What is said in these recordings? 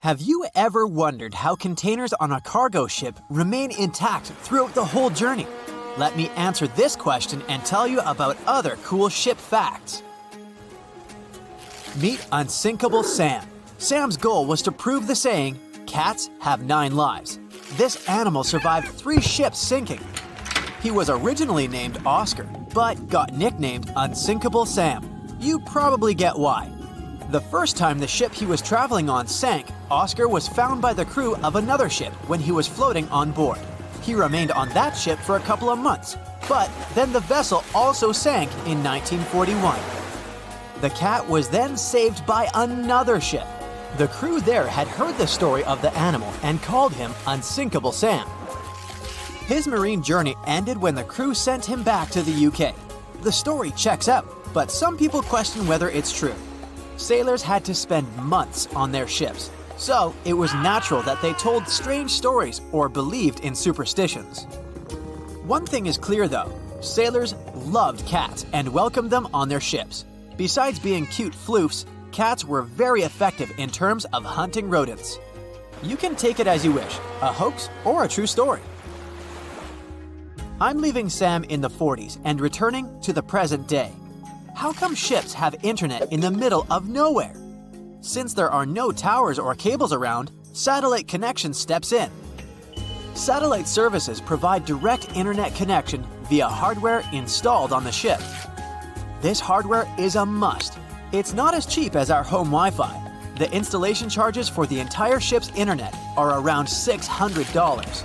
Have you ever wondered how containers on a cargo ship remain intact throughout the whole journey? Let me answer this question and tell you about other cool ship facts. Meet Unsinkable Sam. Sam's goal was to prove the saying, "Cats have 9 lives." This animal survived 3 ships sinking. He was originally named Oscar, but got nicknamed Unsinkable Sam. You probably get why. The first time the ship he was traveling on sank, Oscar was found by the crew of another ship when he was floating on board. He remained on that ship for a couple of months, but then the vessel also sank in 1941. The cat was then saved by another ship. The crew there had heard the story of the animal and called him Unsinkable Sam. His marine journey ended when the crew sent him back to the UK. The story checks out, but some people question whether it's true. Sailors had to spend months on their ships, so it was natural that they told strange stories or believed in superstitions. One thing is clear though, sailors loved cats and welcomed them on their ships. Besides being cute floofs, cats were very effective in terms of hunting rodents. You can take it as you wish, a hoax or a true story. I'm leaving Sam in the 40s and returning to the present day. How come ships have internet in the middle of nowhere? Since there are no towers or cables around, satellite connection steps in. Satellite services provide direct internet connection via hardware installed on the ship. This hardware is a must. It's not as cheap as our home Wi-Fi. The installation charges for the entire ship's internet are around $600.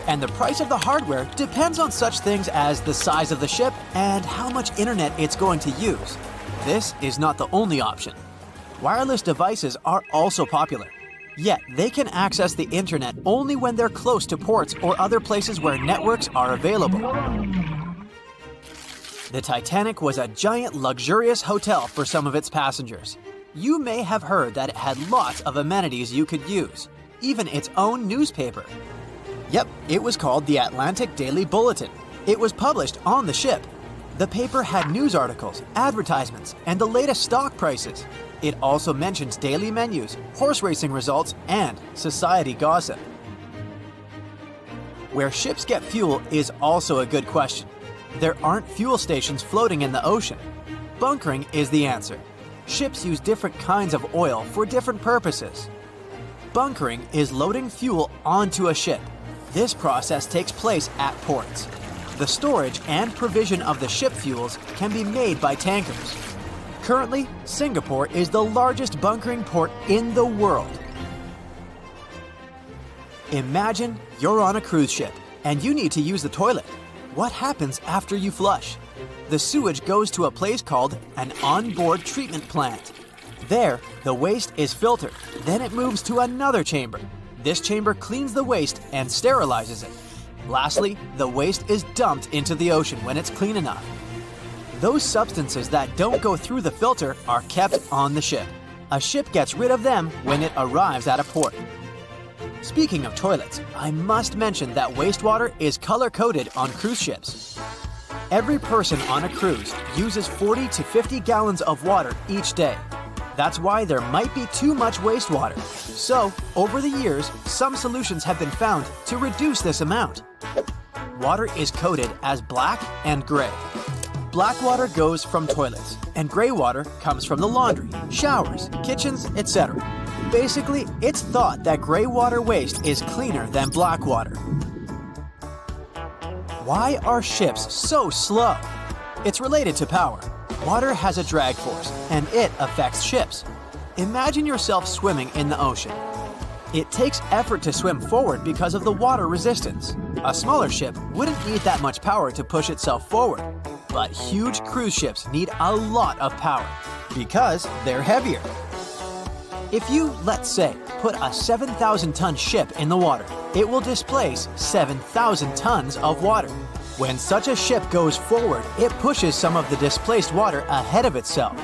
And the price of the hardware depends on such things as the size of the ship and how much internet it's going to use. This is not the only option. Wireless devices are also popular, yet they can access the internet only when they're close to ports or other places where networks are available. The Titanic was a giant luxurious hotel for some of its passengers. You may have heard that it had lots of amenities you could use, even its own newspaper. Yep, it was called the Atlantic Daily Bulletin. It was published on the ship. The paper had news articles, advertisements, and the latest stock prices. It also mentions daily menus, horse racing results, and society gossip. Where ships get fuel is also a good question. There aren't fuel stations floating in the ocean. Bunkering is the answer. Ships use different kinds of oil for different purposes. Bunkering is loading fuel onto a ship. This process takes place at ports. The storage and provision of the ship fuels can be made by tankers. Currently, Singapore is the largest bunkering port in the world. Imagine you're on a cruise ship and you need to use the toilet. What happens after you flush? The sewage goes to a place called an onboard treatment plant. There, the waste is filtered. Then it moves to another chamber. This chamber cleans the waste and sterilizes it. Lastly, the waste is dumped into the ocean when it's clean enough. Those substances that don't go through the filter are kept on the ship. A ship gets rid of them when it arrives at a port. Speaking of toilets, I must mention that wastewater is color-coded on cruise ships. Every person on a cruise uses 40 to 50 gallons of water each day. That's why there might be too much wastewater. So, over the years, some solutions have been found to reduce this amount. Water is coded as black and gray. Black water goes from toilets, and gray water comes from the laundry, showers, kitchens, etc. Basically, it's thought that gray water waste is cleaner than black water. Why are ships so slow? It's related to power. Water has a drag force, and it affects ships. Imagine yourself swimming in the ocean. It takes effort to swim forward because of the water resistance. A smaller ship wouldn't need that much power to push itself forward, but huge cruise ships need a lot of power because they're heavier. If you, let's say, put a 7,000-ton ship in the water, it will displace 7,000 tons of water. When such a ship goes forward, it pushes some of the displaced water ahead of itself.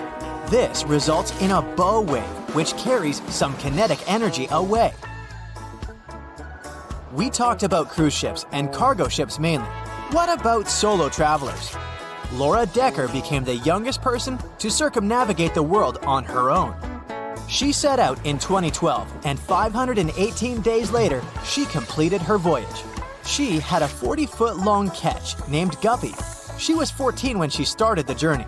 This results in a bow wave, which carries some kinetic energy away. We talked about cruise ships and cargo ships mainly. What about solo travelers? Laura Decker became the youngest person to circumnavigate the world on her own. She set out in 2012, and 518 days later, she completed her voyage. She had a 40-foot-long ketch named Guppy. She was 14 when she started the journey.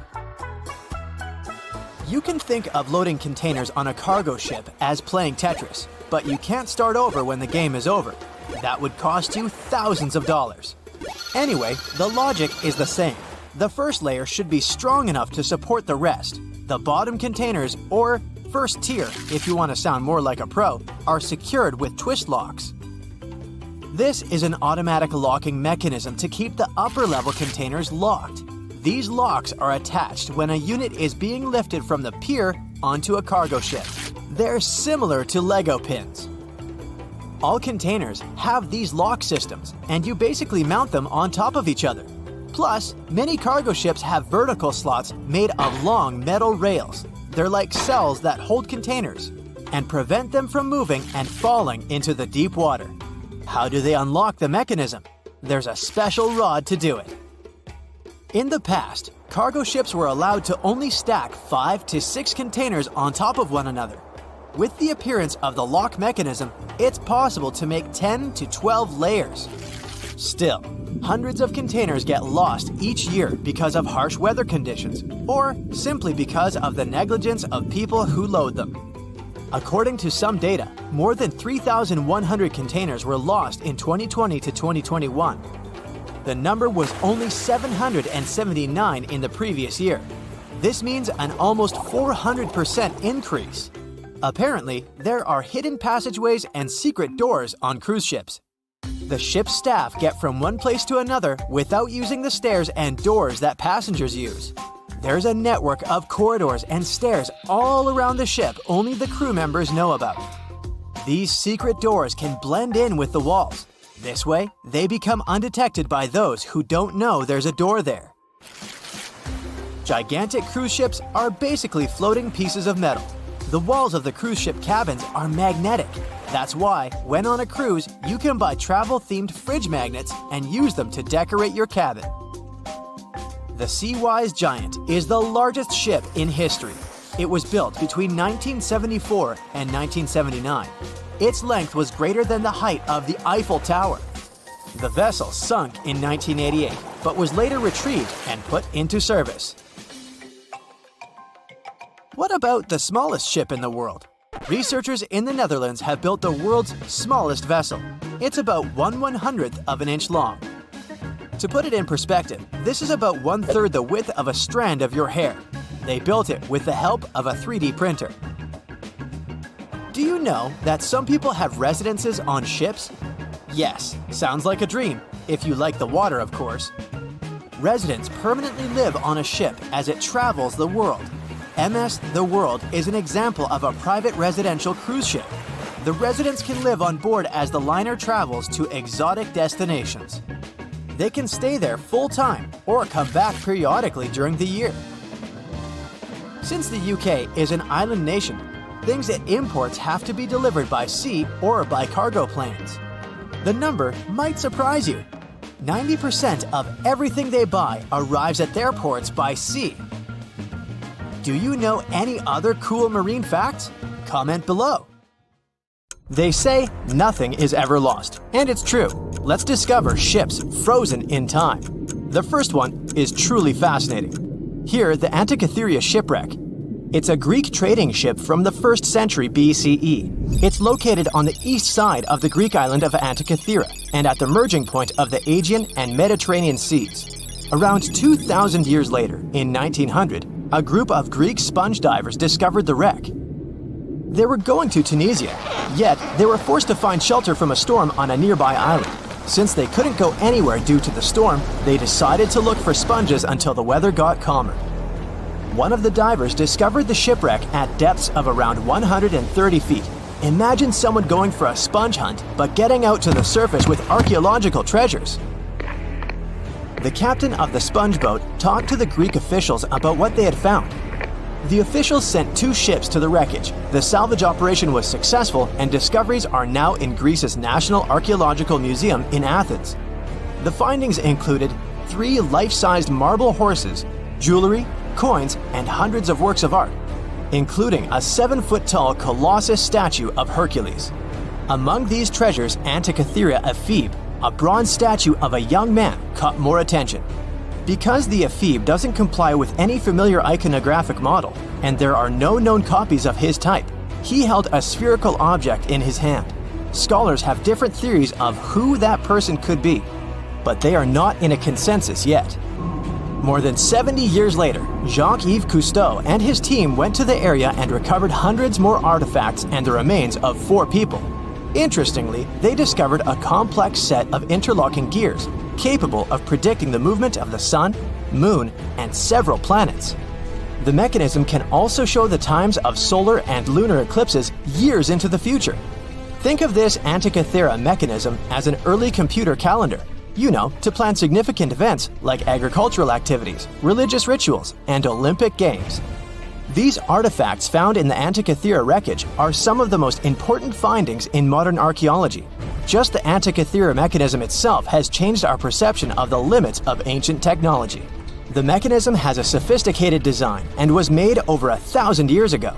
You can think of loading containers on a cargo ship as playing Tetris, but you can't start over when the game is over. That would cost you thousands of dollars. Anyway, the logic is the same. The first layer should be strong enough to support the rest. The bottom containers, or first tier, if you want to sound more like a pro, are secured with twist locks. This is an automatic locking mechanism to keep the upper level containers locked. These locks are attached when a unit is being lifted from the pier onto a cargo ship. They're similar to Lego pins. All containers have these lock systems, and you basically mount them on top of each other. Plus, many cargo ships have vertical slots made of long metal rails. They're like cells that hold containers and prevent them from moving and falling into the deep water. How do they unlock the mechanism? There's a special rod to do it. In the past, cargo ships were allowed to only stack 5 to 6 containers on top of one another. With the appearance of the lock mechanism, it's possible to make 10 to 12 layers. Still, hundreds of containers get lost each year because of harsh weather conditions, or simply because of the negligence of people who load them. According to some data, more than 3,100 containers were lost in 2020 to 2021. The number was only 779 in the previous year. This means an almost 400% increase. Apparently, there are hidden passageways and secret doors on cruise ships. The ship's staff get from one place to another without using the stairs and doors that passengers use. There's a network of corridors and stairs all around the ship only the crew members know about. These secret doors can blend in with the walls. This way, they become undetected by those who don't know there's a door there. Gigantic cruise ships are basically floating pieces of metal. The walls of the cruise ship cabins are magnetic. That's why, when on a cruise, you can buy travel-themed fridge magnets and use them to decorate your cabin. The Seawise Giant is the largest ship in history. It was built between 1974 and 1979. Its length was greater than the height of the Eiffel Tower. The vessel sunk in 1988, but was later retrieved and put into service. What about the smallest ship in the world? Researchers in the Netherlands have built the world's smallest vessel. It's about 1/100th of an inch long. To put it in perspective, this is about 1/3 the width of a strand of your hair. They built it with the help of a 3D printer. Do you know that some people have residences on ships? Yes, sounds like a dream, if you like the water, of course. Residents permanently live on a ship as it travels the world. MS The World is an example of a private residential cruise ship. The residents can live on board as the liner travels to exotic destinations. They can stay there full-time or come back periodically during the year. Since the UK is an island nation, things it imports have to be delivered by sea or by cargo planes. The number might surprise you. 90% of everything they buy arrives at their ports by sea. Do you know any other cool marine facts? Comment below. They say nothing is ever lost, and it's true. Let's discover ships frozen in time. The first one is truly fascinating. Here, the Antikythera shipwreck. It's a Greek trading ship from the 1st century BCE. It's located on the east side of the Greek island of Antikythera and at the merging point of the Aegean and Mediterranean seas. Around 2,000 years later, in 1900, a group of Greek sponge divers discovered the wreck. They were going to Tunisia, yet they were forced to find shelter from a storm on a nearby island. Since they couldn't go anywhere due to the storm, they decided to look for sponges until the weather got calmer. One of the divers discovered the shipwreck at depths of around 130 feet. Imagine someone going for a sponge hunt, but getting out to the surface with archaeological treasures. The captain of the sponge boat talked to the Greek officials about what they had found. The officials sent 2 ships to the wreckage. The salvage operation was successful, and discoveries are now in Greece's National Archaeological Museum in Athens. The findings included 3 life-sized marble horses, jewelry, coins, and hundreds of works of art. including a 7-foot-tall Colossus statue of Hercules. Among these treasures, Antikythera ephebe, a bronze statue of a young man, caught more attention. Because the ephebe doesn't comply with any familiar iconographic model, and there are no known copies of his type, he held a spherical object in his hand. Scholars have different theories of who that person could be, but they are not in a consensus yet. More than 70 years later, Jacques-Yves Cousteau and his team went to the area and recovered hundreds more artifacts and the remains of 4 people. Interestingly, they discovered a complex set of interlocking gears, capable of predicting the movement of the sun, moon, and several planets. The mechanism can also show the times of solar and lunar eclipses years into the future. Think of this Antikythera mechanism as an early computer calendar, to plan significant events like agricultural activities, religious rituals, and Olympic Games. These artifacts found in the Antikythera wreckage are some of the most important findings in modern archaeology. Just the Antikythera mechanism itself has changed our perception of the limits of ancient technology. The mechanism has a sophisticated design and was made over 1,000 years ago.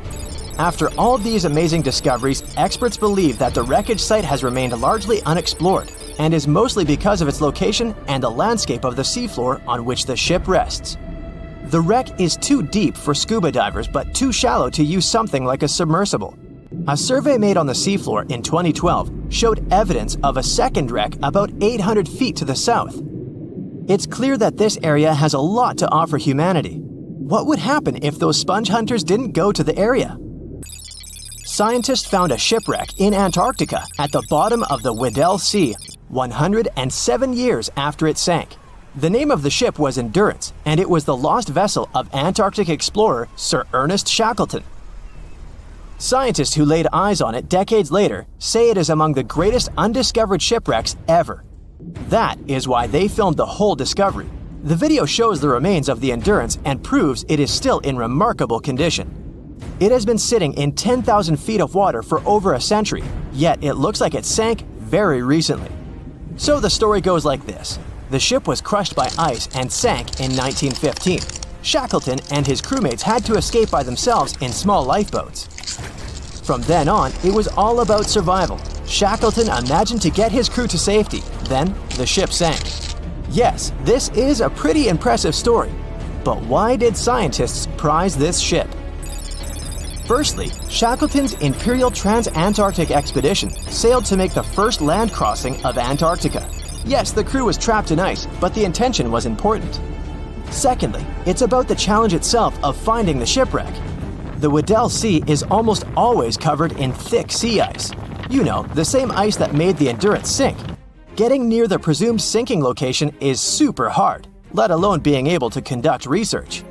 After all these amazing discoveries, experts believe that the wreckage site has remained largely unexplored and is mostly because of its location and the landscape of the seafloor on which the ship rests. The wreck is too deep for scuba divers but too shallow to use something like a submersible. A survey made on the seafloor in 2012 showed evidence of a second wreck about 800 feet to the south. It's clear that this area has a lot to offer humanity. What would happen if those sponge hunters didn't go to the area? Scientists found a shipwreck in Antarctica at the bottom of the Weddell Sea, 107 years after it sank. The name of the ship was Endurance, and it was the lost vessel of Antarctic explorer Sir Ernest Shackleton. Scientists who laid eyes on it decades later say it is among the greatest undiscovered shipwrecks ever. That is why they filmed the whole discovery. The video shows the remains of the Endurance and proves it is still in remarkable condition. It has been sitting in 10,000 feet of water for over a century, yet it looks like it sank very recently. So the story goes like this. The ship was crushed by ice and sank in 1915. Shackleton and his crewmates had to escape by themselves in small lifeboats. From then on, it was all about survival. Shackleton imagined to get his crew to safety. Then, the ship sank. Yes, this is a pretty impressive story. But why did scientists prize this ship? Firstly, Shackleton's Imperial Trans-Antarctic Expedition sailed to make the first land crossing of Antarctica. Yes, the crew was trapped in ice, but the intention was important. Secondly, it's about the challenge itself of finding the shipwreck. The Weddell Sea is almost always covered in thick sea ice. The same ice that made the Endurance sink. Getting near the presumed sinking location is super hard, let alone being able to conduct research.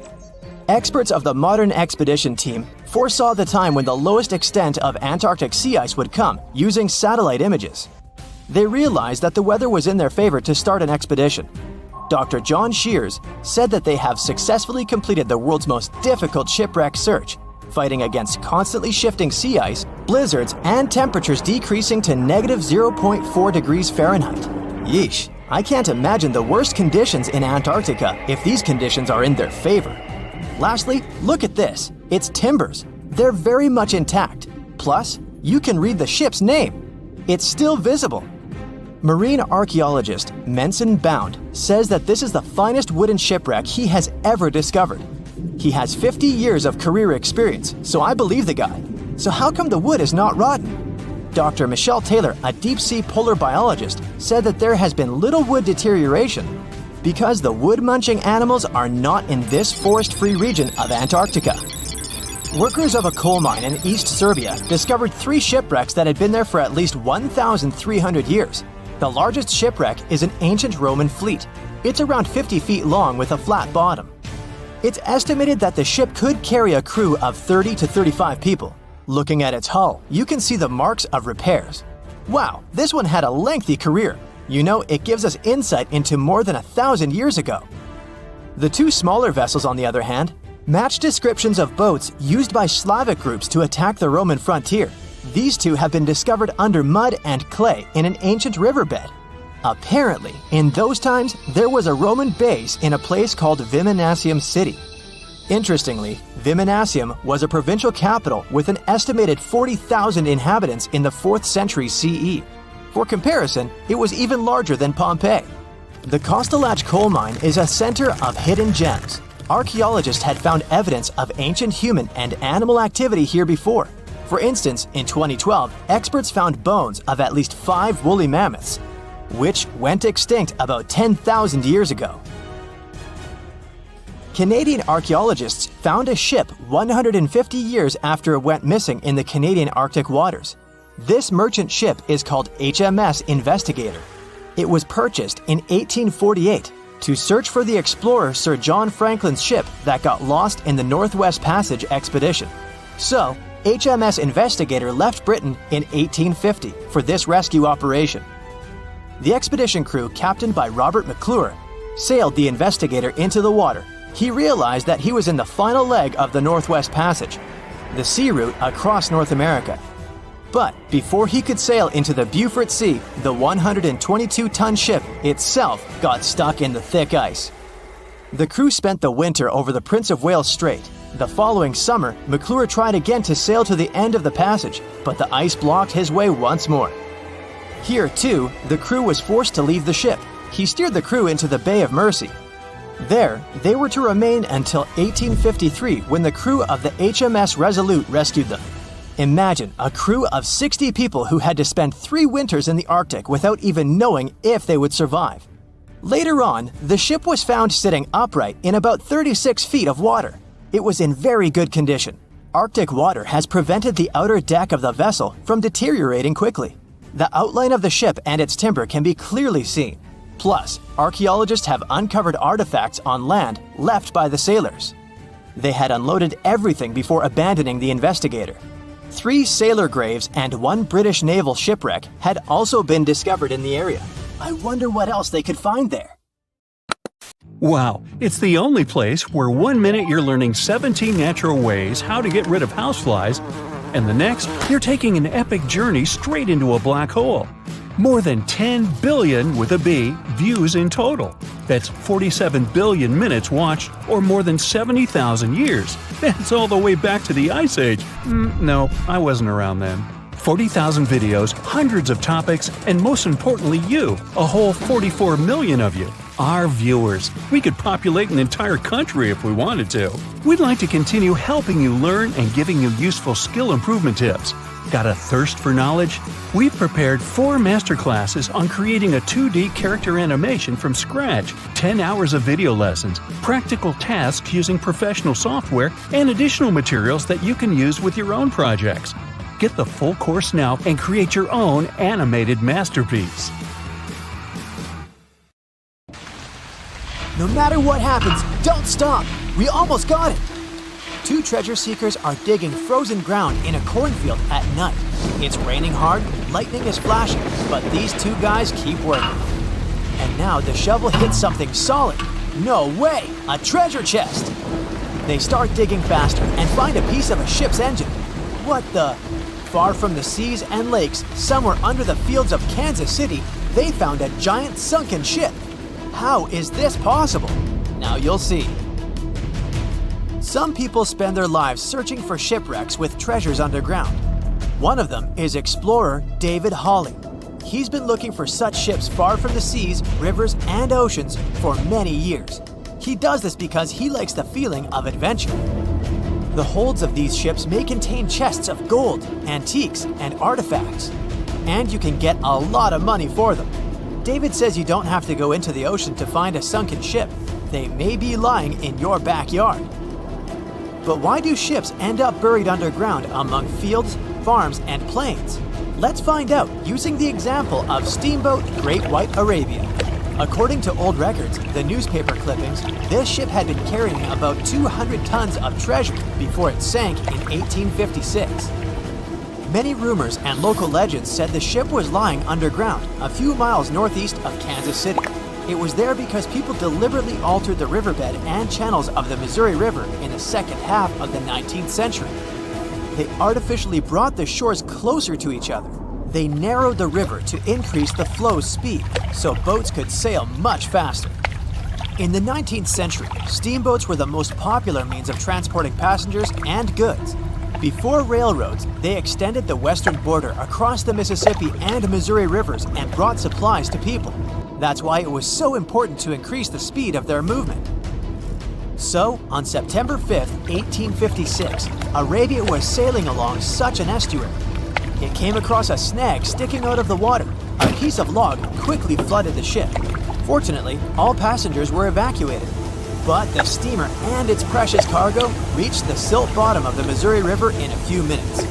Experts of the modern expedition team foresaw the time when the lowest extent of Antarctic sea ice would come using satellite images. They realized that the weather was in their favor to start an expedition. Dr. John Shears said that they have successfully completed the world's most difficult shipwreck search, fighting against constantly shifting sea ice, blizzards, and temperatures decreasing to -0.4 degrees Fahrenheit. Yeesh, I can't imagine the worst conditions in Antarctica if these conditions are in their favor. Lastly, look at this. It's timbers. They're very much intact. Plus, you can read the ship's name. It's still visible. Marine archaeologist Menson Bound says that this is the finest wooden shipwreck he has ever discovered. He has 50 years of career experience, so I believe the guy. So how come the wood is not rotten? Dr. Michelle Taylor, a deep-sea polar biologist, said that there has been little wood deterioration because the wood-munching animals are not in this forest-free region of Antarctica. Workers of a coal mine in East Serbia discovered 3 shipwrecks that had been there for at least 1,300 years. The largest shipwreck is an ancient Roman fleet. It's around 50 feet long with a flat bottom. It's estimated that the ship could carry a crew of 30 to 35 people. Looking at its hull, you can see the marks of repairs. Wow, this one had a lengthy career. It gives us insight into more than 1,000 years ago. The 2 smaller vessels, on the other hand, match descriptions of boats used by Slavic groups to attack the Roman frontier. These 2 have been discovered under mud and clay in an ancient riverbed. Apparently, in those times, there was a Roman base in a place called Viminacium City. Interestingly, Viminacium was a provincial capital with an estimated 40,000 inhabitants in the 4th century CE. For comparison, it was even larger than Pompeii. The Kostelach coal mine is a center of hidden gems. Archaeologists had found evidence of ancient human and animal activity here before. For instance, in 2012, experts found bones of at least 5 woolly mammoths, which went extinct about 10,000 years ago. Canadian archaeologists found a ship 150 years after it went missing in the Canadian Arctic waters. This merchant ship is called HMS Investigator. It was purchased in 1848 to search for the explorer Sir John Franklin's ship that got lost in the Northwest Passage expedition. So, HMS Investigator left Britain in 1850 for this rescue operation. The expedition crew, captained by Robert McClure, sailed the Investigator into the water. He realized that he was in the final leg of the Northwest Passage, the sea route across North America. But before he could sail into the Beaufort Sea, the 122-ton ship itself got stuck in the thick ice. The crew spent the winter over the Prince of Wales Strait. The following summer, McClure tried again to sail to the end of the passage, but the ice blocked his way once more. Here, too, the crew was forced to leave the ship. He steered the crew into the Bay of Mercy. There, they were to remain until 1853 when the crew of the HMS Resolute rescued them. Imagine a crew of 60 people who had to spend 3 winters in the Arctic without even knowing if they would survive. Later on, the ship was found sitting upright in about 36 feet of water. It was in very good condition. Arctic water has prevented the outer deck of the vessel from deteriorating quickly. The outline of the ship and its timber can be clearly seen. Plus, archaeologists have uncovered artifacts on land left by the sailors. They had unloaded everything before abandoning the Investigator. 3 sailor graves and 1 British naval shipwreck had also been discovered in the area. I wonder what else they could find there. Wow, it's the only place where 1 minute you're learning 17 natural ways how to get rid of houseflies, and the next, you're taking an epic journey straight into a black hole. More than 10 billion, with a B, views in total. That's 47 billion minutes watched, or more than 70,000 years. That's all the way back to the Ice Age. No, I wasn't around then. 40,000 videos, hundreds of topics, and most importantly you, a whole 44 million of you. Our viewers. We could populate an entire country if we wanted to. We'd like to continue helping you learn and giving you useful skill improvement tips. Got a thirst for knowledge? We've prepared 4 masterclasses on creating a 2D character animation from scratch, 10 hours of video lessons, practical tasks using professional software, and additional materials that you can use with your own projects. Get the full course now and create your own animated masterpiece. No matter what happens, don't stop! We almost got it! 2 treasure seekers are digging frozen ground in a cornfield at night. It's raining hard, lightning is flashing, but these 2 guys keep working. And now the shovel hits something solid. No way! A treasure chest! They start digging faster and find a piece of a ship's engine. What the? Far from the seas and lakes, somewhere under the fields of Kansas City, they found a giant sunken ship. How is this possible? Now you'll see. Some people spend their lives searching for shipwrecks with treasures underground. One of them is explorer David Hawley. He's been looking for such ships far from the seas, rivers, and oceans for many years. He does this because he likes the feeling of adventure. The holds of these ships may contain chests of gold, antiques, and artifacts. And you can get a lot of money for them. David says you don't have to go into the ocean to find a sunken ship. They may be lying in your backyard. But why do ships end up buried underground among fields, farms, and plains? Let's find out using the example of steamboat Great White Arabia. According to old records, the newspaper clippings, this ship had been carrying about 200 tons of treasure before it sank in 1856. Many rumors and local legends said the ship was lying underground, a few miles northeast of Kansas City. It was there because people deliberately altered the riverbed and channels of the Missouri River in the second half of the 19th century. They artificially brought the shores closer to each other. They narrowed the river to increase the flow's speed, so boats could sail much faster. In the 19th century, steamboats were the most popular means of transporting passengers and goods. Before railroads, they extended the western border across the Mississippi and Missouri rivers and brought supplies to people. That's why it was so important to increase the speed of their movement. So, on September 5, 1856, Arabia was sailing along such an estuary. It came across a snag sticking out of the water. A piece of log quickly flooded the ship. Fortunately, all passengers were evacuated. But the steamer and its precious cargo reached the silt bottom of the Missouri River in a few minutes.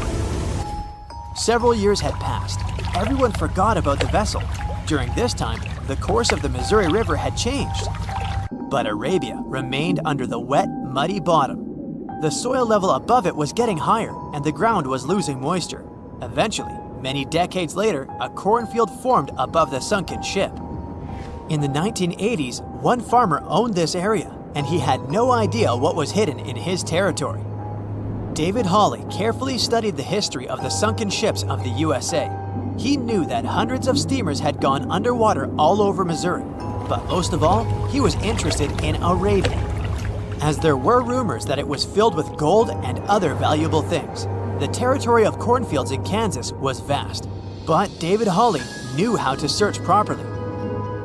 Several years had passed. Everyone forgot about the vessel. During this time, the course of the Missouri River had changed. But Arabia remained under the wet, muddy bottom. The soil level above it was getting higher, and the ground was losing moisture. Eventually, many decades later, a cornfield formed above the sunken ship. In the 1980s, one farmer owned this area, and he had no idea what was hidden in his territory. David Hawley carefully studied the history of the sunken ships of the USA. He knew that hundreds of steamers had gone underwater all over Missouri, but most of all, he was interested in Arabia, as there were rumors that it was filled with gold and other valuable things. The territory of cornfields in Kansas was vast, but David Hawley knew how to search properly.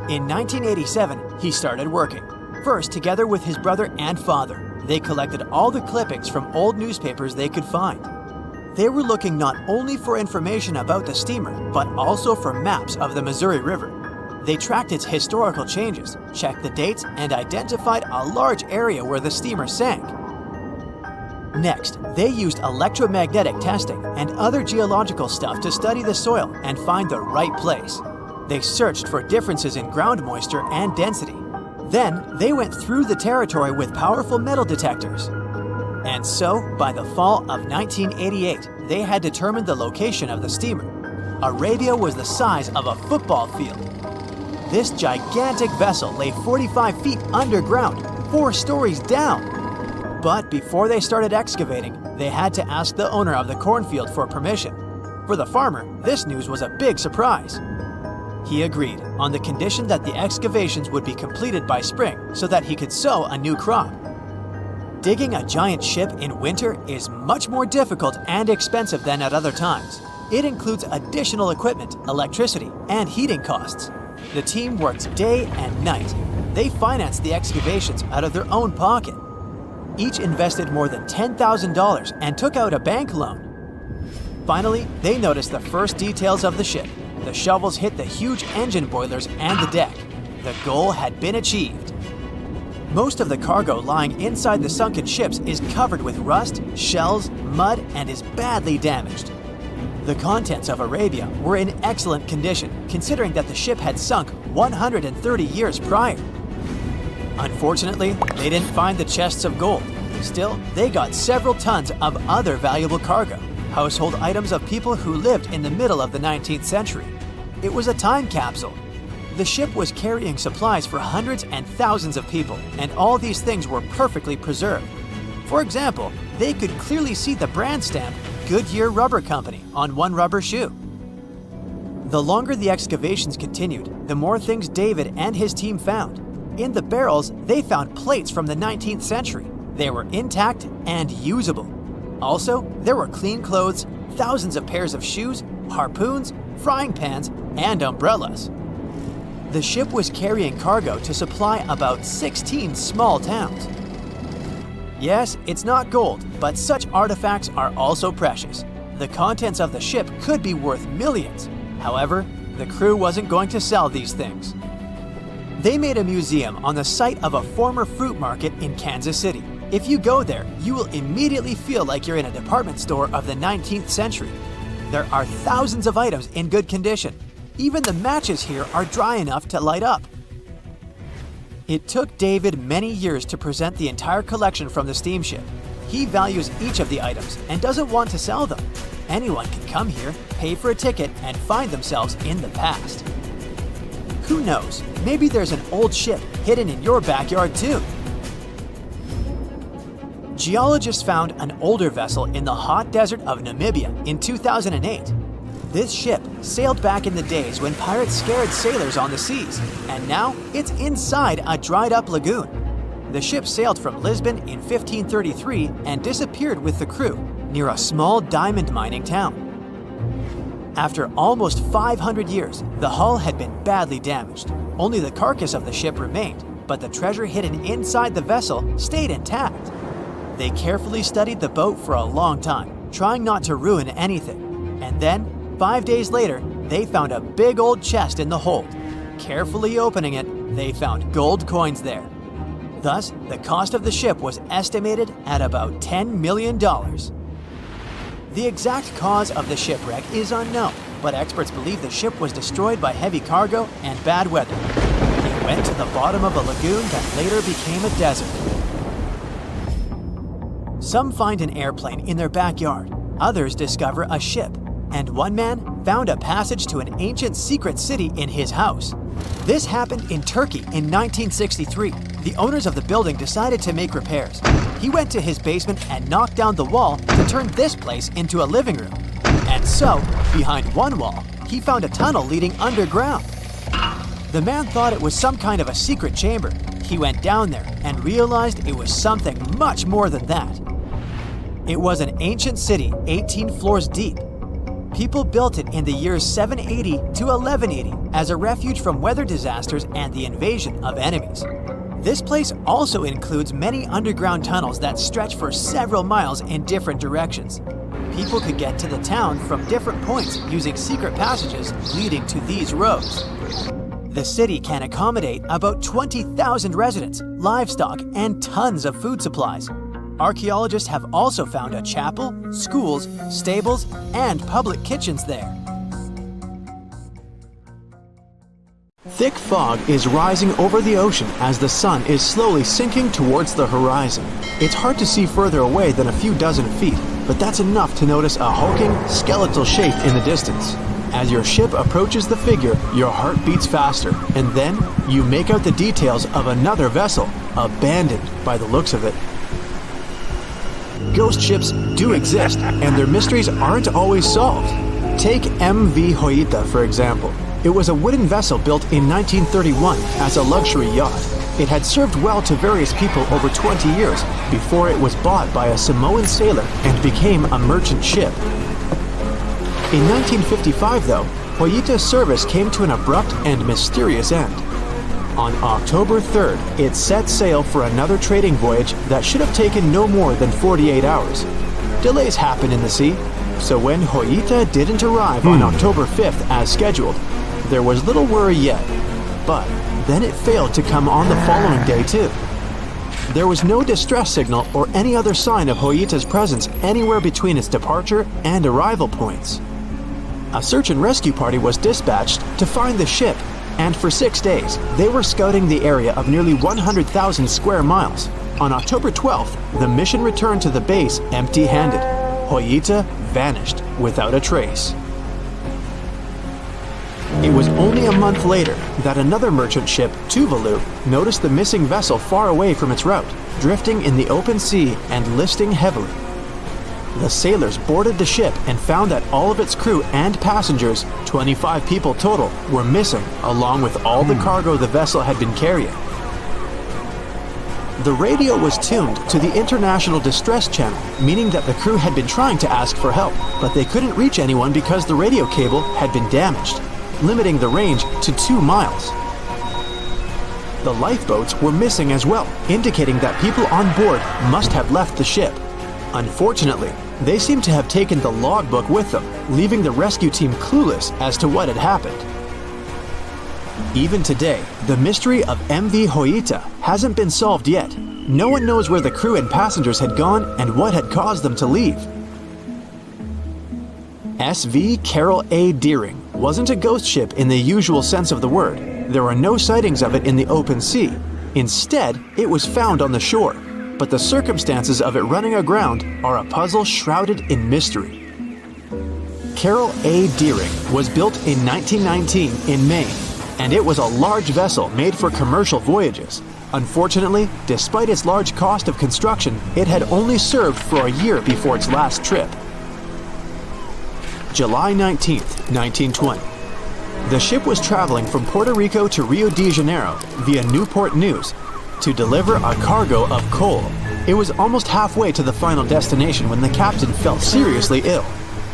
In 1987, he started working. First, together with his brother and father, they collected all the clippings from old newspapers they could find. They were looking not only for information about the steamer, but also for maps of the Missouri River. They tracked its historical changes, checked the dates, and identified a large area where the steamer sank. Next, they used electromagnetic testing and other geological stuff to study the soil and find the right place. They searched for differences in ground moisture and density. Then, they went through the territory with powerful metal detectors. And so, by the fall of 1988, they had determined the location of the steamer. Arabia was the size of a football field. This gigantic vessel lay 45 feet underground, 4 stories down. But before they started excavating, they had to ask the owner of the cornfield for permission. For the farmer, this news was a big surprise. He agreed, on the condition that the excavations would be completed by spring so that he could sow a new crop. Digging a giant ship in winter is much more difficult and expensive than at other times. It includes additional equipment, electricity, and heating costs. The team worked day and night. They financed the excavations out of their own pocket. Each invested more than $10,000 and took out a bank loan. Finally, they noticed the first details of the ship. The shovels hit the huge engine boilers and the deck. The goal had been achieved. Most of the cargo lying inside the sunken ships is covered with rust, shells, mud, and is badly damaged. The contents of Arabia were in excellent condition, considering that the ship had sunk 130 years prior. Unfortunately, they didn't find the chests of gold. Still, they got several tons of other valuable cargo, household items of people who lived in the middle of the 19th century. It was a time capsule. The ship was carrying supplies for hundreds and thousands of people, and all these things were perfectly preserved. For example, they could clearly see the brand stamp Goodyear Rubber Company on one rubber shoe. The longer the excavations continued, the more things David and his team found. In the barrels, they found plates from the 19th century. They were intact and usable. Also, there were clean clothes, thousands of pairs of shoes, harpoons, frying pans, and umbrellas. The ship was carrying cargo to supply about 16 small towns. Yes, it's not gold, but such artifacts are also precious. The contents of the ship could be worth millions. However, the crew wasn't going to sell these things. They made a museum on the site of a former fruit market in Kansas City. If you go there, you will immediately feel like you're in a department store of the 19th century. There are thousands of items in good condition. Even the matches here are dry enough to light up. It took David many years to present the entire collection from the steamship. He values each of the items and doesn't want to sell them. Anyone can come here, pay for a ticket, and find themselves in the past. Who knows, maybe there's an old ship hidden in your backyard too. Geologists found an older vessel in the hot desert of Namibia in 2008. This ship sailed back in the days when pirates scared sailors on the seas, and now it's inside a dried-up lagoon. The ship sailed from Lisbon in 1533 and disappeared with the crew near a small diamond mining town. After almost 500 years, the hull had been badly damaged. Only the carcass of the ship remained, but the treasure hidden inside the vessel stayed intact. They carefully studied the boat for a long time, trying not to ruin anything. And then, 5 days later, they found a big old chest in the hold. Carefully opening it, they found gold coins there. Thus, the cost of the ship was estimated at about $10 million. The exact cause of the shipwreck is unknown, but experts believe the ship was destroyed by heavy cargo and bad weather. It went to the bottom of a lagoon that later became a desert. Some find an airplane in their backyard, others discover a ship, and one man found a passage to an ancient secret city in his house. This happened in Turkey in 1963. The owners of the building decided to make repairs. He went to his basement and knocked down the wall to turn this place into a living room. And so, behind one wall, he found a tunnel leading underground. The man thought it was some kind of a secret chamber. He went down there and realized it was something much more than that. It was an ancient city 18 floors deep. People built it in the years 780 to 1180 as a refuge from weather disasters and the invasion of enemies. This place also includes many underground tunnels that stretch for several miles in different directions. People could get to the town from different points using secret passages leading to these roads. The city can accommodate about 20,000 residents, livestock, and tons of food supplies. Archaeologists have also found a chapel, schools, stables, and public kitchens there. Thick fog is rising over the ocean as the sun is slowly sinking towards the horizon. It's hard to see further away than a few dozen feet, but that's enough to notice a hulking, skeletal shape in the distance. As your ship approaches the figure, your heart beats faster, and then you make out the details of another vessel, abandoned by the looks of it. Ghost ships do exist, and their mysteries aren't always solved. Take MV Hoita, for example. It was a wooden vessel built in 1931 as a luxury yacht. It had served well to various people over 20 years before it was bought by a Samoan sailor and became a merchant ship. In 1955, though, Hoita's service came to an abrupt and mysterious end. On October 3rd, it set sail for another trading voyage that should have taken no more than 48 hours. Delays happen in the sea, so when Hoita didn't arrive on October 5th as scheduled, there was little worry yet. But then it failed to come on the following day too. There was no distress signal or any other sign of Hoita's presence anywhere between its departure and arrival points. A search and rescue party was dispatched to find the ship, and for 6 days, they were scouting the area of nearly 100,000 square miles. On October 12th, the mission returned to the base empty-handed. Hoita vanished without a trace. It was only a month later that another merchant ship, Tuvalu, noticed the missing vessel far away from its route, drifting in the open sea and listing heavily. The sailors boarded the ship and found that all of its crew and passengers, 25 people total, were missing, along with all the cargo the vessel had been carrying. The radio was tuned to the International Distress Channel, meaning that the crew had been trying to ask for help, but they couldn't reach anyone because the radio cable had been damaged, limiting the range to 2 miles. The lifeboats were missing as well, indicating that people on board must have left the ship. Unfortunately, they seem to have taken the logbook with them, leaving the rescue team clueless as to what had happened. Even today, the mystery of MV Hoita hasn't been solved yet. No one knows where the crew and passengers had gone and what had caused them to leave. SV Carol A. Deering wasn't a ghost ship in the usual sense of the word. There were no sightings of it in the open sea. Instead, it was found on the shore, but the circumstances of it running aground are a puzzle shrouded in mystery. Carol A. Deering was built in 1919 in Maine, and it was a large vessel made for commercial voyages. Unfortunately, despite its large cost of construction, it had only served for a year before its last trip. July 19, 1920. The ship was traveling from Puerto Rico to Rio de Janeiro via Newport News to deliver a cargo of coal. It was almost halfway to the final destination when the captain fell seriously ill,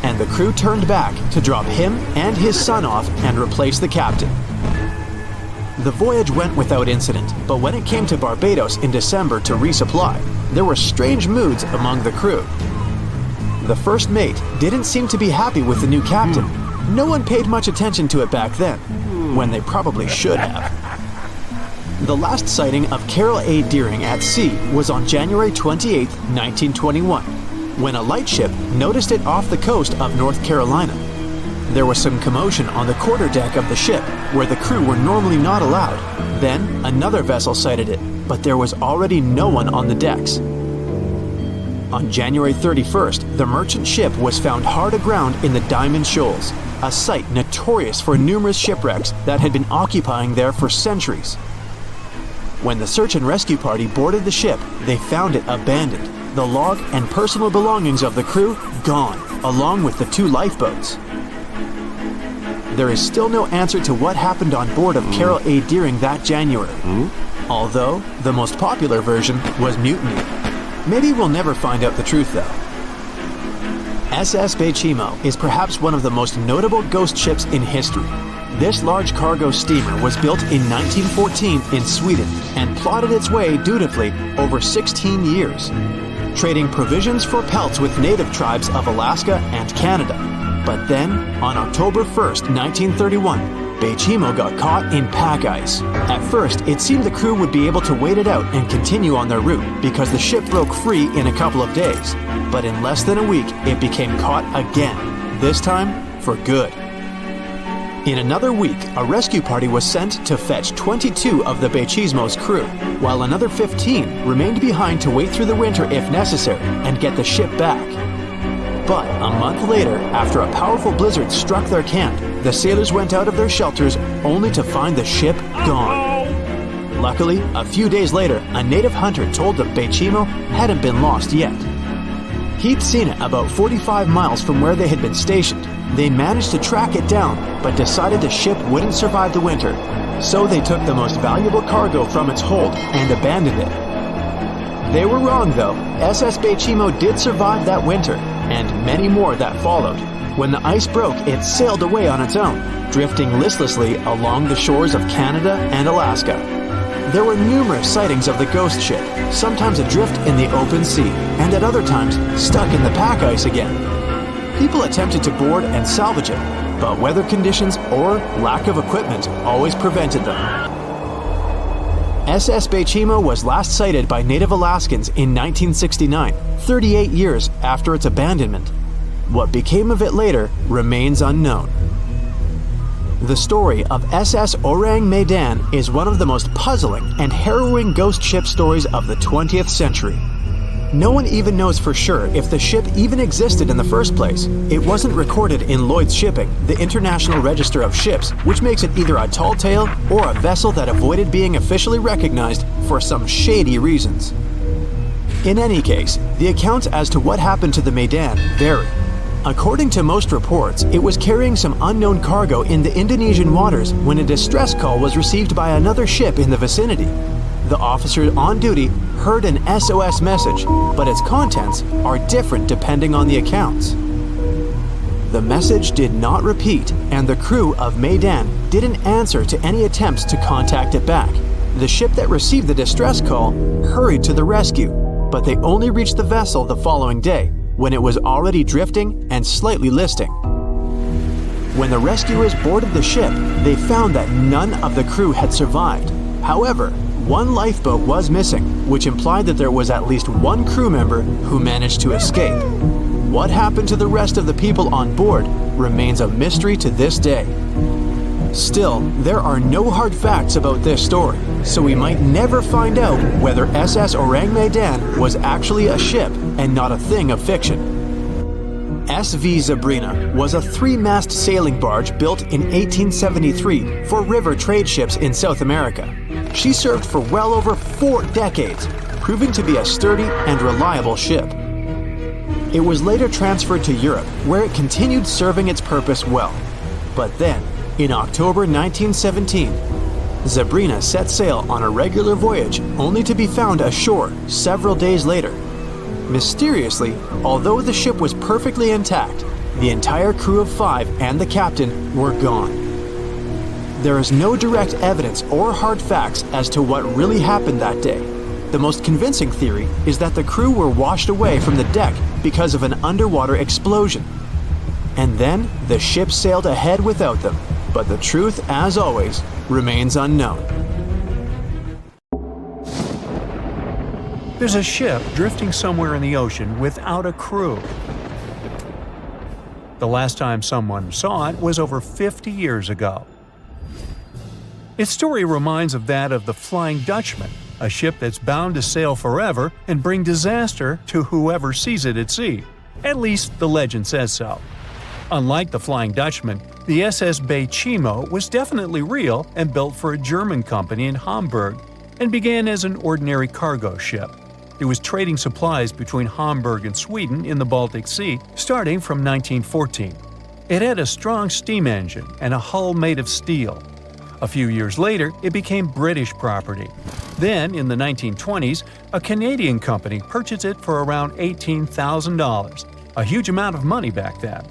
and the crew turned back to drop him and his son off and replace the captain. The voyage went without incident, but when it came to Barbados in December to resupply, there were strange moods among the crew. The first mate didn't seem to be happy with the new captain. No one paid much attention to it back then, when they probably should have. The last sighting of Carol A. Deering at sea was on January 28, 1921, when a lightship noticed it off the coast of North Carolina. There was some commotion on the quarterdeck of the ship, where the crew were normally not allowed. Then, another vessel sighted it, but there was already no one on the decks. On January 31st, the merchant ship was found hard aground in the Diamond Shoals, a site notorious for numerous shipwrecks that had been occupying there for centuries. When the search and rescue party boarded the ship, they found it abandoned, the log and personal belongings of the crew gone, along with the 2 lifeboats. There is still no answer to what happened on board of Carol A. Deering that January, although the most popular version was mutiny. Maybe we'll never find out the truth though. SS Bechimo is perhaps one of the most notable ghost ships in history. This large cargo steamer was built in 1914 in Sweden and plodded its way dutifully over 16 years, trading provisions for pelts with native tribes of Alaska and Canada. But then, on October 1st, 1931, Bechimo got caught in pack ice. At first, it seemed the crew would be able to wait it out and continue on their route because the ship broke free in a couple of days. But in less than a week, it became caught again, this time for good. In another week, a rescue party was sent to fetch 22 of the Bechimo's crew, while another 15 remained behind to wait through the winter if necessary and get the ship back. But a month later, after a powerful blizzard struck their camp, the sailors went out of their shelters only to find the ship gone. Luckily, a few days later, a native hunter told them Bechimo hadn't been lost yet. He'd seen it about 45 miles from where they had been stationed. They managed to track it down, but decided the ship wouldn't survive the winter, so they took the most valuable cargo from its hold and abandoned it. They were wrong though. SS Bechimo did survive that winter, and many more that followed. When the ice broke, it sailed away on its own, drifting listlessly along the shores of Canada and Alaska. There were numerous sightings of the ghost ship, sometimes adrift in the open sea, and at other times stuck in the pack ice again. People attempted to board and salvage it, but weather conditions or lack of equipment always prevented them. SS Bechimo was last sighted by native Alaskans in 1969, 38 years after its abandonment. What became of it later remains unknown. The story of SS Orang Medan is one of the most puzzling and harrowing ghost ship stories of the 20th century. No one even knows for sure if the ship even existed in the first place. It wasn't recorded in Lloyd's Shipping, the International Register of Ships, which makes it either a tall tale or a vessel that avoided being officially recognized for some shady reasons. In any case, the accounts as to what happened to the Medan vary. According to most reports, it was carrying some unknown cargo in the Indonesian waters when a distress call was received by another ship in the vicinity. The officer on duty heard an SOS message, but its contents are different depending on the accounts. The message did not repeat, and the crew of Medan didn't answer to any attempts to contact it back. The ship that received the distress call hurried to the rescue, but they only reached the vessel the following day, when it was already drifting and slightly listing. When the rescuers boarded the ship, they found that none of the crew had survived. However, one lifeboat was missing, which implied that there was at least one crew member who managed to escape. What happened to the rest of the people on board remains a mystery to this day. Still, there are no hard facts about this story, so we might never find out whether SS Orang Medan was actually a ship and not a thing of fiction. SV Zabrina was a 3-mast sailing barge built in 1873 for river trade ships in South America. She served for well over 4 decades, proving to be a sturdy and reliable ship. It was later transferred to Europe, where it continued serving its purpose well. But then, in October 1917, Sabrina set sail on a regular voyage only to be found ashore several days later. Mysteriously, although the ship was perfectly intact, the entire crew of 5 and the captain were gone. There is no direct evidence or hard facts as to what really happened that day. The most convincing theory is that the crew were washed away from the deck because of an underwater explosion. And then the ship sailed ahead without them, but the truth, as always, remains unknown. There's a ship drifting somewhere in the ocean without a crew. The last time someone saw it was over 50 years ago. Its story reminds of that of the Flying Dutchman, a ship that's bound to sail forever and bring disaster to whoever sees it at sea. At least the legend says so. Unlike the Flying Dutchman, the SS Bay Chimo was definitely real and built for a German company in Hamburg and began as an ordinary cargo ship. It was trading supplies between Hamburg and Sweden in the Baltic Sea starting from 1914. It had a strong steam engine and a hull made of steel. A few years later, it became British property. Then, in the 1920s, a Canadian company purchased it for around $18,000, a huge amount of money back then.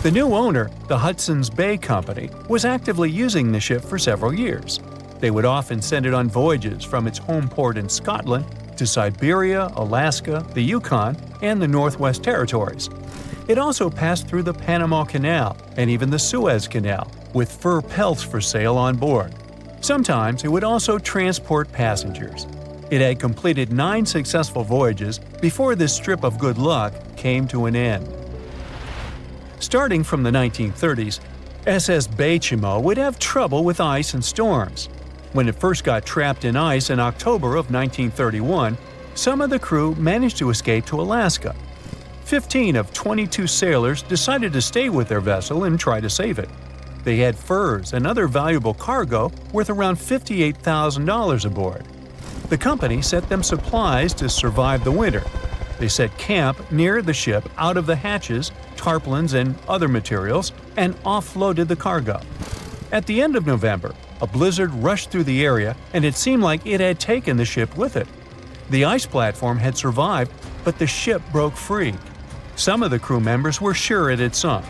The new owner, the Hudson's Bay Company, was actively using the ship for several years. They would often send it on voyages from its home port in Scotland to Siberia, Alaska, the Yukon, and the Northwest Territories. It also passed through the Panama Canal and even the Suez Canal, with fur pelts for sale on board. Sometimes it would also transport passengers. It had completed 9 successful voyages before this strip of good luck came to an end. Starting from the 1930s, SS Bay Chimo would have trouble with ice and storms. When it first got trapped in ice in October of 1931, some of the crew managed to escape to Alaska. 15 of 22 sailors decided to stay with their vessel and try to save it. They had furs and other valuable cargo worth around $58,000 aboard. The company sent them supplies to survive the winter. They set camp near the ship out of the hatches, tarpaulins, and other materials, and offloaded the cargo. At the end of November, a blizzard rushed through the area, and it seemed like it had taken the ship with it. The ice platform had survived, but the ship broke free. Some of the crew members were sure it had sunk.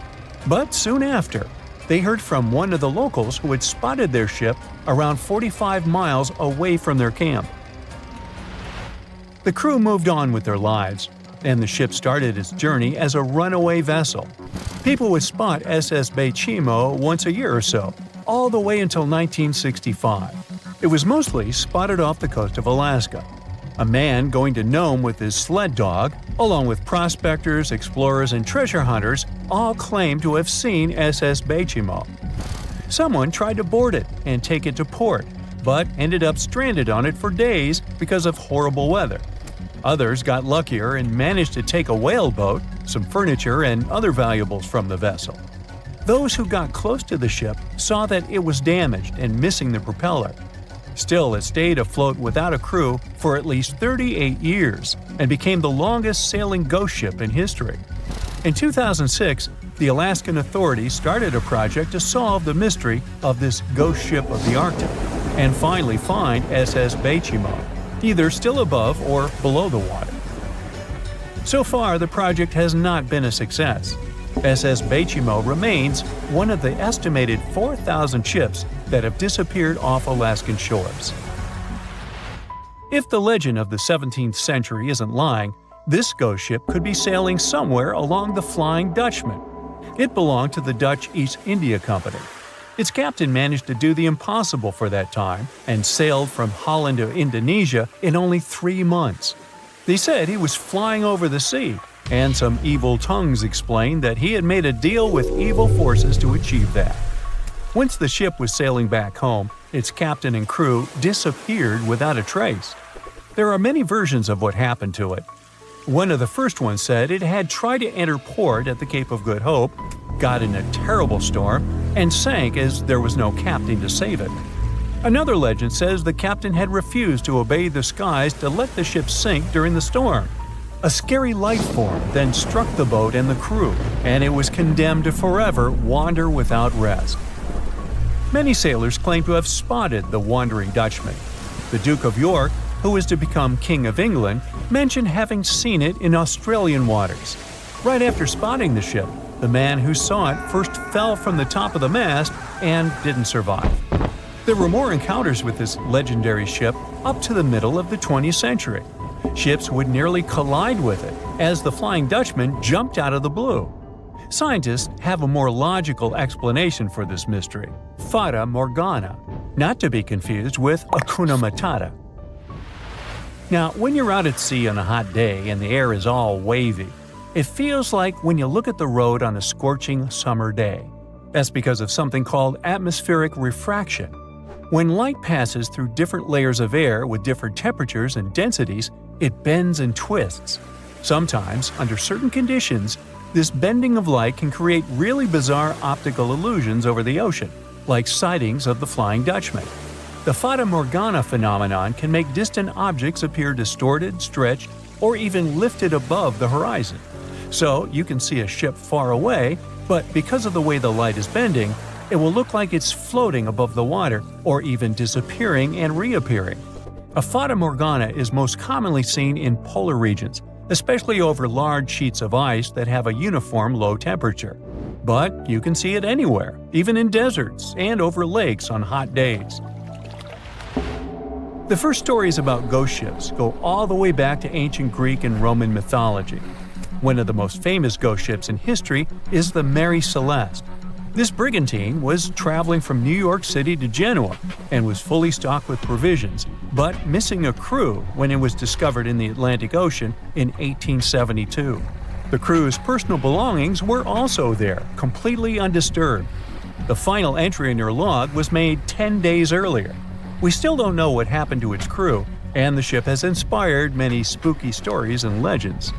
But soon after, they heard from one of the locals who had spotted their ship around 45 miles away from their camp. The crew moved on with their lives, and the ship started its journey as a runaway vessel. People would spot SS Bay Chimo once a year or so, all the way until 1965. It was mostly spotted off the coast of Alaska. A man going to Nome with his sled dog, along with prospectors, explorers, and treasure hunters, all claimed to have seen SS Bay Chimo. Someone tried to board it and take it to port, but ended up stranded on it for days because of horrible weather. Others got luckier and managed to take a whaleboat, some furniture, and other valuables from the vessel. Those who got close to the ship saw that it was damaged and missing the propeller. Still, it stayed afloat without a crew for at least 38 years and became the longest sailing ghost ship in history. In 2006, the Alaskan authorities started a project to solve the mystery of this ghost ship of the Arctic and finally find SS Bay Chimo, either still above or below the water. So far, the project has not been a success. SS Bay Chimo remains one of the estimated 4,000 ships that have disappeared off Alaskan shores. If the legend of the 17th century isn't lying, this ghost ship could be sailing somewhere along the Flying Dutchman. It belonged to the Dutch East India Company. Its captain managed to do the impossible for that time and sailed from Holland to Indonesia in only 3 months. They said he was flying over the sea, and some evil tongues explained that he had made a deal with evil forces to achieve that. Once the ship was sailing back home, its captain and crew disappeared without a trace. There are many versions of what happened to it. One of the first ones said it had tried to enter port at the Cape of Good Hope, got in a terrible storm, and sank as there was no captain to save it. Another legend says the captain had refused to obey the skies to let the ship sink during the storm. A scary life form then struck the boat and the crew, and it was condemned to forever wander without rest. Many sailors claim to have spotted the Wandering Dutchman. The Duke of York, who was to become King of England, mentioned having seen it in Australian waters. Right after spotting the ship, the man who saw it first fell from the top of the mast and didn't survive. There were more encounters with this legendary ship up to the middle of the 20th century. Ships would nearly collide with it as the Flying Dutchman jumped out of the blue. Scientists have a more logical explanation for this mystery: Fata Morgana, not to be confused with Hakuna Matata. Now, when you're out at sea on a hot day and the air is all wavy, it feels like when you look at the road on a scorching summer day. That's because of something called atmospheric refraction. When light passes through different layers of air with different temperatures and densities, it bends and twists. Sometimes, under certain conditions, this bending of light can create really bizarre optical illusions over the ocean, like sightings of the Flying Dutchman. The Fata Morgana phenomenon can make distant objects appear distorted, stretched, or even lifted above the horizon. So you can see a ship far away, but because of the way the light is bending, it will look like it's floating above the water or even disappearing and reappearing. A Fata Morgana is most commonly seen in polar regions, especially over large sheets of ice that have a uniform low temperature. But you can see it anywhere, even in deserts and over lakes on hot days. The first stories about ghost ships go all the way back to ancient Greek and Roman mythology. One of the most famous ghost ships in history is the Mary Celeste. This brigantine was traveling from New York City to Genoa and was fully stocked with provisions, but missing a crew when it was discovered in the Atlantic Ocean in 1872. The crew's personal belongings were also there, completely undisturbed. The final entry in their log was made 10 days earlier. We still don't know what happened to its crew, and the ship has inspired many spooky stories and legends.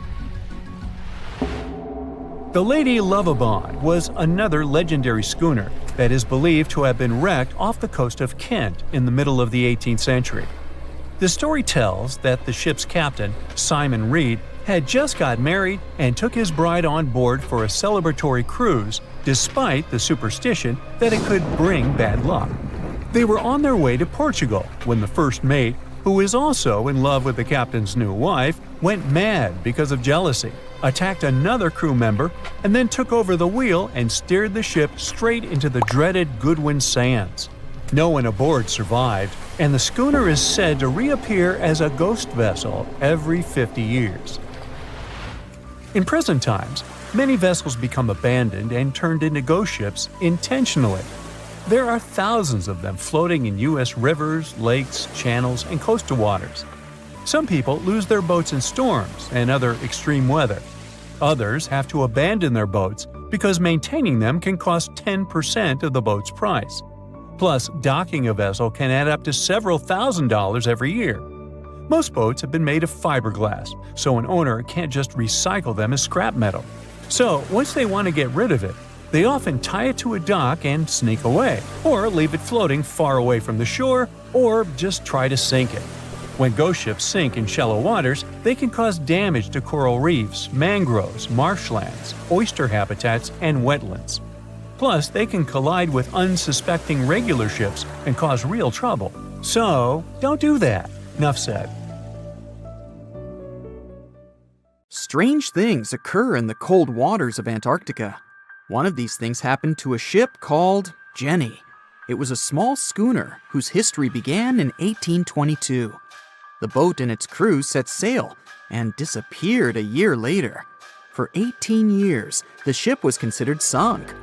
The Lady Lovibond was another legendary schooner that is believed to have been wrecked off the coast of Kent in the middle of the 18th century. The story tells that the ship's captain, Simon Reed, had just got married and took his bride on board for a celebratory cruise, despite the superstition that it could bring bad luck. They were on their way to Portugal when the first mate, who is also in love with the captain's new wife, went mad because of jealousy, attacked another crew member, and then took over the wheel and steered the ship straight into the dreaded Goodwin Sands. No one aboard survived, and the schooner is said to reappear as a ghost vessel every 50 years. In present times, many vessels become abandoned and turned into ghost ships intentionally. There are thousands of them floating in U.S. rivers, lakes, channels, and coastal waters. Some people lose their boats in storms and other extreme weather. Others have to abandon their boats because maintaining them can cost 10% of the boat's price. Plus, docking a vessel can add up to several $1,000s every year. Most boats have been made of fiberglass, so an owner can't just recycle them as scrap metal. So, once they want to get rid of it, they often tie it to a dock and sneak away, or leave it floating far away from the shore, or just try to sink it. When ghost ships sink in shallow waters, they can cause damage to coral reefs, mangroves, marshlands, oyster habitats, and wetlands. Plus, they can collide with unsuspecting regular ships and cause real trouble. So, don't do that. Enough said. Strange things occur in the cold waters of Antarctica. One of these things happened to a ship called Jenny. It was a small schooner whose history began in 1822. The boat and its crew set sail and disappeared a year later. For 18 years, the ship was considered sunk.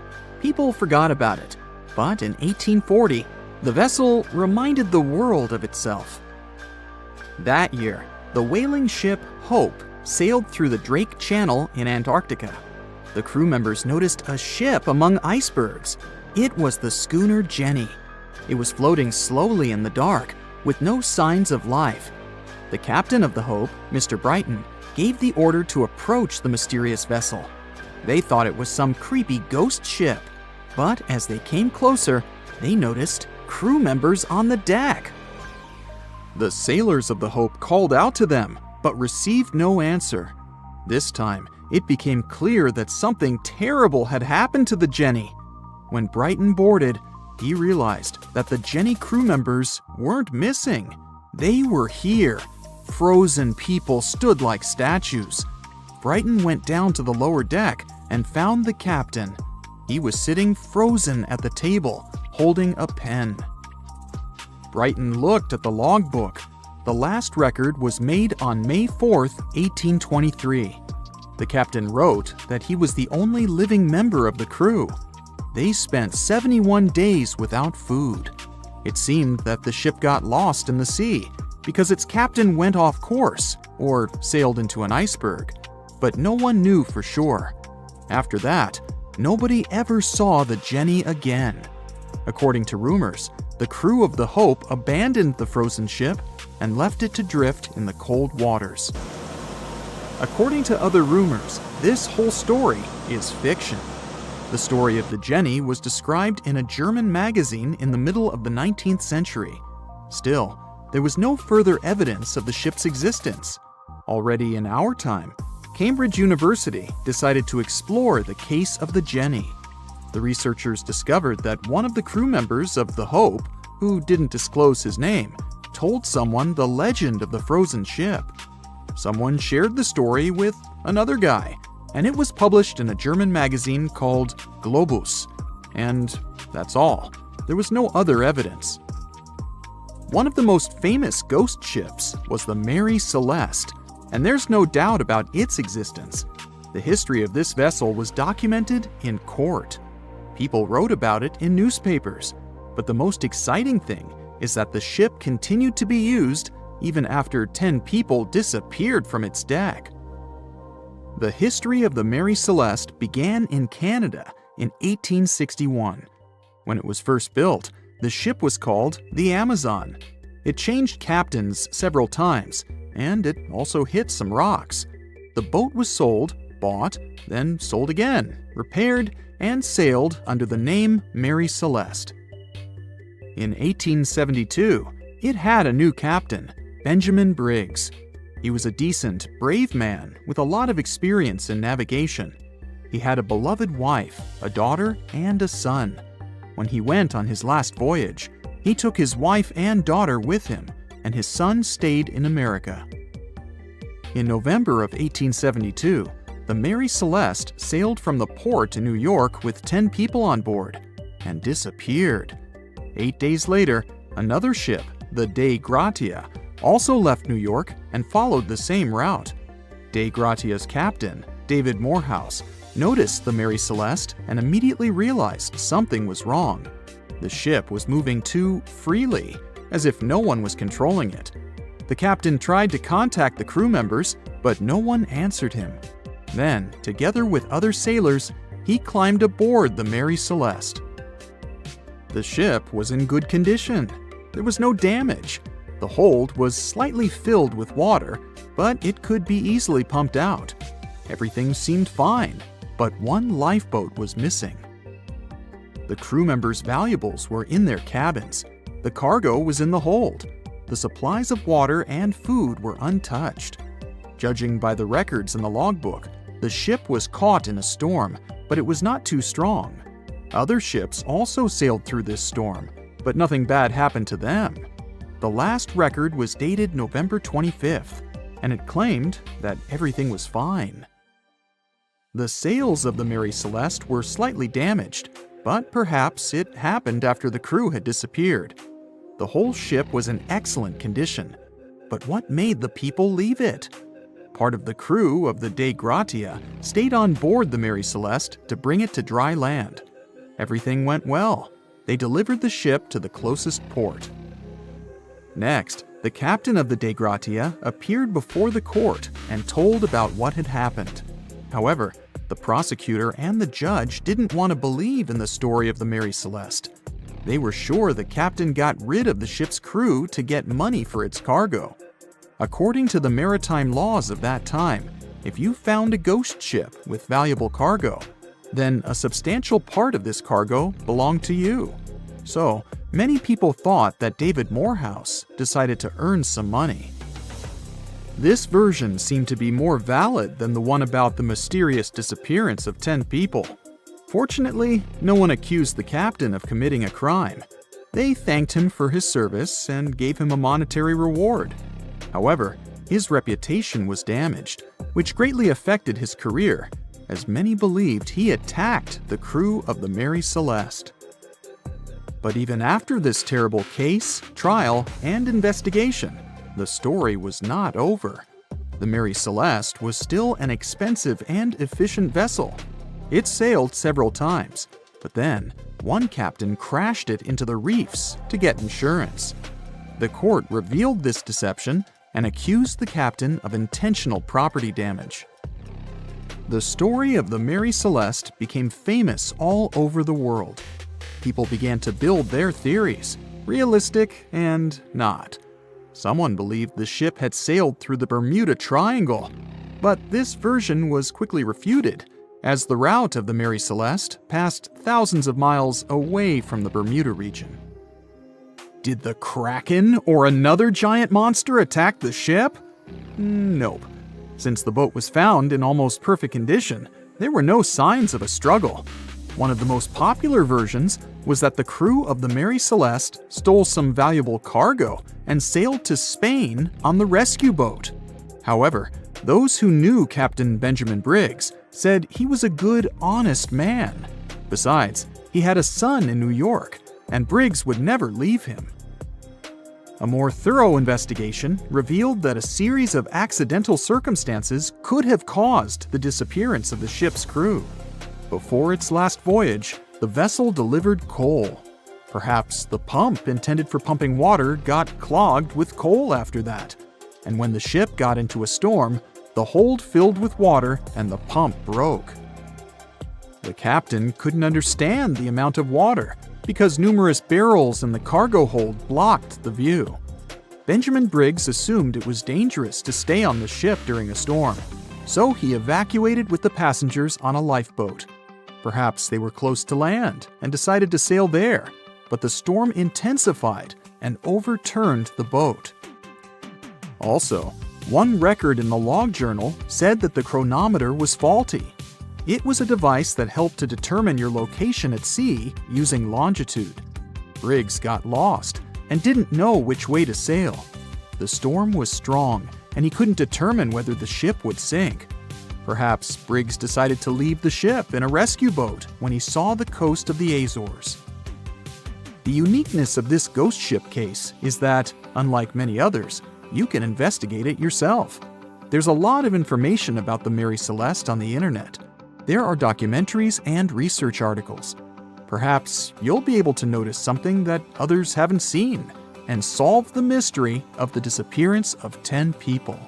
People forgot about it, but in 1840, the vessel reminded the world of itself. That year, the whaling ship Hope sailed through the Drake Channel in Antarctica. The crew members noticed a ship among icebergs. It was the schooner Jenny. It was floating slowly in the dark, with no signs of life. The captain of the Hope, Mr. Brighton, gave the order to approach the mysterious vessel. They thought it was some creepy ghost ship, but as they came closer, they noticed crew members on the deck. The sailors of the Hope called out to them, but received no answer. This time, it became clear that something terrible had happened to the Jenny. When Brighton boarded, he realized that the Jenny crew members weren't missing. They were here. Frozen people stood like statues. Brighton went down to the lower deck and found the captain. He was sitting frozen at the table, holding a pen. Brighton looked at the logbook. The last record was made on May 4th, 1823. The captain wrote that he was the only living member of the crew. They spent 71 days without food. It seemed that the ship got lost in the sea because its captain went off course or sailed into an iceberg, but no one knew for sure. After that, nobody ever saw the Jenny again. According to rumors, the crew of the Hope abandoned the frozen ship and left it to drift in the cold waters. According to other rumors, this whole story is fiction. The story of the Jenny was described in a German magazine in the middle of the 19th century. Still, there was no further evidence of the ship's existence. Already in our time, Cambridge University decided to explore the case of the Jenny. The researchers discovered that one of the crew members of the Hope, who didn't disclose his name, told someone the legend of the frozen ship. Someone shared the story with another guy, and it was published in a German magazine called Globus. And that's all. There was no other evidence. One of the most famous ghost ships was the Mary Celeste, and there's no doubt about its existence. The history of this vessel was documented in court. People wrote about it in newspapers, but the most exciting thing is that the ship continued to be used even after 10 people disappeared from its deck. The history of the Mary Celeste began in Canada in 1861. When it was first built, the ship was called the Amazon. It changed captains several times, and it also hit some rocks. The boat was sold, bought, then sold again, repaired, and sailed under the name Mary Celeste. In 1872, it had a new captain, Benjamin Briggs. He was a decent, brave man with a lot of experience in navigation. He had a beloved wife, a daughter, and a son. When he went on his last voyage, he took his wife and daughter with him, and his son stayed in America. In November of 1872, the Mary Celeste sailed from the port in New York with 10 people on board and disappeared. 8 days later, another ship, the Dei Gratia, also left New York and followed the same route. Dei Gratia's captain, David Morehouse, noticed the Mary Celeste and immediately realized something was wrong. The ship was moving too freely, as if no one was controlling it. The captain tried to contact the crew members, but no one answered him. Then, together with other sailors, he climbed aboard the Mary Celeste. The ship was in good condition. There was no damage. The hold was slightly filled with water, but it could be easily pumped out. Everything seemed fine, but one lifeboat was missing. The crew members' valuables were in their cabins. The cargo was in the hold. The supplies of water and food were untouched. Judging by the records in the logbook, the ship was caught in a storm, but it was not too strong. Other ships also sailed through this storm, but nothing bad happened to them. The last record was dated November 25th, and it claimed that everything was fine. The sails of the Mary Celeste were slightly damaged, but perhaps it happened after the crew had disappeared. The whole ship was in excellent condition, but what made the people leave it? Part of the crew of the Dei Gratia stayed on board the Mary Celeste to bring it to dry land. Everything went well. They delivered the ship to the closest port. Next, the captain of the Dei Gratia appeared before the court and told about what had happened. However, the prosecutor and the judge didn't want to believe in the story of the Mary Celeste. They were sure the captain got rid of the ship's crew to get money for its cargo. According to the maritime laws of that time, if you found a ghost ship with valuable cargo, then a substantial part of this cargo belonged to you. So, many people thought that David Morehouse decided to earn some money. This version seemed to be more valid than the one about the mysterious disappearance of 10 people. Fortunately, no one accused the captain of committing a crime. They thanked him for his service and gave him a monetary reward. However, his reputation was damaged, which greatly affected his career, as many believed he attacked the crew of the Mary Celeste. But even after this terrible case, trial, and investigation, the story was not over. The Mary Celeste was still an expensive and efficient vessel. It sailed several times, but then one captain crashed it into the reefs to get insurance. The court revealed this deception and accused the captain of intentional property damage. The story of the Mary Celeste became famous all over the world. People began to build their theories, realistic and not. Someone believed the ship had sailed through the Bermuda Triangle, but this version was quickly refuted, as the route of the Mary Celeste passed thousands of miles away from the Bermuda region. Did the Kraken or another giant monster attack the ship? Nope. Since the boat was found in almost perfect condition, there were no signs of a struggle. One of the most popular versions was that the crew of the Mary Celeste stole some valuable cargo and sailed to Spain on the rescue boat. However, those who knew Captain Benjamin Briggs said he was a good, honest man. Besides, he had a son in New York, and Briggs would never leave him. A more thorough investigation revealed that a series of accidental circumstances could have caused the disappearance of the ship's crew. Before its last voyage, the vessel delivered coal. Perhaps the pump intended for pumping water got clogged with coal after that, and when the ship got into a storm, the hold filled with water and the pump broke. The captain couldn't understand the amount of water because numerous barrels in the cargo hold blocked the view. Benjamin Briggs assumed it was dangerous to stay on the ship during a storm, so he evacuated with the passengers on a lifeboat. Perhaps they were close to land and decided to sail there, but the storm intensified and overturned the boat. Also, one record in the log journal said that the chronometer was faulty. It was a device that helped to determine your location at sea using longitude. Briggs got lost and didn't know which way to sail. The storm was strong, and he couldn't determine whether the ship would sink. Perhaps Briggs decided to leave the ship in a rescue boat when he saw the coast of the Azores. The uniqueness of this ghost ship case is that, unlike many others, you can investigate it yourself. There's a lot of information about the Mary Celeste on the internet. There are documentaries and research articles. Perhaps you'll be able to notice something that others haven't seen and solve the mystery of the disappearance of 10 people.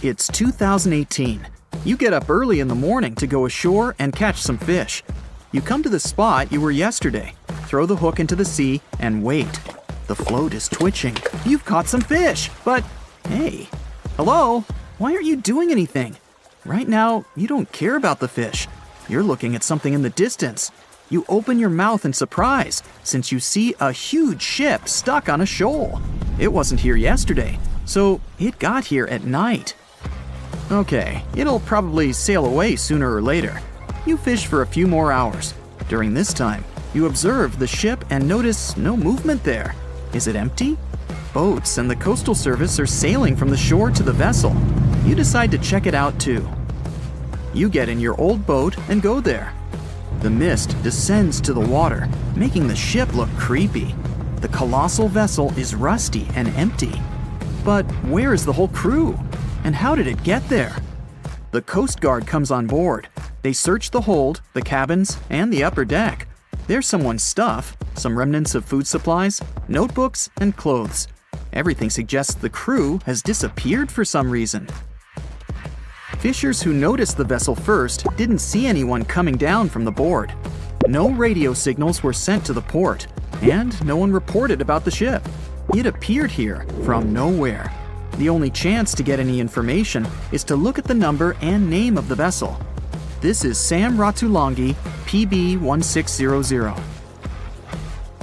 It's 2018. You get up early in the morning to go ashore and catch some fish. You come to the spot you were yesterday, throw the hook into the sea, and wait. The float is twitching. You've caught some fish, but hey, hello? Why aren't you doing anything? Right now, you don't care about the fish. You're looking at something in the distance. You open your mouth in surprise since you see a huge ship stuck on a shoal. It wasn't here yesterday, so it got here at night. Okay, it'll probably sail away sooner or later. You fish for a few more hours. During this time, you observe the ship and notice no movement there. Is it empty? Boats and the Coastal Service are sailing from the shore to the vessel. You decide to check it out too. You get in your old boat and go there. The mist descends to the water, making the ship look creepy. The colossal vessel is rusty and empty. But where is the whole crew? And how did it get there? The Coast Guard comes on board. They search the hold, the cabins, and the upper deck. There's someone's stuff, some remnants of food supplies, notebooks, and clothes. Everything suggests the crew has disappeared for some reason. Fishers who noticed the vessel first didn't see anyone coming down from the board. No radio signals were sent to the port, and no one reported about the ship. It appeared here from nowhere. The only chance to get any information is to look at the number and name of the vessel. This is Sam Ratulangi, PB 1600.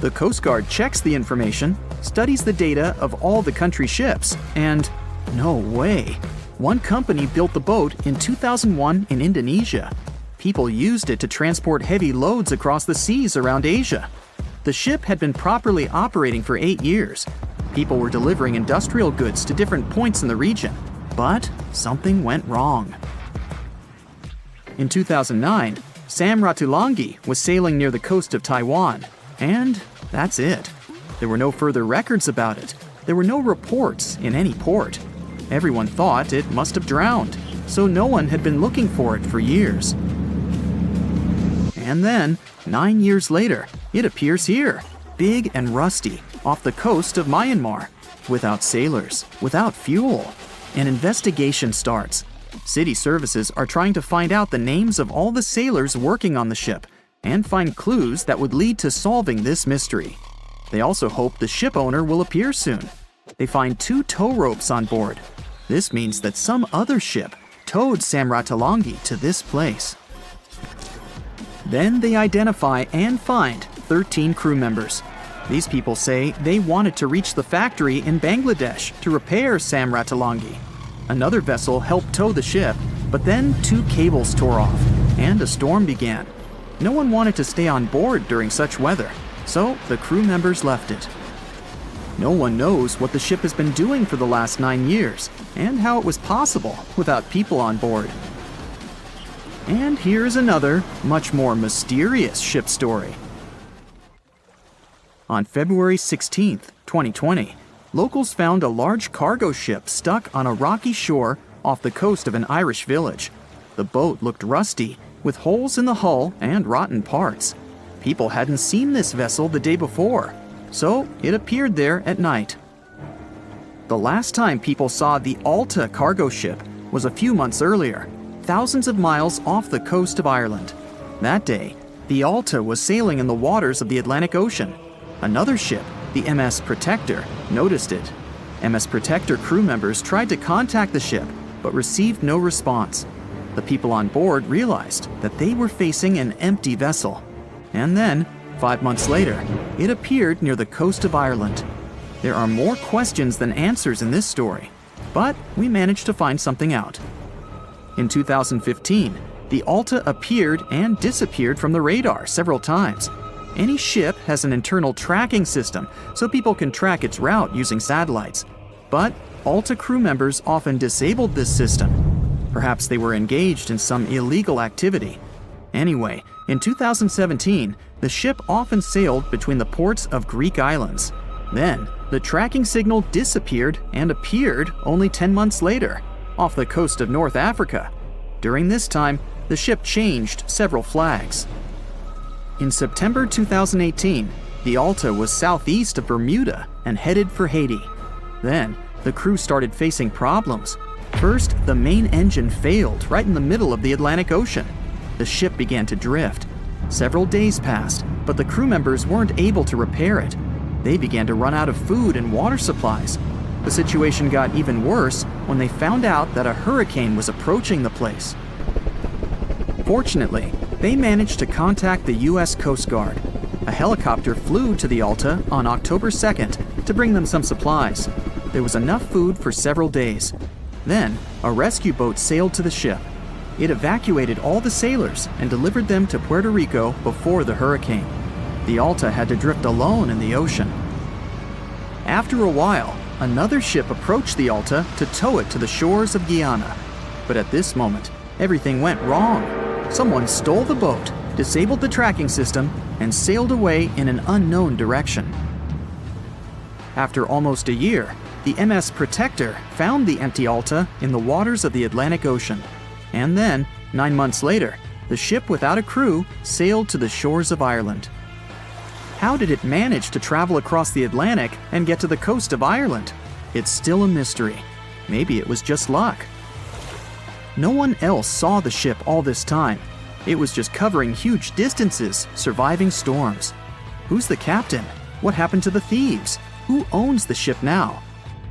The Coast Guard checks the information, studies the data of all the country's ships, and no way. One company built the boat in 2001 in Indonesia. People used it to transport heavy loads across the seas around Asia. The ship had been properly operating for 8 years. People were delivering industrial goods to different points in the region, but something went wrong. In 2009, Sam Ratulangi was sailing near the coast of Taiwan, and that's it. There were no further records about it. There were no reports in any port. Everyone thought it must have drowned, so no one had been looking for it for years. And then, 9 years later, it appears here, big and rusty, off the coast of Myanmar, without sailors, without fuel. An investigation starts. City services are trying to find out the names of all the sailors working on the ship and find clues that would lead to solving this mystery. They also hope the ship owner will appear soon. They find 2 tow ropes on board. This means that some other ship towed Sam Ratulangi to this place. Then they identify and find 13 crew members. These people say they wanted to reach the factory in Bangladesh to repair Sam Ratulangi. Another vessel helped tow the ship, but then 2 cables tore off, and a storm began. No one wanted to stay on board during such weather, so the crew members left it. No one knows what the ship has been doing for the last 9 years, and how it was possible without people on board. And here's another, much more mysterious ship story. On February 16, 2020, locals found a large cargo ship stuck on a rocky shore off the coast of an Irish village. The boat looked rusty, with holes in the hull and rotten parts. People hadn't seen this vessel the day before, so it appeared there at night. The last time people saw the Alta cargo ship was a few months earlier, thousands of miles off the coast of Ireland. That day, the Alta was sailing in the waters of the Atlantic Ocean. Another ship, the MS Protector, noticed it. MS Protector crew members tried to contact the ship, but received no response. The people on board realized that they were facing an empty vessel. And then, 5 months later, it appeared near the coast of Ireland. There are more questions than answers in this story, but we managed to find something out. In 2015, the Alta appeared and disappeared from the radar several times. Any ship has an internal tracking system, so people can track its route using satellites. But Alta crew members often disabled this system. Perhaps they were engaged in some illegal activity. Anyway, in 2017, the ship often sailed between the ports of Greek islands. Then, the tracking signal disappeared and appeared only 10 months later, off the coast of North Africa. During this time, the ship changed several flags. In September 2018, the Alta was southeast of Bermuda and headed for Haiti. Then, the crew started facing problems. First, the main engine failed right in the middle of the Atlantic Ocean. The ship began to drift. Several days passed, but the crew members weren't able to repair it. They began to run out of food and water supplies. The situation got even worse when they found out that a hurricane was approaching the place. Fortunately, they managed to contact the U.S. Coast Guard. A helicopter flew to the Alta on October 2nd to bring them some supplies. There was enough food for several days. Then, a rescue boat sailed to the ship. It evacuated all the sailors and delivered them to Puerto Rico before the hurricane. The Alta had to drift alone in the ocean. After a while, another ship approached the Alta to tow it to the shores of Guyana. But at this moment, everything went wrong. Someone stole the boat, disabled the tracking system, and sailed away in an unknown direction. After almost a year, the MS Protector found the empty Alta in the waters of the Atlantic Ocean. And then, 9 months later, the ship without a crew sailed to the shores of Ireland. How did it manage to travel across the Atlantic and get to the coast of Ireland? It's still a mystery. Maybe it was just luck. No one else saw the ship all this time. It was just covering huge distances, surviving storms. Who's the captain? What happened to the thieves? Who owns the ship now?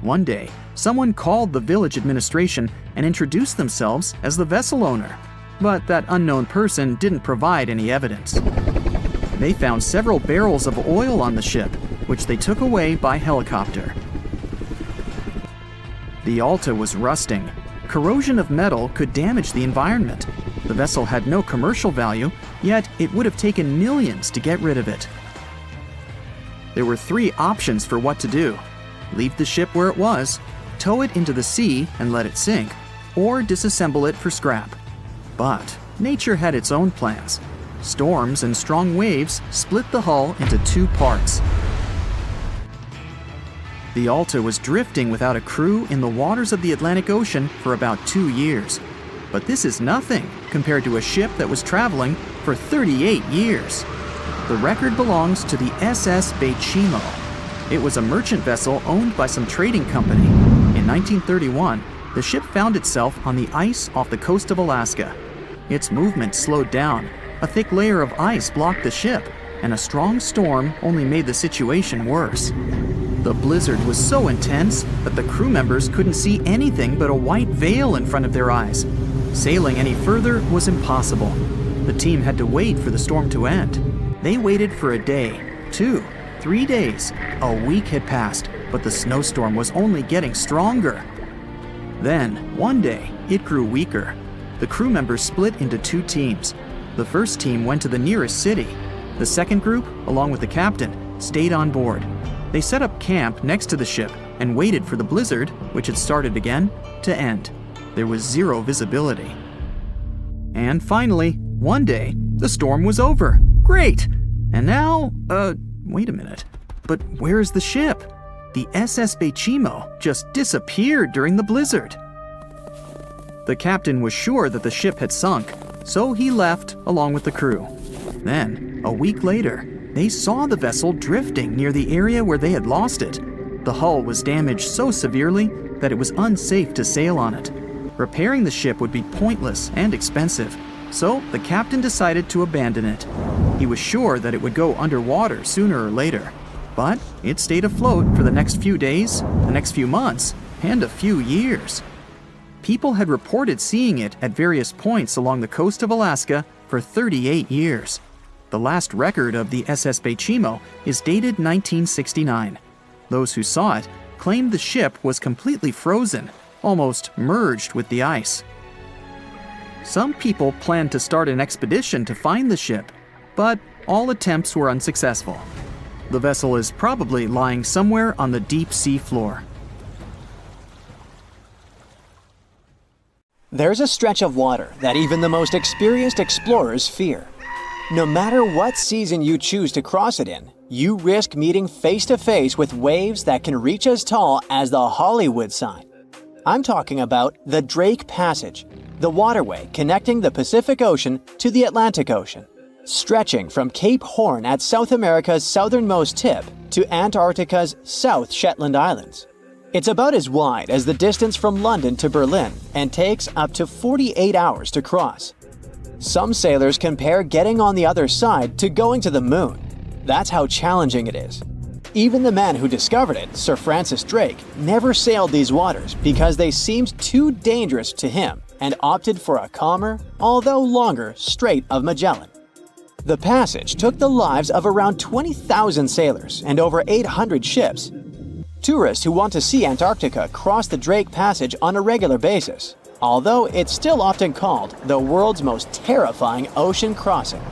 One day, someone called the village administration and introduced themselves as the vessel owner. But that unknown person didn't provide any evidence. They found several barrels of oil on the ship, which they took away by helicopter. The Alta was rusting. Corrosion of metal could damage the environment. The vessel had no commercial value, yet it would have taken millions to get rid of it. There were 3 options for what to do: leave the ship where it was, tow it into the sea and let it sink, or disassemble it for scrap. But nature had its own plans. Storms and strong waves split the hull into 2 parts. The Alta was drifting without a crew in the waters of the Atlantic Ocean for about 2 years. But this is nothing compared to a ship that was traveling for 38 years. The record belongs to the SS Bechimo. It was a merchant vessel owned by some trading company. In 1931, the ship found itself on the ice off the coast of Alaska. Its movement slowed down. A thick layer of ice blocked the ship, and a strong storm only made the situation worse. The blizzard was so intense that the crew members couldn't see anything but a white veil in front of their eyes. Sailing any further was impossible. The team had to wait for the storm to end. They waited for a day, 2, 3 days. A week had passed, but the snowstorm was only getting stronger. Then, one day, it grew weaker. The crew members split into 2 teams. The first team went to the nearest city. The second group, along with the captain, stayed on board. They set up camp next to the ship and waited for the blizzard, which had started again, to end. There was 0 visibility. And finally, one day, the storm was over. Great! And now, wait a minute. But where is the ship? The SS Bechimo just disappeared during the blizzard. The captain was sure that the ship had sunk, so he left along with the crew. Then, a week later, they saw the vessel drifting near the area where they had lost it. The hull was damaged so severely that it was unsafe to sail on it. Repairing the ship would be pointless and expensive, so the captain decided to abandon it. He was sure that it would go underwater sooner or later, but it stayed afloat for the next few days, the next few months, and a few years. People had reported seeing it at various points along the coast of Alaska for 38 years. The last record of the SS Bechimo is dated 1969. Those who saw it claimed the ship was completely frozen, almost merged with the ice. Some people planned to start an expedition to find the ship, but all attempts were unsuccessful. The vessel is probably lying somewhere on the deep sea floor. There's a stretch of water that even the most experienced explorers fear. No matter what season you choose to cross it in, you risk meeting face-to-face with waves that can reach as tall as the Hollywood sign. I'm talking about the Drake Passage, the waterway connecting the Pacific Ocean to the Atlantic Ocean, stretching from Cape Horn at South America's southernmost tip to Antarctica's South Shetland Islands. It's about as wide as the distance from London to Berlin and takes up to 48 hours to cross. Some sailors compare getting on the other side to going to the moon. That's how challenging it is. Even the man who discovered it, Sir Francis Drake, never sailed these waters because they seemed too dangerous to him and opted for a calmer, although longer, Strait of Magellan. The passage took the lives of around 20,000 sailors and over 800 ships. Tourists who want to see Antarctica cross the Drake Passage on a regular basis, although it's still often called the world's most terrifying ocean crossing.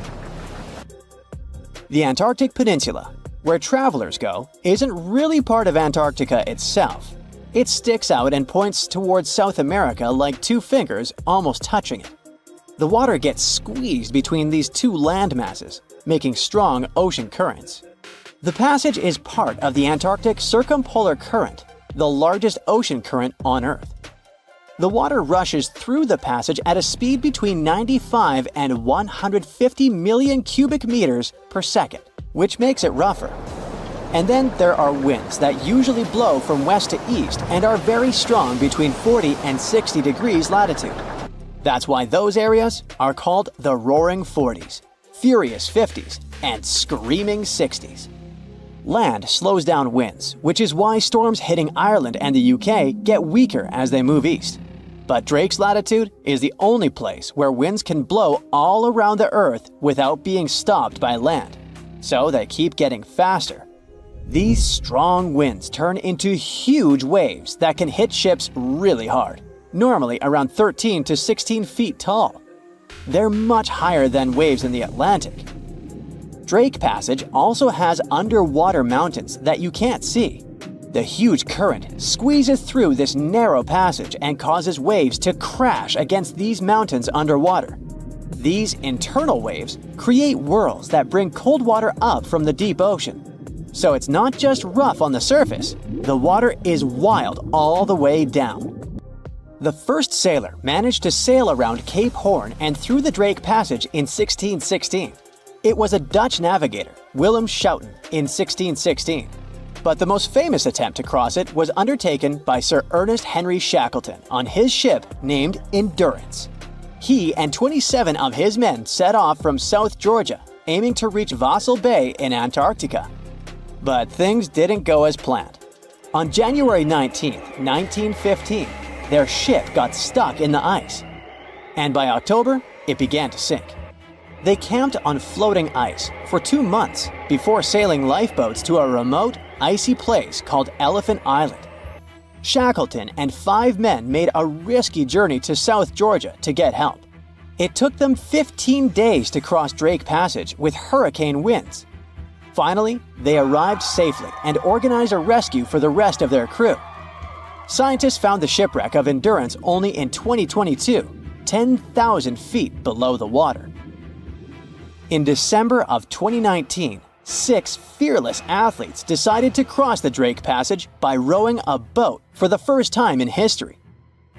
The Antarctic Peninsula, where travelers go, isn't really part of Antarctica itself. It sticks out and points towards South America like 2 fingers almost touching it. The water gets squeezed between these 2 land masses, making strong ocean currents. The passage is part of the Antarctic Circumpolar Current, the largest ocean current on Earth. The water rushes through the passage at a speed between 95 and 150 million cubic meters per second, which makes it rougher. And then there are winds that usually blow from west to east and are very strong between 40 and 60 degrees latitude. That's why those areas are called the Roaring Forties, Furious 50s, and Screaming 60s. Land slows down winds, which is why storms hitting Ireland and the UK get weaker as they move east. But Drake's latitude is the only place where winds can blow all around the Earth without being stopped by land. so they keep getting faster. These strong winds turn into huge waves that can hit ships really hard, normally around 13 to 16 feet tall. They're much higher than waves in the Atlantic. Drake Passage also has underwater mountains that you can't see. The huge current squeezes through this narrow passage and causes waves to crash against these mountains underwater. These internal waves create whirls that bring cold water up from the deep ocean. So it's not just rough on the surface, the water is wild all the way down. The first sailor managed to sail around Cape Horn and through the Drake Passage in 1616. It was a Dutch navigator, Willem Schouten, in 1616. But the most famous attempt to cross it was undertaken by Sir Ernest Henry Shackleton on his ship named Endurance. He and 27 of his men set off from South Georgia, aiming to reach Vassal Bay in Antarctica. But things didn't go as planned. On January 19, 1915, their ship got stuck in the ice. And by October, it began to sink. They camped on floating ice for 2 months before sailing lifeboats to a remote, icy place called Elephant Island. Shackleton and 5 men made a risky journey to South Georgia to get help. It took them 15 days to cross Drake Passage with hurricane winds. Finally, they arrived safely and organized a rescue for the rest of their crew. Scientists found the shipwreck of Endurance only in 2022, 10,000 feet below the water. In December of 2019, 6 fearless athletes decided to cross the Drake Passage by rowing a boat for the first time in history.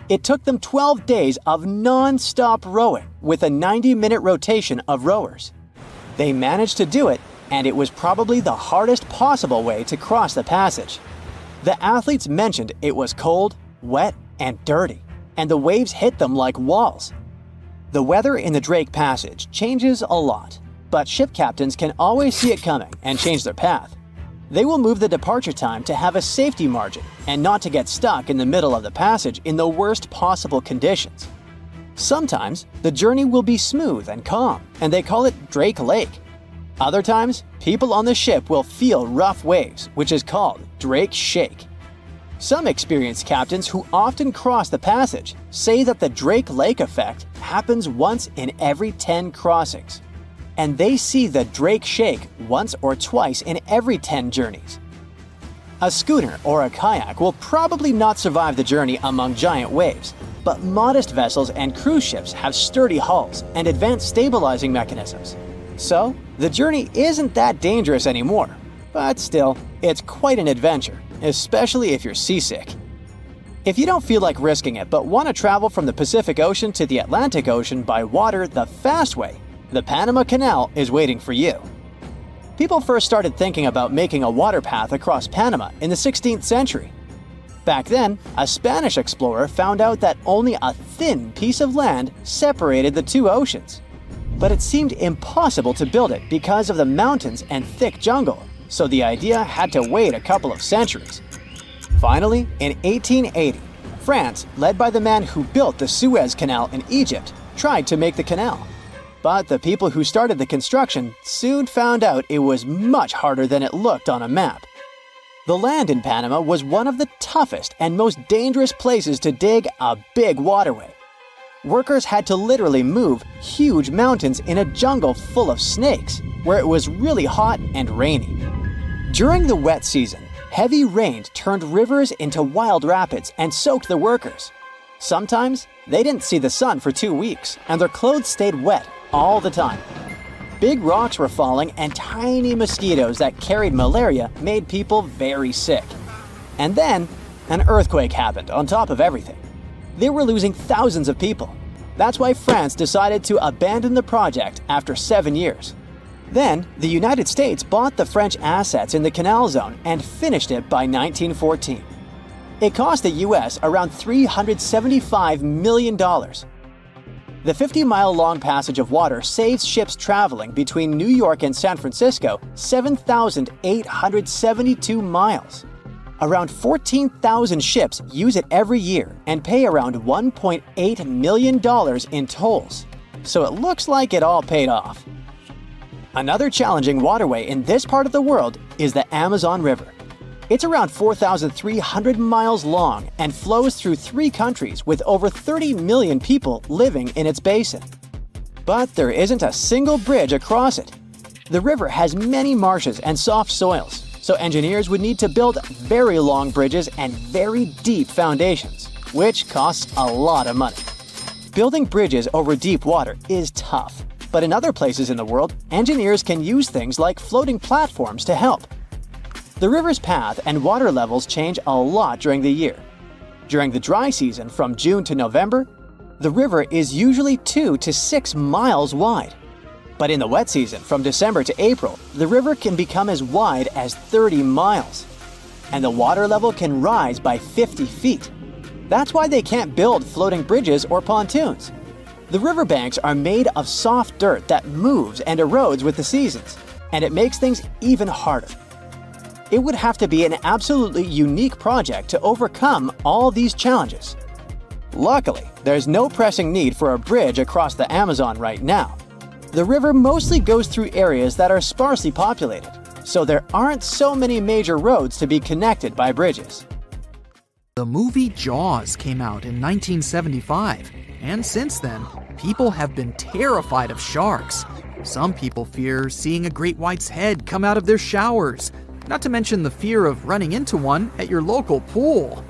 It took them 12 days of non-stop rowing with a 90-minute rotation of rowers. They managed to do it, and it was probably the hardest possible way to cross the passage. The athletes mentioned it was cold, wet, and dirty, and the waves hit them like walls. The weather in the Drake Passage changes a lot, but ship captains can always see it coming and change their path. They will move the departure time to have a safety margin and not to get stuck in the middle of the passage in the worst possible conditions. Sometimes, the journey will be smooth and calm, and they call it Drake Lake. Other times, people on the ship will feel rough waves, which is called Drake Shake. Some experienced captains who often cross the passage say that the Drake Lake effect happens once in every 10 crossings. And they see the Drake Shake once or twice in every 10 journeys. A schooner or a kayak will probably not survive the journey among giant waves, but modest vessels and cruise ships have sturdy hulls and advanced stabilizing mechanisms. So, the journey isn't that dangerous anymore, but still, it's quite an adventure, especially if you're seasick. If you don't feel like risking it but want to travel from the Pacific Ocean to the Atlantic Ocean by water the fast way, the Panama Canal is waiting for you. People first started thinking about making a water path across Panama in the 16th century. Back then, a Spanish explorer found out that only a thin piece of land separated the two oceans. But it seemed impossible to build it because of the mountains and thick jungle, so the idea had to wait a couple of centuries. Finally, in 1880, France, led by the man who built the Suez Canal in Egypt, tried to make the canal. But the people who started the construction soon found out it was much harder than it looked on a map. The land in Panama was one of the toughest and most dangerous places to dig a big waterway. Workers had to literally move huge mountains in a jungle full of snakes, where it was really hot and rainy. During the wet season, heavy rain turned rivers into wild rapids and soaked the workers. Sometimes, they didn't see the sun for 2 weeks, and their clothes stayed wet all the time. Big rocks were falling, and tiny mosquitoes that carried malaria made people very sick. And then, an earthquake happened on top of everything. They were losing thousands of people. That's why France decided to abandon the project after 7 years. Then, the United States bought the French assets in the canal zone and finished it by 1914. It cost the US around $375 million. The 50-mile-long passage of water saves ships traveling between New York and San Francisco 7,872 miles. Around 14,000 ships use it every year and pay around $1.8 million in tolls. So it looks like it all paid off. Another challenging waterway in this part of the world is the Amazon River. It's around 4,300 miles long and flows through 3 countries with over 30 million people living in its basin. But there isn't a single bridge across it. The river has many marshes and soft soils, so engineers would need to build very long bridges and very deep foundations, which costs a lot of money. Building bridges over deep water is tough, but in other places in the world, engineers can use things like floating platforms to help. The river's path and water levels change a lot during the year. During the dry season from June to November, the river is usually 2 to 6 miles wide. But in the wet season from December to April, the river can become as wide as 30 miles. And the water level can rise by 50 feet. That's why they can't build floating bridges or pontoons. The riverbanks are made of soft dirt that moves and erodes with the seasons, and it makes things even harder. It would have to be an absolutely unique project to overcome all these challenges. Luckily, there's no pressing need for a bridge across the Amazon right now. The river mostly goes through areas that are sparsely populated, so there aren't so many major roads to be connected by bridges. The movie Jaws came out in 1975, and since then, people have been terrified of sharks. Some people fear seeing a great white's head come out of their showers, not to mention the fear of running into one at your local pool.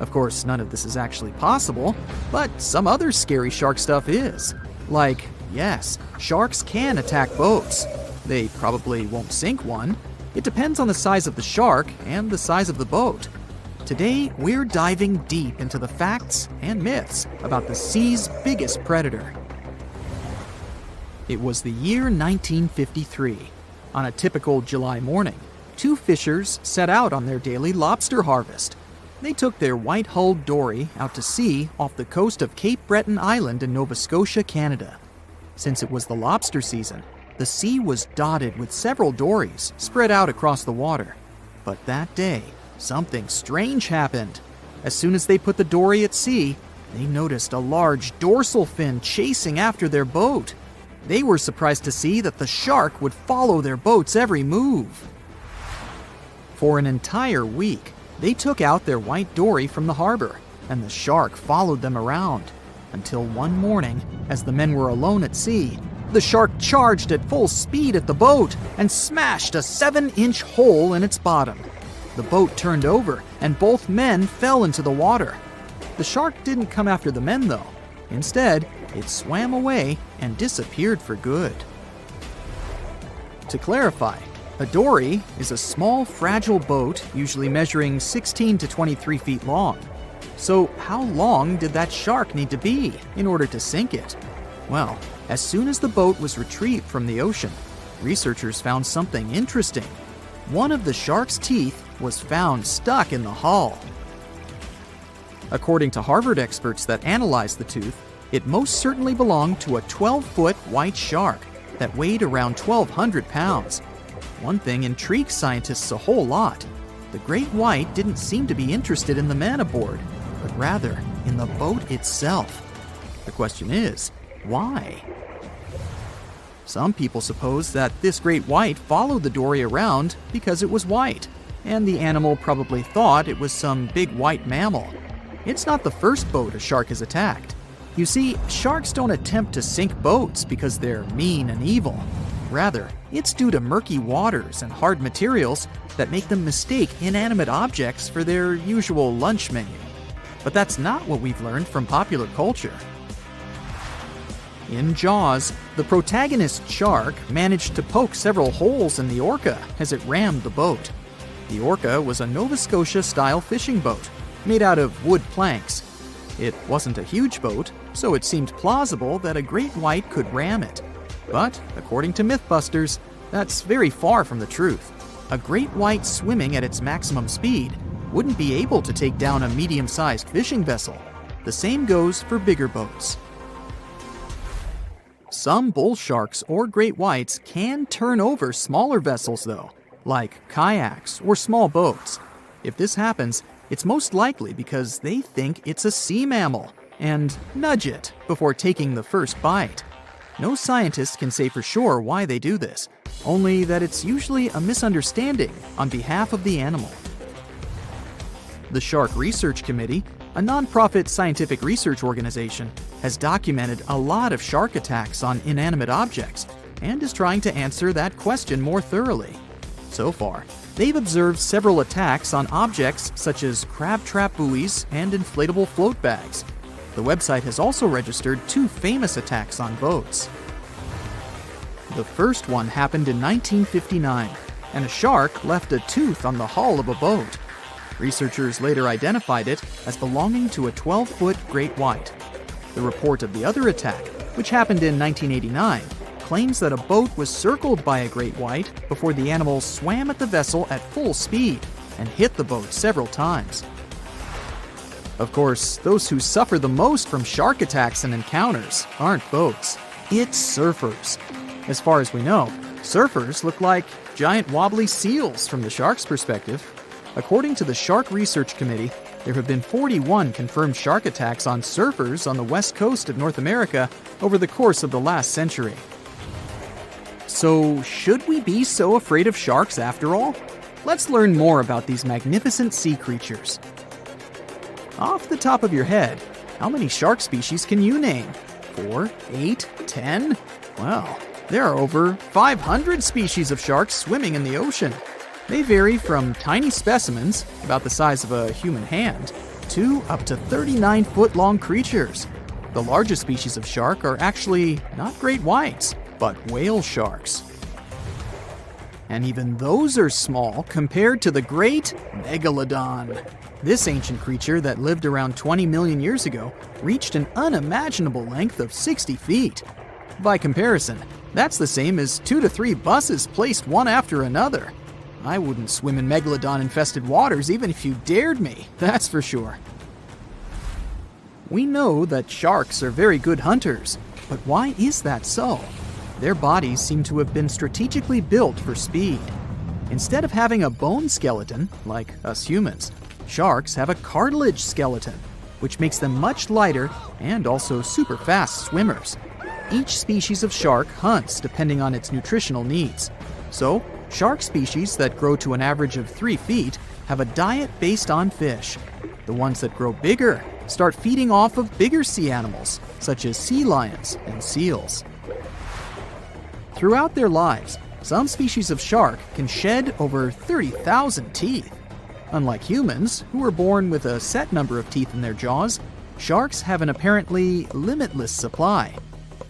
Of course, none of this is actually possible, but some other scary shark stuff is. Like, yes, sharks can attack boats. They probably won't sink one. It depends on the size of the shark and the size of the boat. Today, we're diving deep into the facts and myths about the sea's biggest predator. It was the year 1953. On a typical July morning, 2 fishers set out on their daily lobster harvest. They took their white-hulled dory out to sea off the coast of Cape Breton Island in Nova Scotia, Canada. Since it was the lobster season, the sea was dotted with several dories spread out across the water. But that day, something strange happened. As soon as they put the dory at sea, they noticed a large dorsal fin chasing after their boat. They were surprised to see that the shark would follow their boat's every move. For an entire week, they took out their white dory from the harbor, and the shark followed them around. Until one morning, as the men were alone at sea, the shark charged at full speed at the boat and smashed a 7-inch hole in its bottom. The boat turned over, and both men fell into the water. The shark didn't come after the men, though. Instead, it swam away and disappeared for good. To clarify, a dory is a small, fragile boat usually measuring 16 to 23 feet long. So how long did that shark need to be in order to sink it? Well, as soon as the boat was retrieved from the ocean, researchers found something interesting. One of the shark's teeth was found stuck in the hull. According to Harvard experts that analyzed the tooth, it most certainly belonged to a 12-foot white shark that weighed around 1,200 pounds. One thing intrigued scientists a whole lot. The great white didn't seem to be interested in the men aboard, but rather in the boat itself. The question is, why? Some people suppose that this great white followed the dory around because it was white, and the animal probably thought it was some big white mammal. It's not the first boat a shark has attacked. You see, sharks don't attempt to sink boats because they're mean and evil. Rather, it's due to murky waters and hard materials that make them mistake inanimate objects for their usual lunch menu. But that's not what we've learned from popular culture. In Jaws, the protagonist shark managed to poke several holes in the orca as it rammed the boat. The orca was a Nova Scotia-style fishing boat, made out of wood planks. It wasn't a huge boat, so it seemed plausible that a great white could ram it. But, according to Mythbusters, that's very far from the truth. A great white swimming at its maximum speed wouldn't be able to take down a medium-sized fishing vessel. The same goes for bigger boats. Some bull sharks or great whites can turn over smaller vessels, though, like kayaks or small boats. If this happens, it's most likely because they think it's a sea mammal and nudge it before taking the first bite. No scientist can say for sure why they do this, only that it's usually a misunderstanding on behalf of the animal. The Shark Research Committee, a nonprofit scientific research organization, has documented a lot of shark attacks on inanimate objects and is trying to answer that question more thoroughly. So far, they've observed several attacks on objects such as crab trap buoys and inflatable float bags. The website has also registered 2 famous attacks on boats. The first one happened in 1959, and a shark left a tooth on the hull of a boat. Researchers later identified it as belonging to a 12-foot great white. The report of the other attack, which happened in 1989, claims that a boat was circled by a great white before the animal swam at the vessel at full speed and hit the boat several times. Of course, those who suffer the most from shark attacks and encounters aren't boats, it's surfers. As far as we know, surfers look like giant wobbly seals from the shark's perspective. According to the Shark Research Committee, there have been 41 confirmed shark attacks on surfers on the west coast of North America over the course of the last century. So, should we be so afraid of sharks after all? Let's learn more about these magnificent sea creatures. Off the top of your head, how many shark species can you name? 4, 8, 10? Well, there are over 500 species of sharks swimming in the ocean. They vary from tiny specimens, about the size of a human hand, to up to 39-foot-long creatures. The largest species of shark are actually not great whites, but whale sharks. And even those are small compared to the great megalodon. This ancient creature that lived around 20 million years ago reached an unimaginable length of 60 feet. By comparison, that's the same as 2 to 3 buses placed one after another. I wouldn't swim in megalodon-infested waters even if you dared me, that's for sure. We know that sharks are very good hunters, but why is that so? Their bodies seem to have been strategically built for speed. Instead of having a bone skeleton, like us humans, sharks have a cartilage skeleton, which makes them much lighter and also super fast swimmers. Each species of shark hunts depending on its nutritional needs. So, shark species that grow to an average of 3 feet have a diet based on fish. The ones that grow bigger start feeding off of bigger sea animals, such as sea lions and seals. Throughout their lives, some species of shark can shed over 30,000 teeth. Unlike humans, who are born with a set number of teeth in their jaws, sharks have an apparently limitless supply.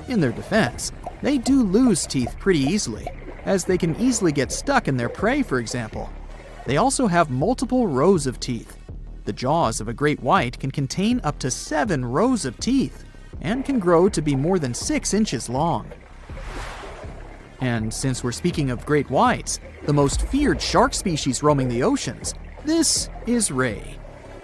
In their defense, they do lose teeth pretty easily, as they can easily get stuck in their prey, for example. They also have multiple rows of teeth. The jaws of a great white can contain up to 7 rows of teeth, and can grow to be more than 6 inches long. And since we're speaking of great whites, the most feared shark species roaming the oceans, this is ray.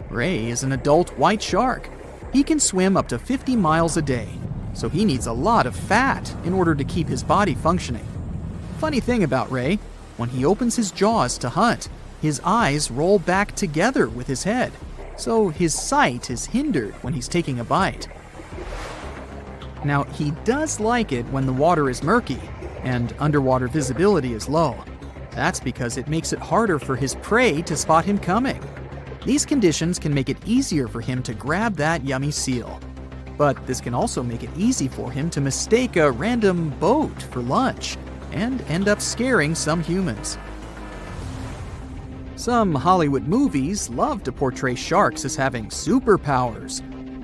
Ray is an adult white shark. He can swim up to 50 miles a day, so he needs a lot of fat in order to keep his body functioning. Funny thing about Ray, when he opens his jaws to hunt, his eyes roll back together with his head, so his sight is hindered when he's taking a bite. Now, he does like it when the water is murky and underwater visibility is low. That's because it makes it harder for his prey to spot him coming. These conditions can make it easier for him to grab that yummy seal. But this can also make it easy for him to mistake a random boat for lunch and end up scaring some humans. Some Hollywood movies love to portray sharks as having superpowers.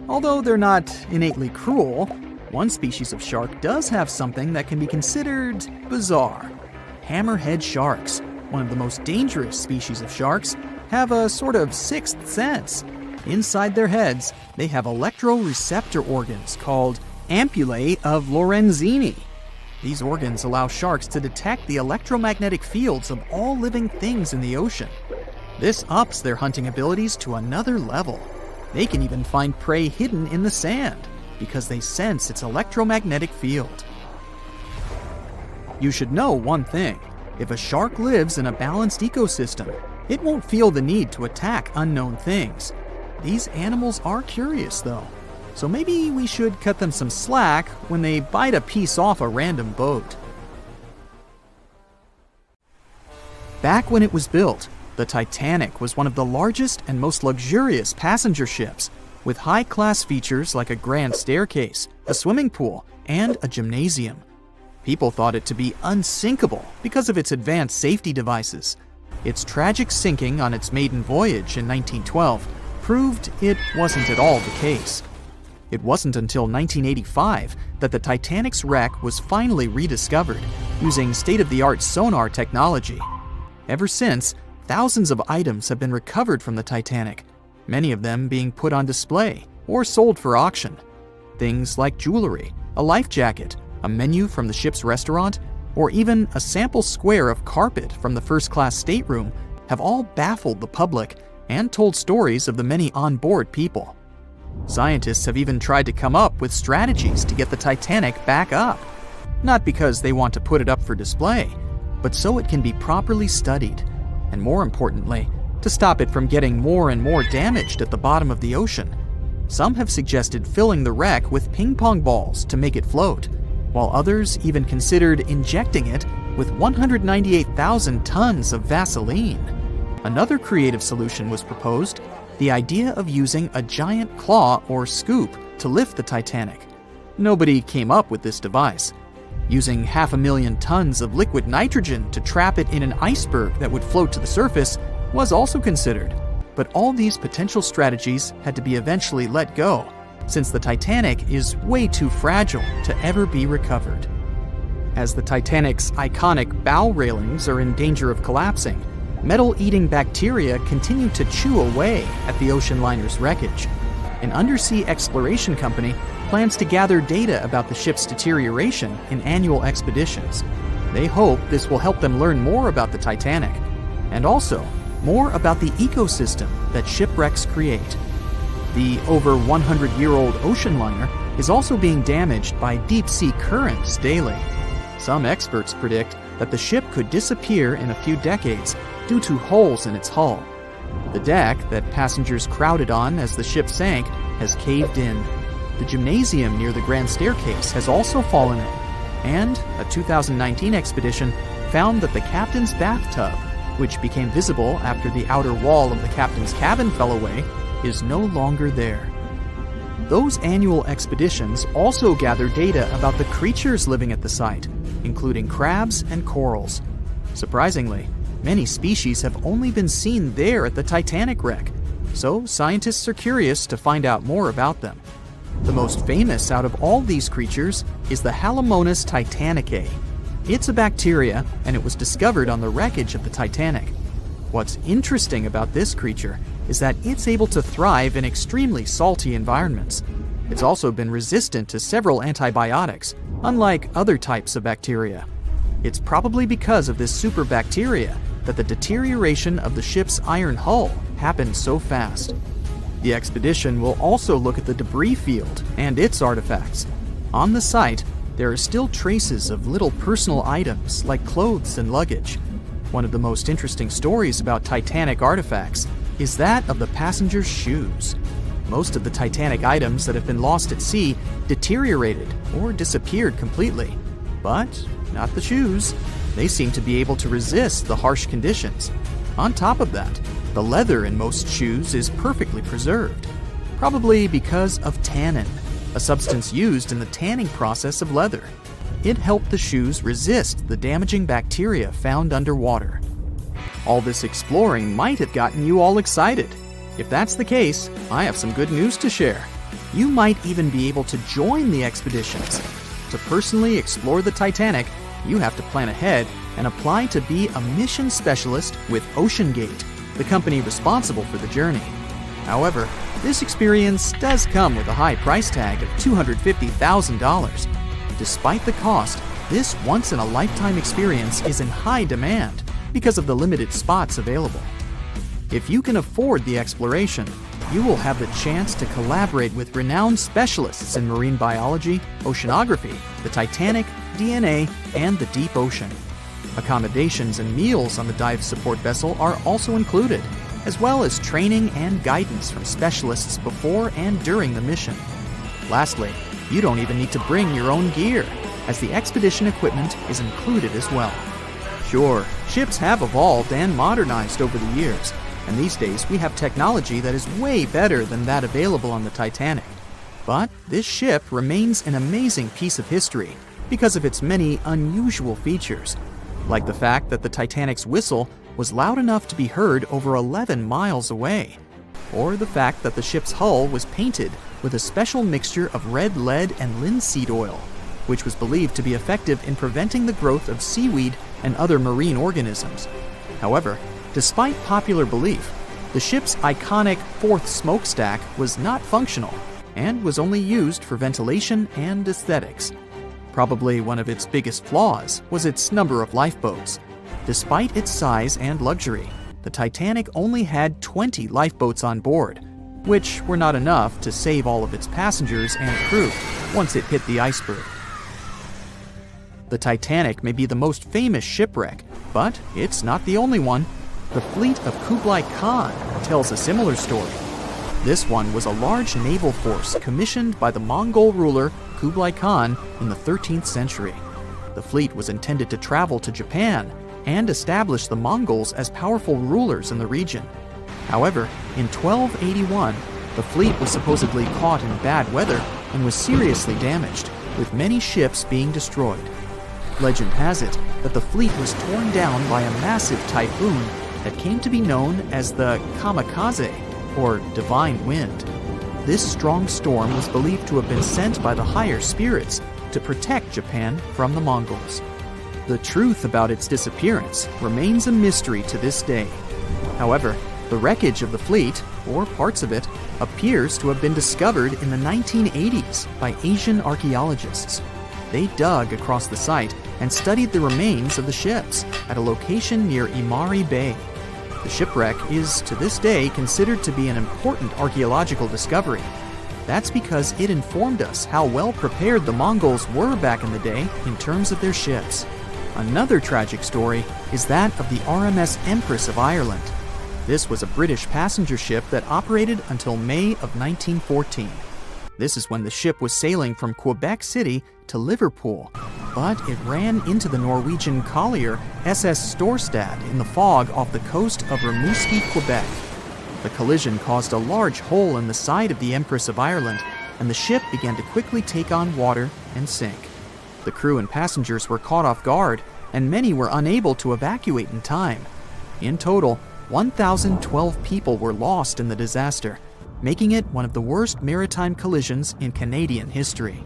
Although they're not innately cruel, one species of shark does have something that can be considered bizarre. Hammerhead sharks, one of the most dangerous species of sharks, have a sort of sixth sense. Inside their heads, they have electroreceptor organs called ampullae of Lorenzini. These organs allow sharks to detect the electromagnetic fields of all living things in the ocean. This ups their hunting abilities to another level. They can even find prey hidden in the sand because they sense its electromagnetic field. You should know one thing. If a shark lives in a balanced ecosystem, it won't feel the need to attack unknown things. These animals are curious, though. so maybe we should cut them some slack when they bite a piece off a random boat. Back when it was built, the Titanic was one of the largest and most luxurious passenger ships, with high-class features like a grand staircase, a swimming pool, and a gymnasium. People thought it to be unsinkable because of its advanced safety devices. Its tragic sinking on its maiden voyage in 1912 proved it wasn't at all the case. It wasn't until 1985 that the Titanic's wreck was finally rediscovered using state-of-the-art sonar technology. Ever since, thousands of items have been recovered from the Titanic, many of them being put on display or sold for auction. Things like jewelry, a life jacket, a menu from the ship's restaurant, or even a sample square of carpet from the first-class stateroom have all baffled the public and told stories of the many on-board people. Scientists have even tried to come up with strategies to get the Titanic back up, not because they want to put it up for display, but so it can be properly studied, and more importantly, to stop it from getting more and more damaged at the bottom of the ocean. Some have suggested filling the wreck with ping pong balls to make it float, while others even considered injecting it with 198,000 tons of Vaseline. Another creative solution was proposed, the idea of using a giant claw or scoop to lift the Titanic. Nobody came up with this device. Using 500,000 tons of liquid nitrogen to trap it in an iceberg that would float to the surface was also considered, but all these potential strategies had to be eventually let go, since the Titanic is way too fragile to ever be recovered. As the Titanic's iconic bow railings are in danger of collapsing, metal-eating bacteria continue to chew away at the ocean liner's wreckage. An undersea exploration company plans to gather data about the ship's deterioration in annual expeditions. They hope this will help them learn more about the Titanic, and also more about the ecosystem that shipwrecks create. The over 100-year-old ocean liner is also being damaged by deep-sea currents daily. Some experts predict that the ship could disappear in a few decades due to holes in its hull. The deck that passengers crowded on as the ship sank has caved in. The gymnasium near the grand staircase has also fallen in, and a 2019 expedition found that the captain's bathtub, which became visible after the outer wall of the captain's cabin fell away, is no longer there. Those annual expeditions also gather data about the creatures living at the site, including crabs and corals. Surprisingly, many species have only been seen there at the Titanic wreck, so scientists are curious to find out more about them. The most famous out of all these creatures is the Halomonas titanicae. It's a bacteria, and it was discovered on the wreckage of the Titanic. What's interesting about this creature is that it's able to thrive in extremely salty environments. It's also been resistant to several antibiotics, unlike other types of bacteria. It's probably because of this superbacteria that the deterioration of the ship's iron hull happened so fast. The expedition will also look at the debris field and its artifacts. On the site, there are still traces of little personal items like clothes and luggage. One of the most interesting stories about Titanic artifacts is that of the passengers' shoes. Most of the Titanic items that have been lost at sea deteriorated or disappeared completely. But not the shoes. They seem to be able to resist the harsh conditions. On top of that, the leather in most shoes is perfectly preserved, probably because of tannin, a substance used in the tanning process of leather. It helped the shoes resist the damaging bacteria found underwater. All this exploring might have gotten you all excited. If that's the case, I have some good news to share. You might even be able to join the expeditions. To personally explore the Titanic, you have to plan ahead and apply to be a mission specialist with OceanGate, the company responsible for the journey. However, this experience does come with a high price tag of $250,000. Despite the cost, this once-in-a-lifetime experience is in high demand because of the limited spots available. If you can afford the exploration, you will have the chance to collaborate with renowned specialists in marine biology, oceanography, the Titanic, DNA, and the deep ocean. Accommodations and meals on the dive support vessel are also included, as well as training and guidance from specialists before and during the mission. Lastly, you don't even need to bring your own gear, as the expedition equipment is included as well. Sure, ships have evolved and modernized over the years, and these days we have technology that is way better than that available on the Titanic. But this ship remains an amazing piece of history because of its many unusual features, like the fact that the Titanic's whistle was loud enough to be heard over 11 miles away, or the fact that the ship's hull was painted with a special mixture of red lead and linseed oil, which was believed to be effective in preventing the growth of seaweed and other marine organisms. However, despite popular belief, the ship's iconic fourth smokestack was not functional and was only used for ventilation and aesthetics. Probably one of its biggest flaws was its number of lifeboats. Despite its size and luxury, the Titanic only had 20 lifeboats on board, which were not enough to save all of its passengers and crew once it hit the iceberg. The Titanic may be the most famous shipwreck, but it's not the only one. The fleet of Kublai Khan tells a similar story. This one was a large naval force commissioned by the Mongol ruler Kublai Khan in the 13th century. The fleet was intended to travel to Japan and establish the Mongols as powerful rulers in the region. However, in 1281, the fleet was supposedly caught in bad weather and was seriously damaged, with many ships being destroyed. Legend has it that the fleet was torn down by a massive typhoon that came to be known as the kamikaze, or divine wind. This strong storm was believed to have been sent by the higher spirits to protect Japan from the Mongols. The truth about its disappearance remains a mystery to this day. However, the wreckage of the fleet, or parts of it, appears to have been discovered in the 1980s by Asian archaeologists. They dug across the site and studied the remains of the ships at a location near Imari Bay. The shipwreck is, to this day, considered to be an important archaeological discovery. That's because it informed us how well prepared the Mongols were back in the day in terms of their ships. Another tragic story is that of the RMS Empress of Ireland. This was a British passenger ship that operated until May of 1914. This is when the ship was sailing from Quebec City to Liverpool, but it ran into the Norwegian collier SS Storstad in the fog off the coast of Rimouski, Quebec. The collision caused a large hole in the side of the Empress of Ireland, and the ship began to quickly take on water and sink. The crew and passengers were caught off guard, and many were unable to evacuate in time. In total, 1,012 people were lost in the disaster, making it one of the worst maritime collisions in Canadian history.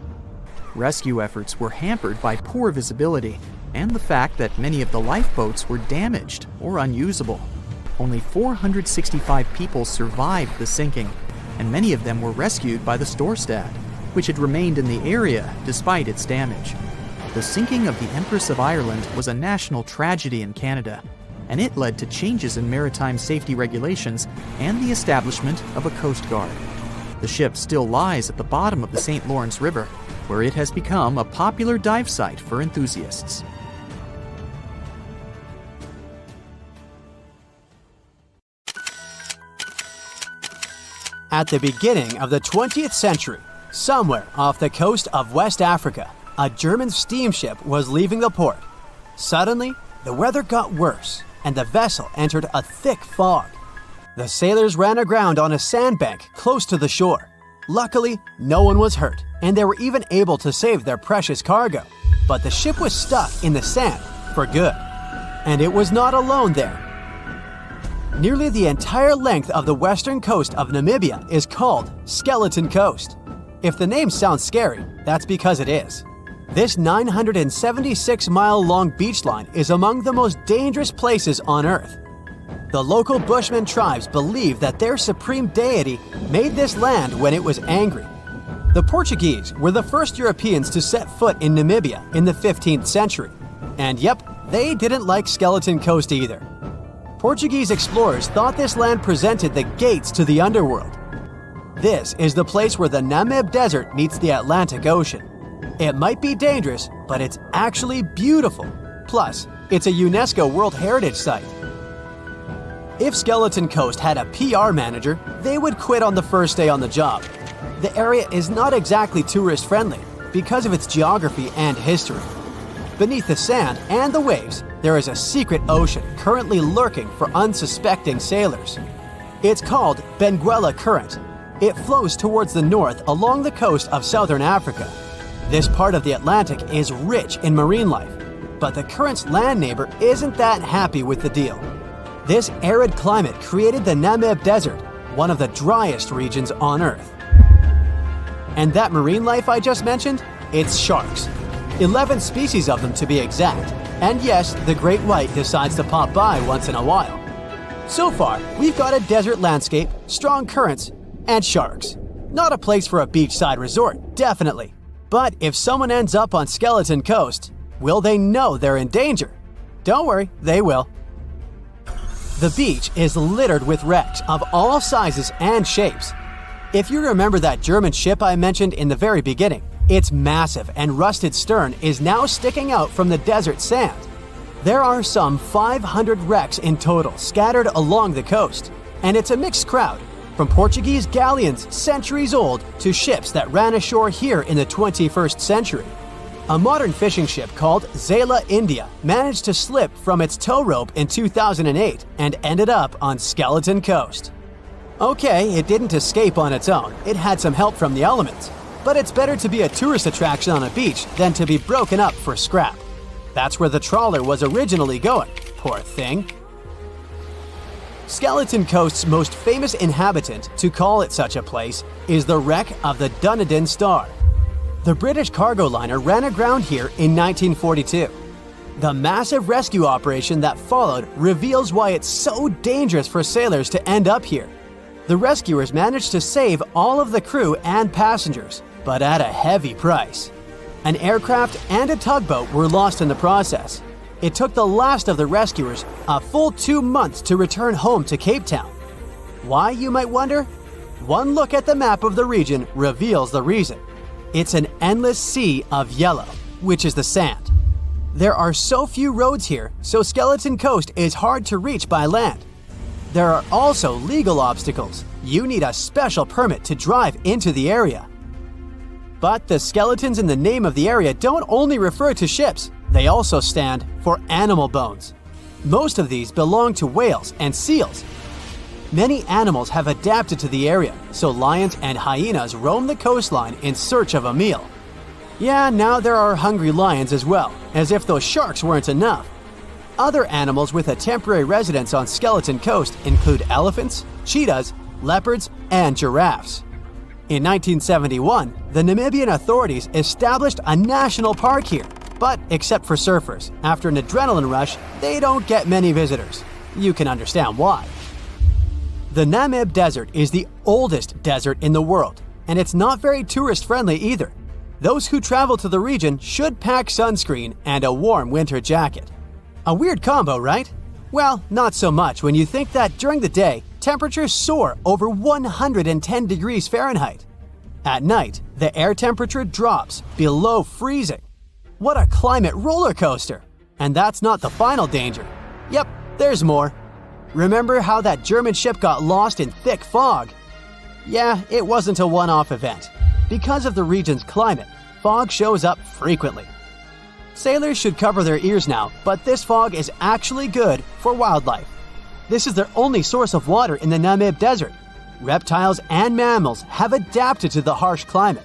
Rescue efforts were hampered by poor visibility and the fact that many of the lifeboats were damaged or unusable. Only 465 people survived the sinking, and many of them were rescued by the Storstad, which had remained in the area despite its damage. The sinking of the Empress of Ireland was a national tragedy in Canada, and it led to changes in maritime safety regulations and the establishment of a Coast Guard. The ship still lies at the bottom of the St. Lawrence River, where it has become a popular dive site for enthusiasts. At the beginning of the 20th century, somewhere off the coast of West Africa, a German steamship was leaving the port. Suddenly, the weather got worse, and the vessel entered a thick fog. The sailors ran aground on a sandbank close to the shore. Luckily, no one was hurt, and they were even able to save their precious cargo. But the ship was stuck in the sand for good. And it was not alone there. Nearly the entire length of the western coast of Namibia is called Skeleton Coast. If the name sounds scary, that's because it is. This 976-mile-long beach line is among the most dangerous places on Earth. The local Bushman tribes believe that their supreme deity made this land when it was angry. The Portuguese were the first Europeans to set foot in Namibia in the 15th century. And yep, they didn't like Skeleton Coast either. Portuguese explorers thought this land presented the gates to the underworld. This is the place where the Namib Desert meets the Atlantic Ocean. It might be dangerous, but it's actually beautiful. Plus, it's a UNESCO World Heritage Site. If Skeleton Coast had a PR manager, they would quit on the first day on the job. The area is not exactly tourist-friendly because of its geography and history. Beneath the sand and the waves, there is a secret ocean currently lurking for unsuspecting sailors. It's called Benguela Current. It flows towards the north along the coast of southern Africa. This part of the Atlantic is rich in marine life, but the current's land neighbor isn't that happy with the deal. This arid climate created the Namib Desert, one of the driest regions on Earth. And that marine life I just mentioned? It's sharks. 11 species of them to be exact. And yes, the great white decides to pop by once in a while. So far, we've got a desert landscape, strong currents, and sharks. Not a place for a beachside resort, definitely. But if someone ends up on Skeleton Coast, will they know they're in danger? Don't worry, they will. The beach is littered with wrecks of all sizes and shapes. If you remember that German ship I mentioned in the very beginning, its massive and rusted stern is now sticking out from the desert sand. There are some 500 wrecks in total scattered along the coast, and it's a mixed crowd, from Portuguese galleons centuries old to ships that ran ashore here in the 21st century. A modern fishing ship called Zela India managed to slip from its tow rope in 2008 and ended up on Skeleton Coast. Okay, it didn't escape on its own, it had some help from the elements. But it's better to be a tourist attraction on a beach than to be broken up for scrap. That's where the trawler was originally going, poor thing. Skeleton Coast's most famous inhabitant, to call it such a place, is the wreck of the Dunedin Star. The British cargo liner ran aground here in 1942. The massive rescue operation that followed reveals why it's so dangerous for sailors to end up here. The rescuers managed to save all of the crew and passengers, but at a heavy price. An aircraft and a tugboat were lost in the process. It took the last of the rescuers a full 2 months to return home to Cape Town. Why, you might wonder? One look at the map of the region reveals the reason. It's an endless sea of yellow, which is the sand. There are so few roads here, so Skeleton Coast is hard to reach by land. There are also legal obstacles. You need a special permit to drive into the area. But the skeletons in the name of the area don't only refer to ships, they also stand for animal bones. Most of these belong to whales and seals. Many animals have adapted to the area, so lions and hyenas roam the coastline in search of a meal. Yeah, now there are hungry lions as well, as if those sharks weren't enough. Other animals with a temporary residence on Skeleton Coast include elephants, cheetahs, leopards, and giraffes. In 1971, the Namibian authorities established a national park here, but except for surfers, after an adrenaline rush, they don't get many visitors. You can understand why. The Namib Desert is the oldest desert in the world, and it's not very tourist-friendly either. Those who travel to the region should pack sunscreen and a warm winter jacket. A weird combo, right? Well, not so much when you think that during the day, temperatures soar over 110 degrees Fahrenheit. At night, the air temperature drops below freezing. What a climate roller coaster! And that's not the final danger. Yep, there's more. Remember how that German ship got lost in thick fog? Yeah, it wasn't a one-off event. Because of the region's climate, fog shows up frequently. Sailors should cover their ears now, but this fog is actually good for wildlife. This is their only source of water in the Namib Desert. Reptiles and mammals have adapted to the harsh climate.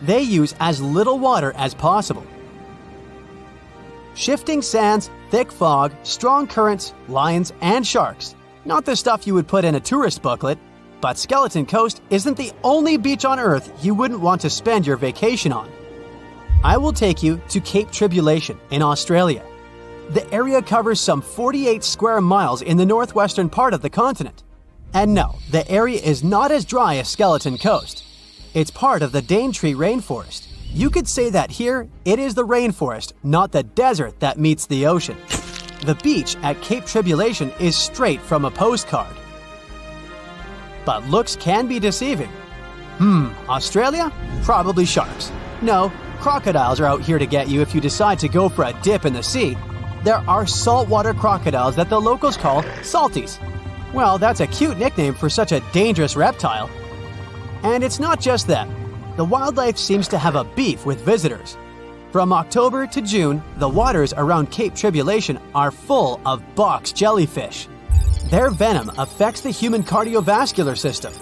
They use as little water as possible. Shifting sands, thick fog, strong currents, lions, and sharks. Not the stuff you would put in a tourist booklet, but Skeleton Coast isn't the only beach on Earth you wouldn't want to spend your vacation on. I will take you to Cape Tribulation in Australia. The area covers some 48 square miles in the northwestern part of the continent. And no, the area is not as dry as Skeleton Coast. It's part of the Daintree rainforest. You could say that here, it is the rainforest, not the desert that meets the ocean. The beach at Cape Tribulation is straight from a postcard. But looks can be deceiving. Australia? Probably sharks. No, crocodiles are out here to get you if you decide to go for a dip in the sea. There are saltwater crocodiles that the locals call salties. Well, that's a cute nickname for such a dangerous reptile. And it's not just them. The wildlife seems to have a beef with visitors. From October to June, the waters around Cape Tribulation are full of box jellyfish. Their venom affects the human cardiovascular system.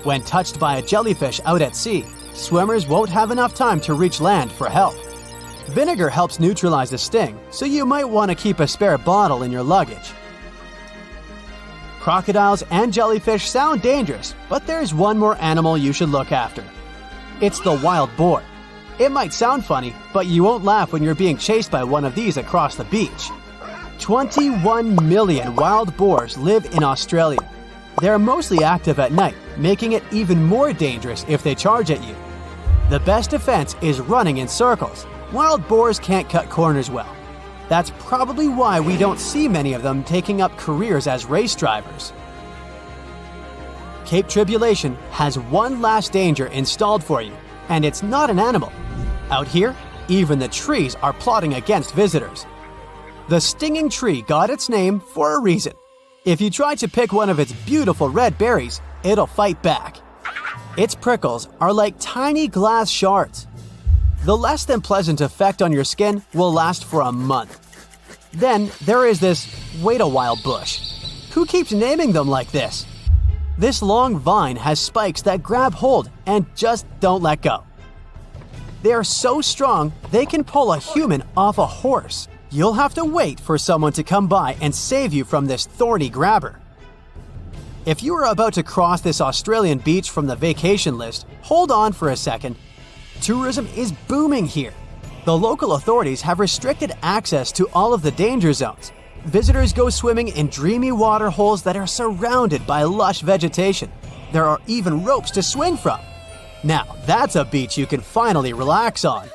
When touched by a jellyfish out at sea, swimmers won't have enough time to reach land for help. Vinegar helps neutralize the sting, so you might want to keep a spare bottle in your luggage. Crocodiles and jellyfish sound dangerous, but there's one more animal you should look after. It's the wild boar. It might sound funny, but you won't laugh when you're being chased by one of these across the beach. 21 million wild boars live in Australia. They're mostly active at night, making it even more dangerous if they charge at you. The best defense is running in circles. Wild boars can't cut corners well. That's probably why we don't see many of them taking up careers as race drivers. Cape Tribulation has one last danger installed for you, and it's not an animal. Out here, even the trees are plotting against visitors. The stinging tree got its name for a reason. If you try to pick one of its beautiful red berries, it'll fight back. Its prickles are like tiny glass shards. The less than pleasant effect on your skin will last for a month. Then there is this wait a while bush. Who keeps naming them like this? This long vine has spikes that grab hold and just don't let go. They are so strong they can pull a human off a horse. You'll have to wait for someone to come by and save you from this thorny grabber. If you are about to cross this Australian beach from the vacation list, hold on for a second. Tourism is booming here. The local authorities have restricted access to all of the danger zones. Visitors go swimming in dreamy water holes that are surrounded by lush vegetation. There are even ropes to swing from. Now, that's a beach you can finally relax on.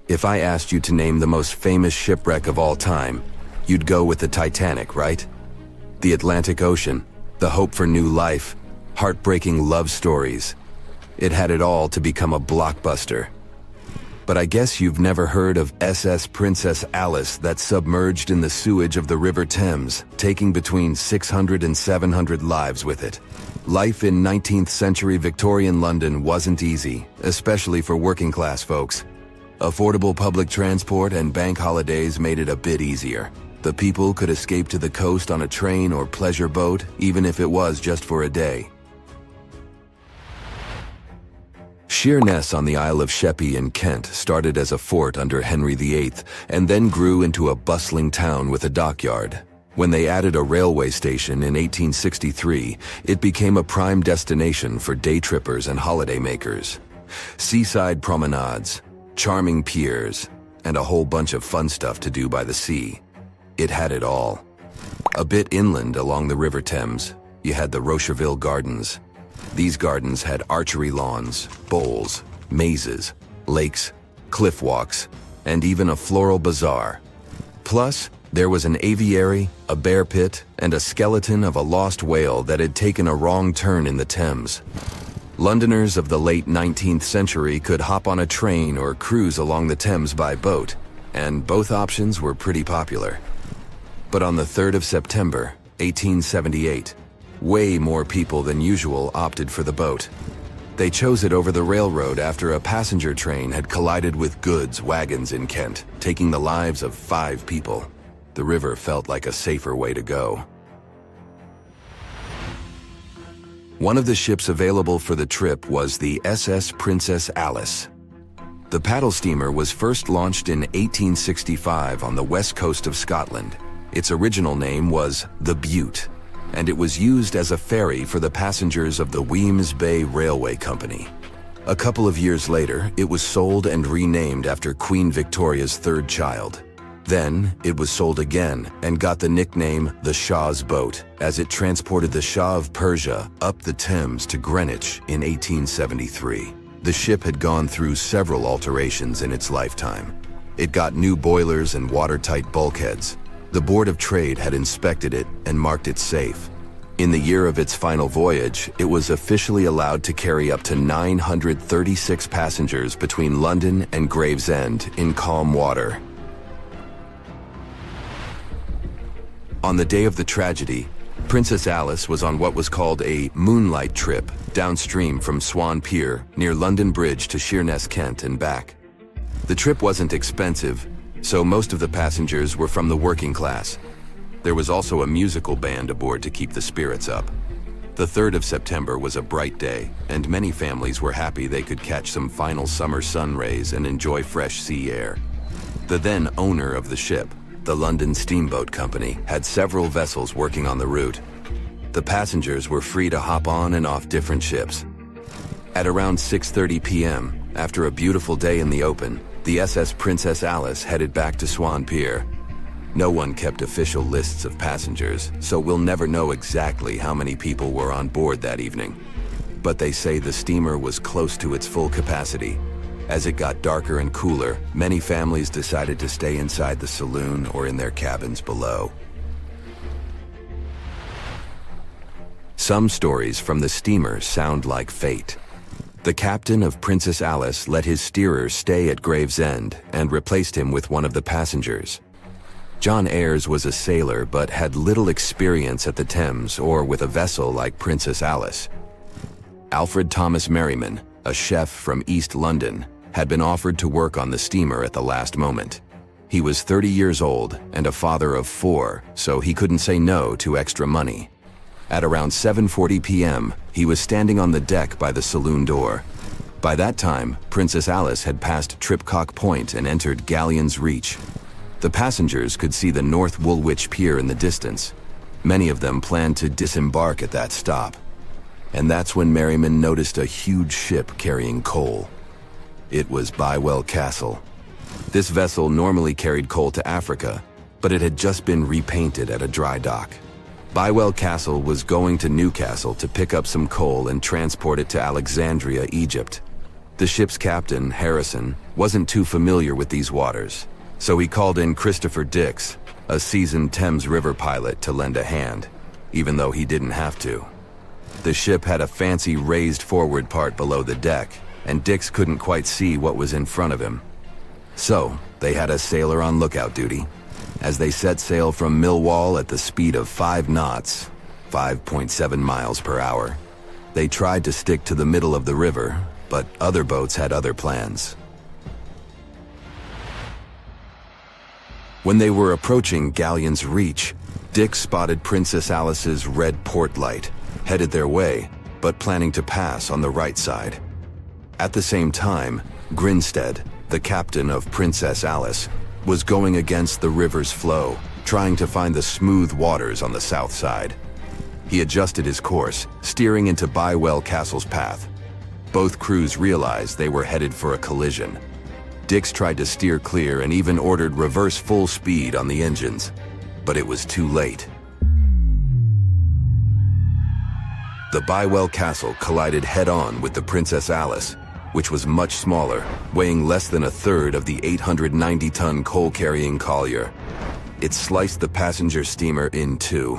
If I asked you to name the most famous shipwreck of all time, you'd go with the Titanic, right? The Atlantic Ocean, the hope for new life, heartbreaking love stories. It had it all to become a blockbuster. But I guess you've never heard of SS Princess Alice that submerged in the sewage of the River Thames, taking between 600 and 700 lives with it. Life in 19th century Victorian London wasn't easy, especially for working class folks. Affordable public transport and bank holidays made it a bit easier. The people could escape to the coast on a train or pleasure boat, even if it was just for a day. Sheerness on the Isle of Sheppey in Kent started as a fort under Henry VIII and then grew into a bustling town with a dockyard. When they added a railway station in 1863, it became a prime destination for day trippers and holidaymakers. Seaside promenades, charming piers, and a whole bunch of fun stuff to do by the sea. It had it all. A bit inland along the River Thames, you had the Rocherville Gardens. These gardens had archery lawns, bowls, mazes, lakes, cliff walks, and even a floral bazaar. Plus, there was an aviary, a bear pit, and a skeleton of a lost whale that had taken a wrong turn in the Thames. Londoners of the late 19th century could hop on a train or cruise along the Thames by boat, and both options were pretty popular. But on the 3rd of September, 1878, way more people than usual opted for the boat. They chose it over the railroad after a passenger train had collided with goods wagons in Kent, taking the lives of 5 people. The river felt like a safer way to go. One of the ships available for the trip was the SS Princess Alice. The paddle steamer was first launched in 1865 on the west coast of Scotland. Its original name was the Bute, and it was used as a ferry for the passengers of the Wemyss Bay Railway Company. A couple of years later, it was sold and renamed after Queen Victoria's 3rd child. Then, it was sold again and got the nickname the Shah's Boat, as it transported the Shah of Persia up the Thames to Greenwich in 1873. The ship had gone through several alterations in its lifetime. It got new boilers and watertight bulkheads. The Board of Trade had inspected it and marked it safe. In the year of its final voyage, it was officially allowed to carry up to 936 passengers between London and Gravesend in calm water. On the day of the tragedy, Princess Alice was on what was called a moonlight trip downstream from Swan Pier near London Bridge to Sheerness, Kent and back. The trip wasn't expensive, so most of the passengers were from the working class. There was also a musical band aboard to keep the spirits up. The 3rd of September was a bright day, and many families were happy they could catch some final summer sun rays and enjoy fresh sea air. The then owner of the ship, the London Steamboat Company, had several vessels working on the route. The passengers were free to hop on and off different ships. At around 6:30 p.m., after a beautiful day in the open, the SS Princess Alice headed back to Swan Pier. No one kept official lists of passengers, so we'll never know exactly how many people were on board that evening. But they say the steamer was close to its full capacity. As it got darker and cooler, many families decided to stay inside the saloon or in their cabins below. Some stories from the steamer sound like fate. The captain of Princess Alice let his steerer stay at Gravesend and replaced him with one of the passengers. John Ayres was a sailor but had little experience at the Thames or with a vessel like Princess Alice. Alfred Thomas Merriman, a chef from East London, had been offered to work on the steamer at the last moment. He was 30 years old and a father of 4, so he couldn't say no to extra money. At around 7:40 p.m., he was standing on the deck by the saloon door. By that time, Princess Alice had passed Tripcock Point and entered Galleon's Reach. The passengers could see the North Woolwich Pier in the distance. Many of them planned to disembark at that stop. And that's when Merriman noticed a huge ship carrying coal. It was Bywell Castle. This vessel normally carried coal to Africa, but it had just been repainted at a dry dock. Bywell Castle was going to Newcastle to pick up some coal and transport it to Alexandria, Egypt. The ship's captain, Harrison, wasn't too familiar with these waters, so he called in Christopher Dix, a seasoned Thames River pilot, to lend a hand, even though he didn't have to. The ship had a fancy raised forward part below the deck, and Dix couldn't quite see what was in front of him. So, they had a sailor on lookout duty. As they set sail from Millwall at the speed of 5 knots, 5.7 miles per hour, they tried to stick to the middle of the river, but other boats had other plans. When they were approaching Galleon's Reach, Dick spotted Princess Alice's red port light, headed their way, but planning to pass on the right side. At the same time, Grinstead, the captain of Princess Alice, was going against the river's flow, trying to find the smooth waters on the south side. He adjusted his course, steering into Bywell Castle's path. Both crews realized they were headed for a collision. Dix tried to steer clear and even ordered reverse full speed on the engines, but it was too late. The Bywell Castle collided head-on with the Princess Alice, which was much smaller, weighing less than a third of the 890-ton coal-carrying collier. It sliced the passenger steamer in two.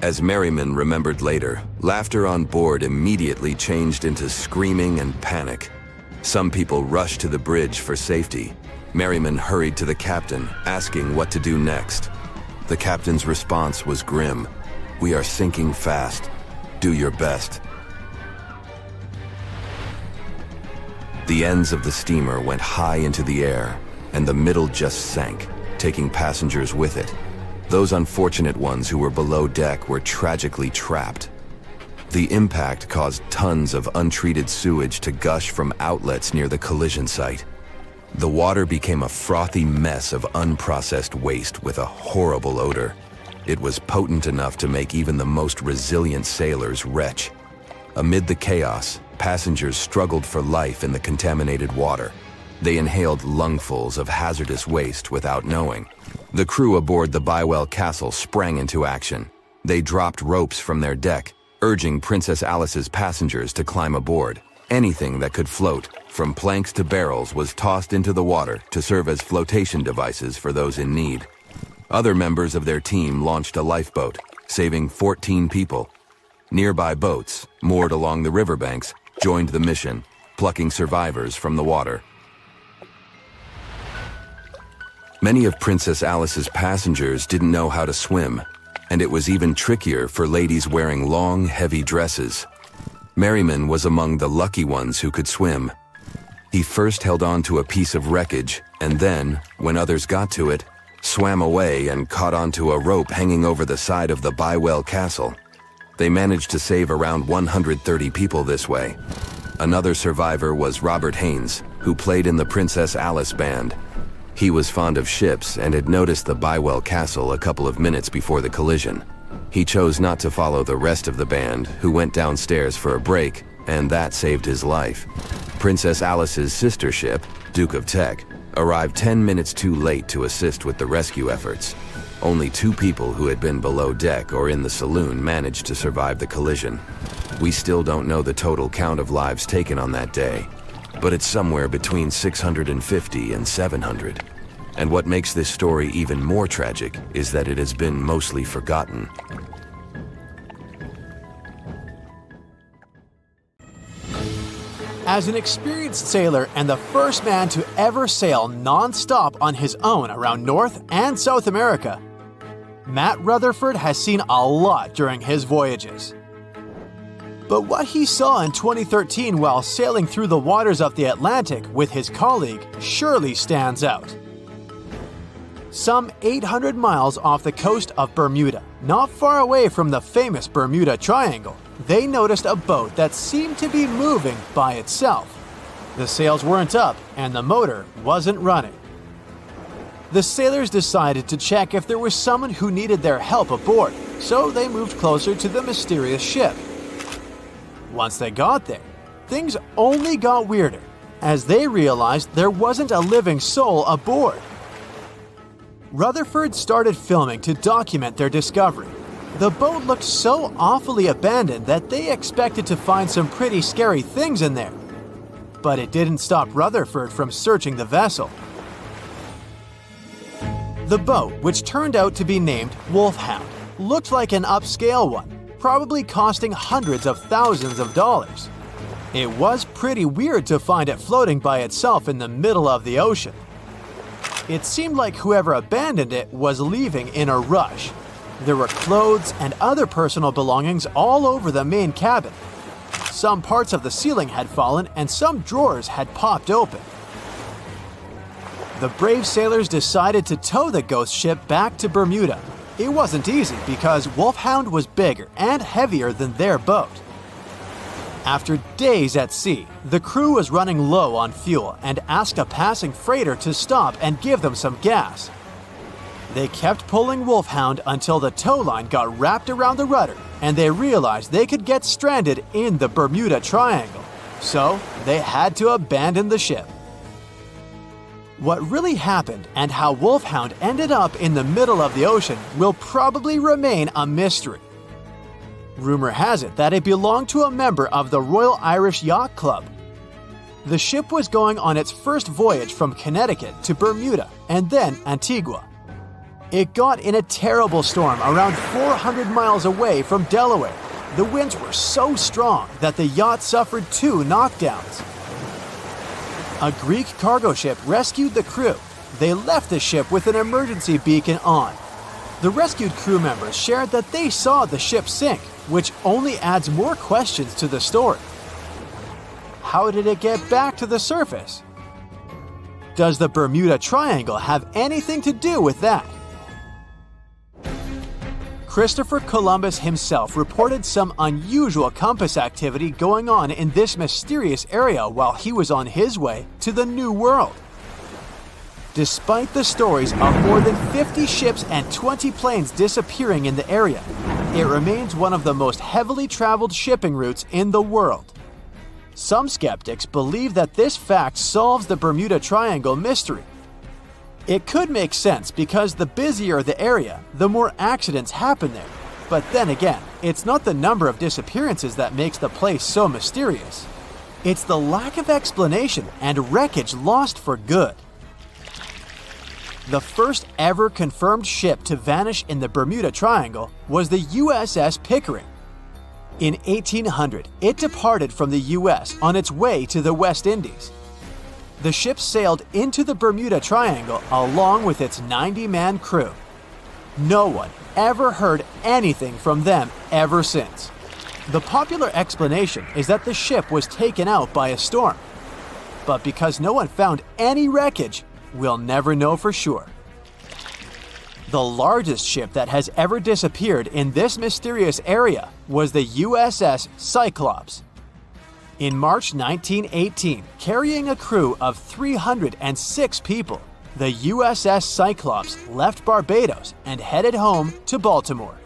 As Merriman remembered later, laughter on board immediately changed into screaming and panic. Some people rushed to the bridge for safety. Merriman hurried to the captain, asking what to do next. The captain's response was grim. "We are sinking fast. Do your best." The ends of the steamer went high into the air, and the middle just sank, taking passengers with it. Those unfortunate ones who were below deck were tragically trapped. The impact caused tons of untreated sewage to gush from outlets near the collision site. The water became a frothy mess of unprocessed waste with a horrible odor. It was potent enough to make even the most resilient sailors retch. Amid the chaos, passengers struggled for life in the contaminated water. They inhaled lungfuls of hazardous waste without knowing. The crew aboard the Bywell Castle sprang into action. They dropped ropes from their deck, urging Princess Alice's passengers to climb aboard. Anything that could float, from planks to barrels, was tossed into the water to serve as flotation devices for those in need. Other members of their team launched a lifeboat, saving 14 people. Nearby boats, moored along the riverbanks, joined the mission, plucking survivors from the water. Many of Princess Alice's passengers didn't know how to swim. and it was even trickier for ladies wearing long, heavy dresses. Merriman was among the lucky ones who could swim. He first held on to a piece of wreckage, and then, when others got to it, swam away and caught onto a rope hanging over the side of the Bywell Castle. They managed to save around 130 people this way. Another survivor was Robert Haynes, who played in the Princess Alice band. He was fond of ships and had noticed the Bywell Castle a couple of minutes before the collision. He chose not to follow the rest of the band, who went downstairs for a break, and that saved his life. Princess Alice's sister ship, Duke of Teck, arrived 10 minutes too late to assist with the rescue efforts. Only 2 people who had been below deck or in the saloon managed to survive the collision. We still don't know the total count of lives taken on that day, but it's somewhere between 650 and 700. And what makes this story even more tragic is that it has been mostly forgotten. As an experienced sailor and the first man to ever sail non-stop on his own around North and South America, Matt Rutherford has seen a lot during his voyages. But what he saw in 2013 while sailing through the waters of the Atlantic with his colleague surely stands out. Some 800 miles off the coast of Bermuda, not far away from the famous Bermuda Triangle, they noticed a boat that seemed to be moving by itself. The sails weren't up and the motor wasn't running. The sailors decided to check if there was someone who needed their help aboard, so they moved closer to the mysterious ship. Once they got there, things only got weirder, as they realized there wasn't a living soul aboard. Rutherford started filming to document their discovery. The boat looked so awfully abandoned that they expected to find some pretty scary things in there. But it didn't stop Rutherford from searching the vessel. The boat, which turned out to be named Wolfhound, looked like an upscale one, probably costing hundreds of thousands of dollars. It was pretty weird to find it floating by itself in the middle of the ocean. It seemed like whoever abandoned it was leaving in a rush. There were clothes and other personal belongings all over the main cabin. Some parts of the ceiling had fallen and some drawers had popped open. The brave sailors decided to tow the ghost ship back to Bermuda. It wasn't easy because Wolfhound was bigger and heavier than their boat. After days at sea, the crew was running low on fuel and asked a passing freighter to stop and give them some gas. They kept pulling Wolfhound until the tow line got wrapped around the rudder and they realized they could get stranded in the Bermuda Triangle. So they had to abandon the ship. What really happened and how Wolfhound ended up in the middle of the ocean will probably remain a mystery. Rumor has it that it belonged to a member of the Royal Irish Yacht Club. The ship was going on its first voyage from Connecticut to Bermuda and then Antigua. It got in a terrible storm around 400 miles away from Delaware. The winds were so strong that the yacht suffered 2 knockdowns. A Greek cargo ship rescued the crew. They left the ship with an emergency beacon on. The rescued crew members shared that they saw the ship sink, which only adds more questions to the story. How did it get back to the surface? Does the Bermuda Triangle have anything to do with that? Christopher Columbus himself reported some unusual compass activity going on in this mysterious area while he was on his way to the New World. Despite the stories of more than 50 ships and 20 planes disappearing in the area, it remains one of the most heavily traveled shipping routes in the world. Some skeptics believe that this fact solves the Bermuda Triangle mystery. It could make sense because the busier the area, the more accidents happen there. But then again, it's not the number of disappearances that makes the place so mysterious. It's the lack of explanation and wreckage lost for good. The first ever confirmed ship to vanish in the Bermuda Triangle was the USS Pickering. In 1800, it departed from the US on its way to the West Indies. The ship sailed into the Bermuda Triangle along with its 90-man crew. No one ever heard anything from them ever since. The popular explanation is that the ship was taken out by a storm. But because no one found any wreckage, we'll never know for sure. The largest ship that has ever disappeared in this mysterious area was the USS Cyclops. In March 1918, carrying a crew of 306 people, the USS Cyclops left Barbados and headed home to Baltimore.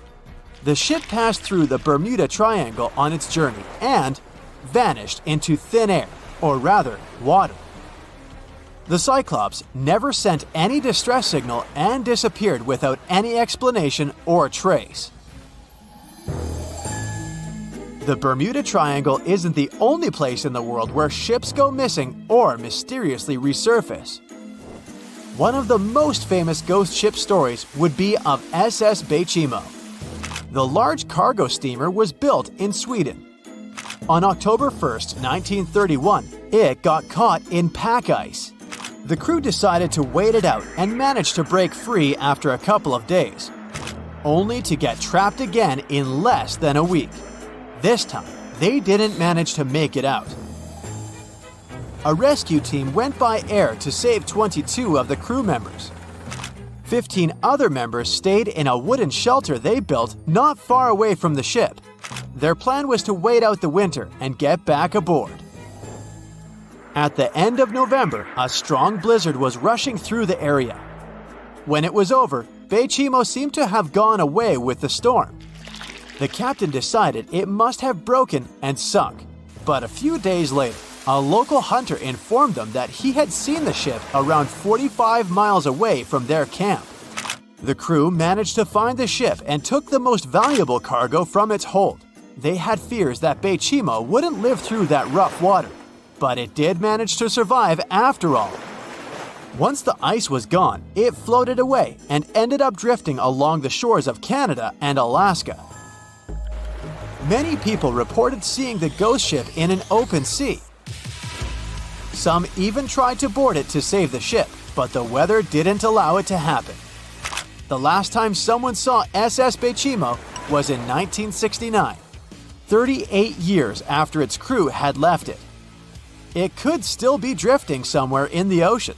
The ship passed through the Bermuda Triangle on its journey and vanished into thin air, or rather, water. The Cyclops never sent any distress signal and disappeared without any explanation or trace. The Bermuda Triangle isn't the only place in the world where ships go missing or mysteriously resurface. One of the most famous ghost ship stories would be of SS Beijimo. The large cargo steamer was built in Sweden. On October 1st, 1931, it got caught in pack ice. The crew decided to wait it out and managed to break free after a couple of days, only to get trapped again in less than a week. This time, they didn't manage to make it out. A rescue team went by air to save 22 of the crew members. 15 other members stayed in a wooden shelter they built not far away from the ship. Their plan was to wait out the winter and get back aboard. At the end of November, a strong blizzard was rushing through the area. When it was over, Beijimo seemed to have gone away with the storm. The captain decided it must have broken and sunk, but a few days later, a local hunter informed them that he had seen the ship around 45 miles away from their camp. The crew managed to find the ship and took the most valuable cargo from its hold. They had fears that Beijimo wouldn't live through that rough water, but it did manage to survive after all. Once the ice was gone, it floated away and ended up drifting along the shores of Canada and Alaska. Many people reported seeing the ghost ship in an open sea. Some even tried to board it to save the ship, but the weather didn't allow it to happen. The last time someone saw SS Beijimo was in 1969, 38 years after its crew had left it. It could still be drifting somewhere in the ocean.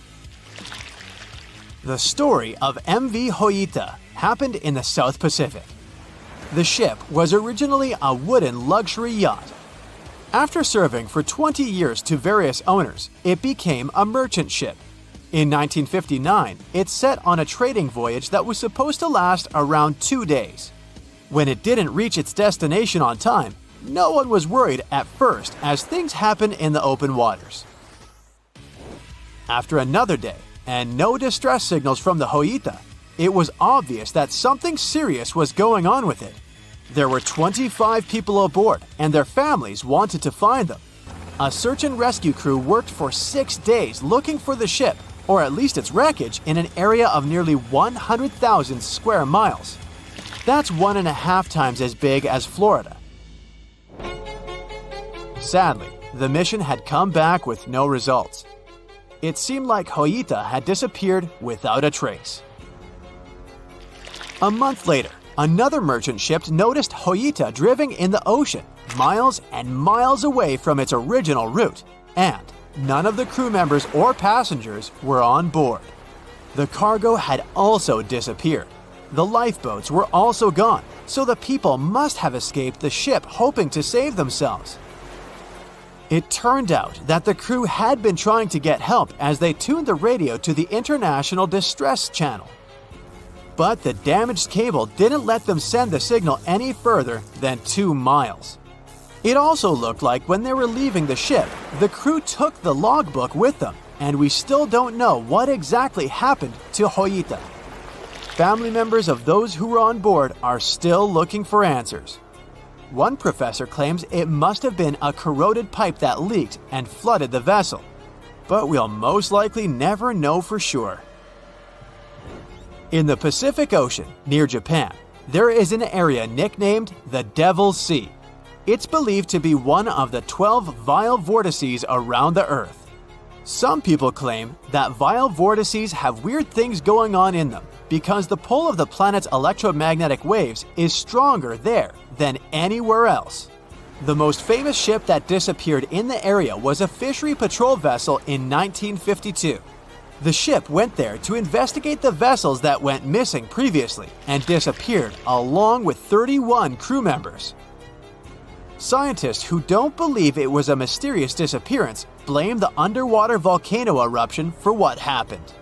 The story of MV Hoita happened in the South Pacific. The ship was originally a wooden luxury yacht. After serving for 20 years to various owners, it became a merchant ship. In 1959, it set on a trading voyage that was supposed to last around 2 days. When it didn't reach its destination on time, no one was worried at first as things happen in the open waters. After another day, and no distress signals from the Hoita, it was obvious that something serious was going on with it. There were 25 people aboard, and their families wanted to find them. A search and rescue crew worked for 6 days looking for the ship, or at least its wreckage, in an area of nearly 100,000 square miles. That's 1.5 times as big as Florida. Sadly, the mission had come back with no results. It seemed like Hoita had disappeared without a trace. A month later, another merchant ship noticed Hoita drifting in the ocean, miles and miles away from its original route, and none of the crew members or passengers were on board. The cargo had also disappeared. The lifeboats were also gone, so the people must have escaped the ship hoping to save themselves. It turned out that the crew had been trying to get help as they tuned the radio to the International Distress Channel. But the damaged cable didn't let them send the signal any further than 2 miles. It also looked like when they were leaving the ship, the crew took the logbook with them, and we still don't know what exactly happened to Hoita. Family members of those who were on board are still looking for answers. One professor claims it must have been a corroded pipe that leaked and flooded the vessel, but we'll most likely never know for sure. In the Pacific Ocean, near Japan, there is an area nicknamed the Devil's Sea. It's believed to be one of the 12 vile vortices around the Earth. Some people claim that vile vortices have weird things going on in them, because the pull of the planet's electromagnetic waves is stronger there than anywhere else. The most famous ship that disappeared in the area was a fishery patrol vessel in 1952. The ship went there to investigate the vessels that went missing previously and disappeared along with 31 crew members. Scientists who don't believe it was a mysterious disappearance blame the underwater volcano eruption for what happened.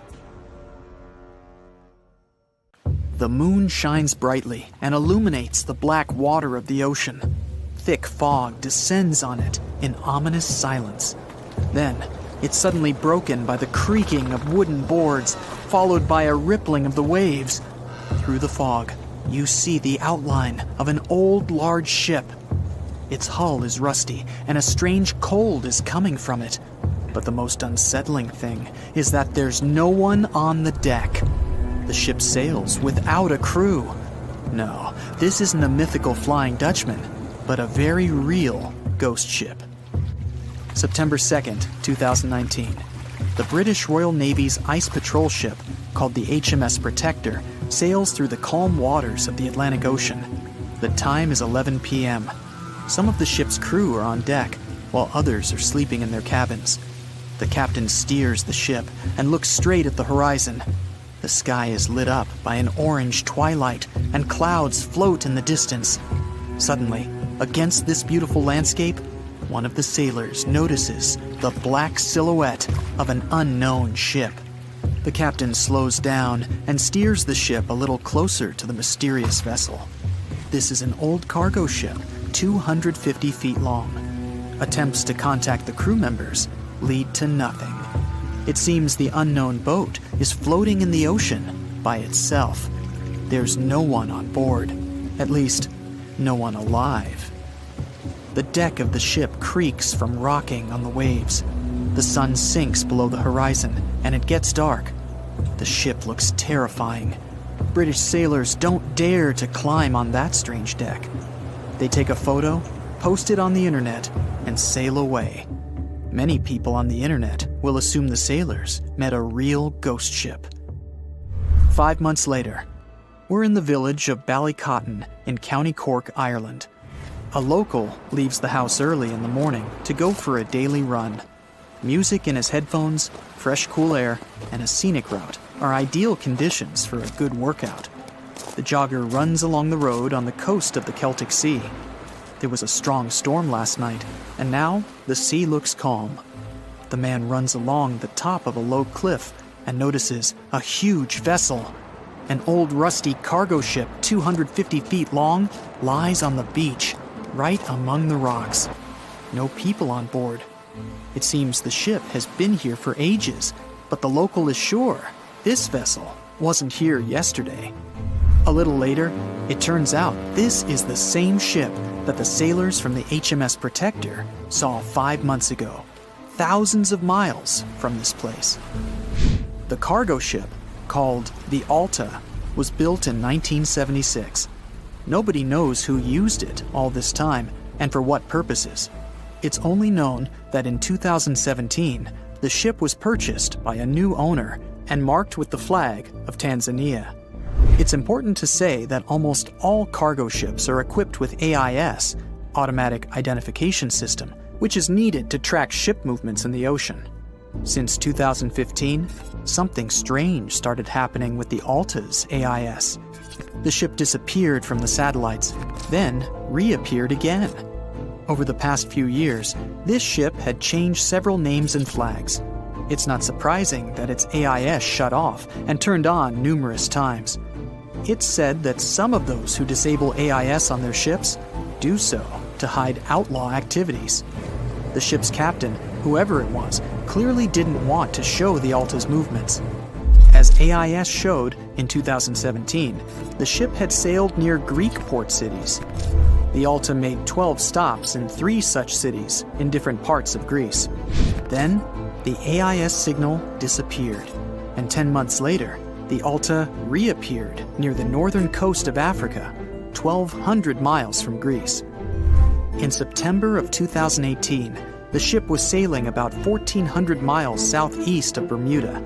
The moon shines brightly and illuminates the black water of the ocean. Thick fog descends on it in ominous silence. Then, it's suddenly broken by the creaking of wooden boards, followed by a rippling of the waves. Through the fog, you see the outline of an old, large ship. Its hull is rusty, and a strange cold is coming from it. But the most unsettling thing is that there's no one on the deck. The ship sails without a crew. No, this isn't a mythical Flying Dutchman, but a very real ghost ship. September 2nd, 2019. The British Royal Navy's ice patrol ship, called the HMS Protector, sails through the calm waters of the Atlantic Ocean. The time is 11 p.m. Some of the ship's crew are on deck, while others are sleeping in their cabins. The captain steers the ship and looks straight at the horizon. The sky is lit up by an orange twilight, and clouds float in the distance. Suddenly, against this beautiful landscape, one of the sailors notices the black silhouette of an unknown ship. The captain slows down and steers the ship a little closer to the mysterious vessel. This is an old cargo ship, 250 feet long. Attempts to contact the crew members lead to nothing. It seems the unknown boat is floating in the ocean by itself. There's no one on board, at least, no one alive. The deck of the ship creaks from rocking on the waves. The sun sinks below the horizon, and it gets dark. The ship looks terrifying. British sailors don't dare to climb on that strange deck. They take a photo, post it on the internet, and sail away. Many people on the internet will assume the sailors met a real ghost ship. 5 months later, we're in the village of Ballycotton in County Cork, Ireland. A local leaves the house early in the morning to go for a daily run. Music in his headphones, fresh cool air, and a scenic route are ideal conditions for a good workout. The jogger runs along the road on the coast of the Celtic Sea. There was a strong storm last night, and now the sea looks calm. The man runs along the top of a low cliff and notices a huge vessel. An old rusty cargo ship 250 feet long lies on the beach, right among the rocks. No people on board. It seems the ship has been here for ages, but the local is sure this vessel wasn't here yesterday. A little later, it turns out this is the same ship that the sailors from the HMS Protector saw 5 months ago, thousands of miles from this place. The cargo ship, called the Alta, was built in 1976. Nobody knows who used it all this time and for what purposes. It's only known that in 2017, the ship was purchased by a new owner and marked with the flag of Tanzania. It's important to say that almost all cargo ships are equipped with AIS, Automatic Identification System, which is needed to track ship movements in the ocean. Since 2015, something strange started happening with the Alta's AIS. The ship disappeared from the satellites, then reappeared again. Over the past few years, this ship had changed several names and flags. It's not surprising that its AIS shut off and turned on numerous times. It's said that some of those who disable AIS on their ships do so to hide outlaw activities. The ship's captain, whoever it was, clearly didn't want to show the Alta's movements. As AIS showed in 2017, the ship had sailed near Greek port cities. The Alta made 12 stops in 3 such cities in different parts of Greece. Then, the AIS signal disappeared, and 10 months later, the Alta reappeared near the northern coast of Africa, 1,200 miles from Greece. In September of 2018, the ship was sailing about 1,400 miles southeast of Bermuda,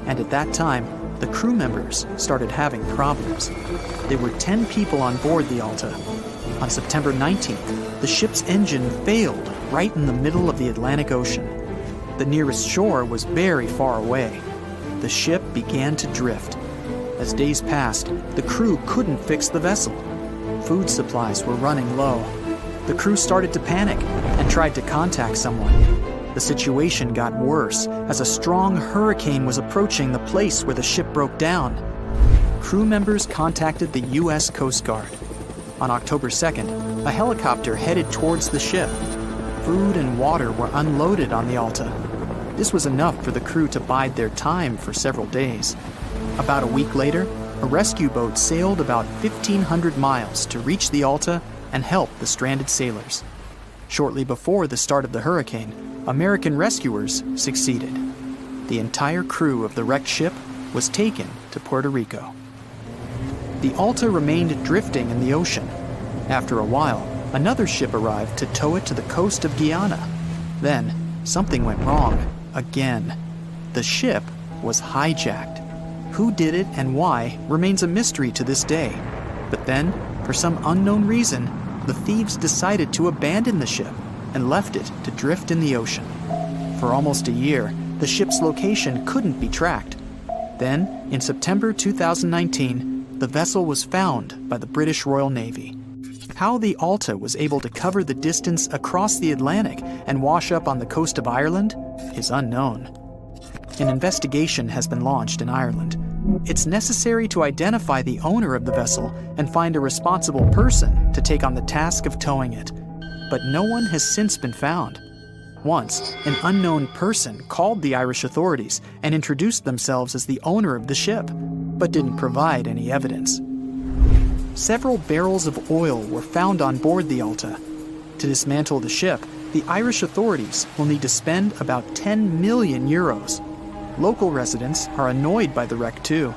and at that time, the crew members started having problems. There were 10 people on board the Alta. On September 19th, the ship's engine failed right in the middle of the Atlantic Ocean. The nearest shore was very far away. The ship began to drift. As days passed, the crew couldn't fix the vessel. Food supplies were running low. The crew started to panic and tried to contact someone. The situation got worse as a strong hurricane was approaching the place where the ship broke down. Crew members contacted the U.S. Coast Guard. On October 2nd, a helicopter headed towards the ship. Food and water were unloaded on the Alta. This was enough for the crew to bide their time for several days. About a week later, a rescue boat sailed about 1,500 miles to reach the Alta and help the stranded sailors. Shortly before the start of the hurricane, American rescuers succeeded. The entire crew of the wrecked ship was taken to Puerto Rico. The Alta remained drifting in the ocean. After a while, another ship arrived to tow it to the coast of Guyana. Then, something went wrong again. The ship was hijacked. Who did it and why remains a mystery to this day. But then, for some unknown reason, the thieves decided to abandon the ship and left it to drift in the ocean. For almost a year, the ship's location couldn't be tracked. Then, in September 2019, the vessel was found by the British Royal Navy. How the Alta was able to cover the distance across the Atlantic and wash up on the coast of Ireland is unknown. An investigation has been launched in Ireland. It's necessary to identify the owner of the vessel and find a responsible person to take on the task of towing it. But no one has since been found. Once, an unknown person called the Irish authorities and introduced themselves as the owner of the ship, but didn't provide any evidence. Several barrels of oil were found on board the Alta. To dismantle the ship, the Irish authorities will need to spend about 10 million euros. Local residents are annoyed by the wreck too.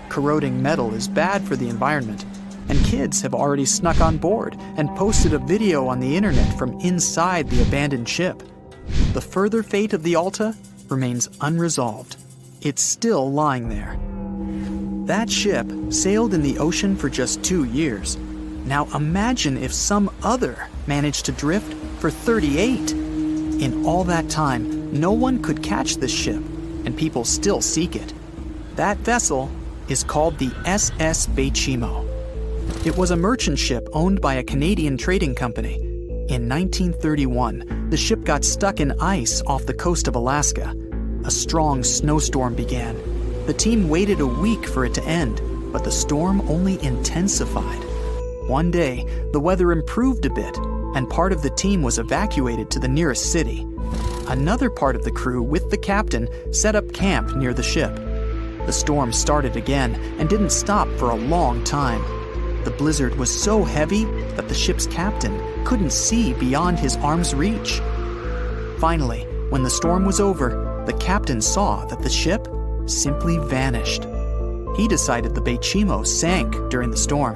Corroding metal is bad for the environment, and kids have already snuck on board and posted a video on the internet from inside the abandoned ship. The further fate of the Alta remains unresolved. It's still lying there. That ship sailed in the ocean for just 2 years. Now imagine if some other managed to drift for 38. In all that time, no one could catch this ship, and people still seek it. That vessel is called the SS Bechimo. It was a merchant ship owned by a Canadian trading company. In 1931, the ship got stuck in ice off the coast of Alaska. A strong snowstorm began. The team waited a week for it to end, but the storm only intensified. One day, the weather improved a bit, and part of the team was evacuated to the nearest city. Another part of the crew, with the captain, set up camp near the ship. The storm started again and didn't stop for a long time. The blizzard was so heavy that the ship's captain couldn't see beyond his arm's reach. Finally, when the storm was over, the captain saw that the ship simply vanished. He decided the Bechimo sank during the storm.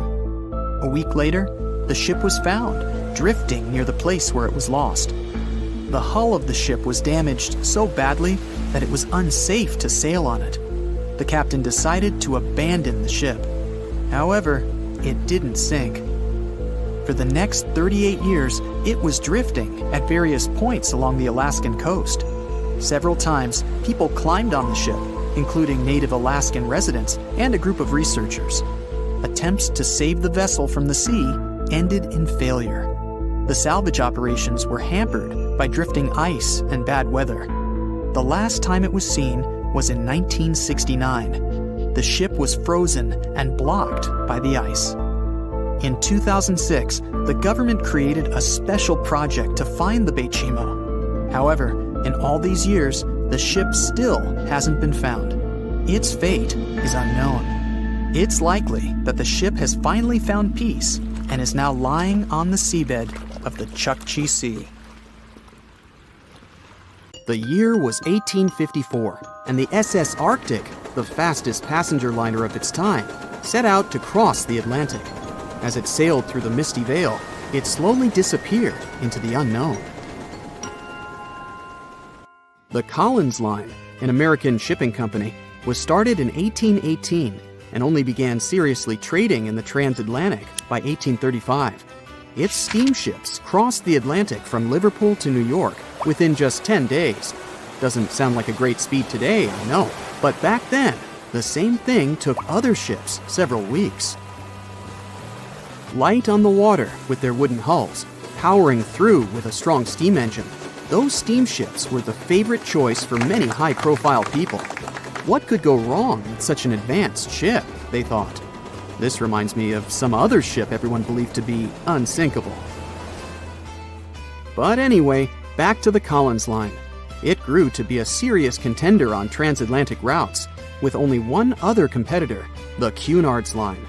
A week later, the ship was found, drifting near the place where it was lost. The hull of the ship was damaged so badly that it was unsafe to sail on it. The captain decided to abandon the ship. However, it didn't sink. For the next 38 years, it was drifting at various points along the Alaskan coast. Several times, people climbed on the ship, including native Alaskan residents and a group of researchers. Attempts to save the vessel from the sea ended in failure. The salvage operations were hampered by drifting ice and bad weather. The last time it was seen was in 1969. The ship was frozen and blocked by the ice. In 2006, the government created a special project to find the Bechimo. However, in all these years, the ship still hasn't been found. Its fate is unknown. It's likely that the ship has finally found peace and is now lying on the seabed of the Chukchi Sea. The year was 1854, and the SS Arctic, the fastest passenger liner of its time, set out to cross the Atlantic. As it sailed through the misty veil, it slowly disappeared into the unknown. The Collins Line, an American shipping company, was started in 1818 and only began seriously trading in the transatlantic by 1835. Its steamships crossed the Atlantic from Liverpool to New York within just 10 days. Doesn't sound like a great speed today, I know, but back then, the same thing took other ships several weeks. Light on the water with their wooden hulls, powering through with a strong steam engine, those steamships were the favorite choice for many high-profile people. What could go wrong with such an advanced ship, they thought. This reminds me of some other ship everyone believed to be unsinkable. But anyway, back to the Collins Line. It grew to be a serious contender on transatlantic routes, with only one other competitor, the Cunard's Line.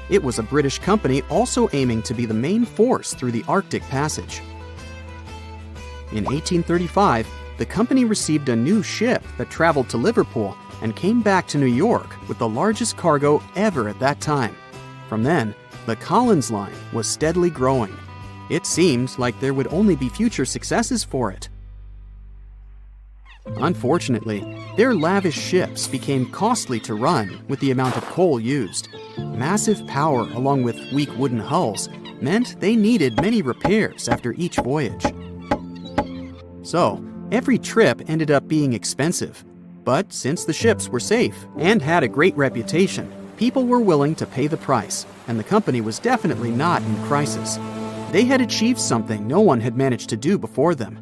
It was a British company also aiming to be the main force through the Arctic Passage. In 1835, the company received a new ship that traveled to Liverpool and came back to New York with the largest cargo ever at that time. From then, the Collins Line was steadily growing. It seemed like there would only be future successes for it. Unfortunately, their lavish ships became costly to run with the amount of coal used. Massive power along with weak wooden hulls meant they needed many repairs after each voyage. So, every trip ended up being expensive. But since the ships were safe and had a great reputation, people were willing to pay the price, and the company was definitely not in crisis. They had achieved something no one had managed to do before them.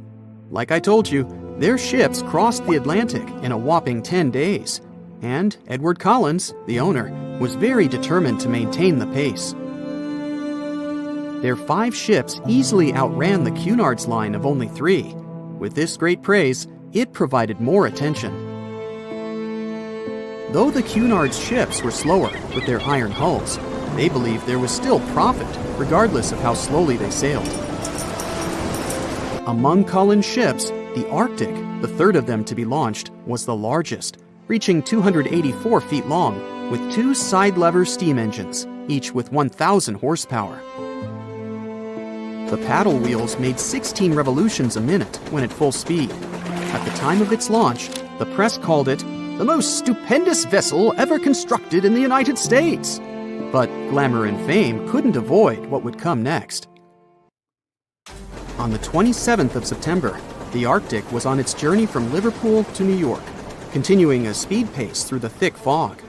Like I told you, their ships crossed the Atlantic in a whopping 10 days, and Edward Collins, the owner, was very determined to maintain the pace. Their 5 ships easily outran the Cunard's Line of only 3. With this great praise, it provided more attention. Though the Cunard's ships were slower with their iron hulls, they believed there was still profit, regardless of how slowly they sailed. Among Collins' ships, the Arctic, the third of them to be launched, was the largest, reaching 284 feet long, with 2 side-lever steam engines, each with 1,000 horsepower. The paddle wheels made 16 revolutions a minute when at full speed. At the time of its launch, the press called it the most stupendous vessel ever constructed in the United States. But glamour and fame couldn't avoid what would come next. On the 27th of September, the Arctic was on its journey from Liverpool to New York, continuing a speed pace through the thick fog.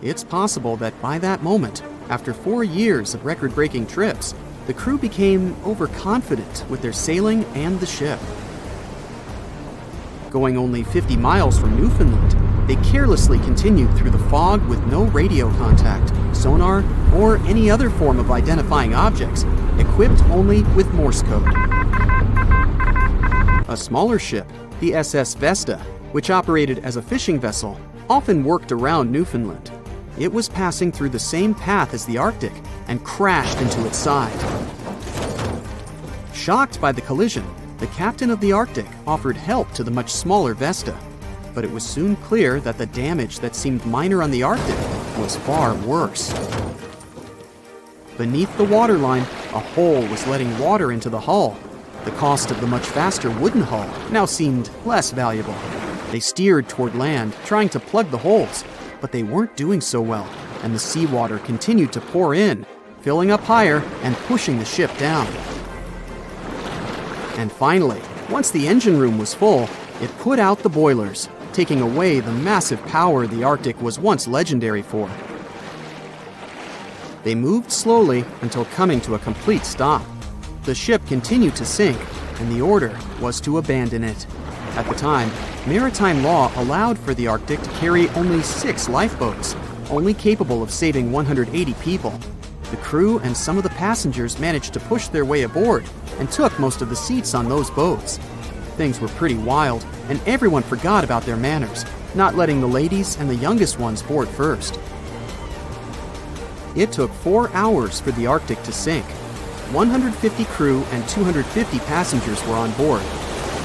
It's possible that by that moment, after 4 years of record-breaking trips, the crew became overconfident with their sailing and the ship. Going only 50 miles from Newfoundland, they carelessly continued through the fog with no radio contact, sonar, or any other form of identifying objects, equipped only with Morse code. A smaller ship, the SS Vesta, which operated as a fishing vessel, often worked around Newfoundland. It was passing through the same path as the Arctic and crashed into its side. Shocked by the collision, the captain of the Arctic offered help to the much smaller Vesta, but it was soon clear that the damage that seemed minor on the Arctic was far worse. Beneath the waterline, a hole was letting water into the hull. The cost of the much faster wooden hull now seemed less valuable. They steered toward land, trying to plug the holes, but they weren't doing so well, and the seawater continued to pour in, filling up higher and pushing the ship down. And finally, once the engine room was full, it put out the boilers, taking away the massive power the Arctic was once legendary for. They moved slowly until coming to a complete stop. The ship continued to sink, and the order was to abandon it. At the time, maritime law allowed for the Arctic to carry only 6 lifeboats, only capable of saving 180 people. The crew and some of the passengers managed to push their way aboard and took most of the seats on those boats. Things were pretty wild, and everyone forgot about their manners, not letting the ladies and the youngest ones board first. It took 4 hours for the Arctic to sink. 150 crew and 250 passengers were on board.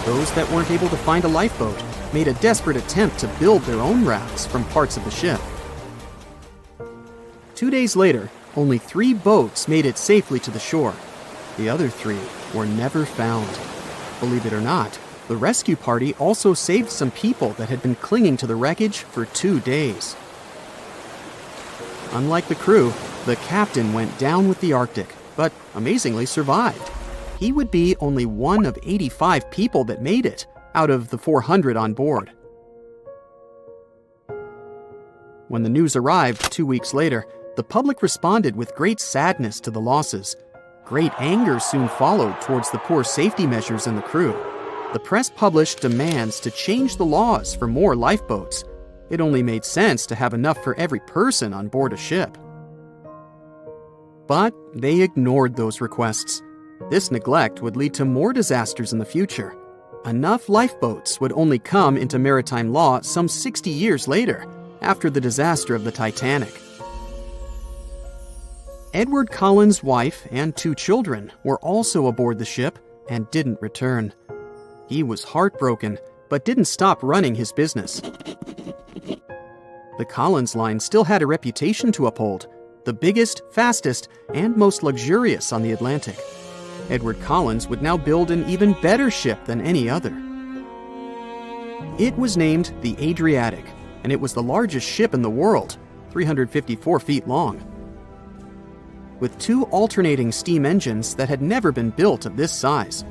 Those that weren't able to find a lifeboat made a desperate attempt to build their own rafts from parts of the ship. 2 days later, only 3 boats made it safely to the shore. The other 3 were never found. Believe it or not, The rescue party also saved some people that had been clinging to the wreckage for 2 days. Unlike the crew, the captain went down with the Arctic, but amazingly survived. He would be only one of 85 people that made it out of the 400 on board. When the news arrived 2 weeks later, the public responded with great sadness to the losses. Great anger soon followed towards the poor safety measures in the crew. The press published demands to change the laws for more lifeboats. It only made sense to have enough for every person on board a ship. But they ignored those requests. This neglect would lead to more disasters in the future. Enough lifeboats would only come into maritime law some 60 years later, after the disaster of the Titanic. Edward Collins' wife and 2 children were also aboard the ship and didn't return. He was heartbroken, but didn't stop running his business. The Collins line still had a reputation to uphold, the biggest, fastest, and most luxurious on the Atlantic. Edward Collins would now build an even better ship than any other. It was named the Adriatic, and it was the largest ship in the world, 354 feet long. With 2 alternating steam engines that had never been built of this size.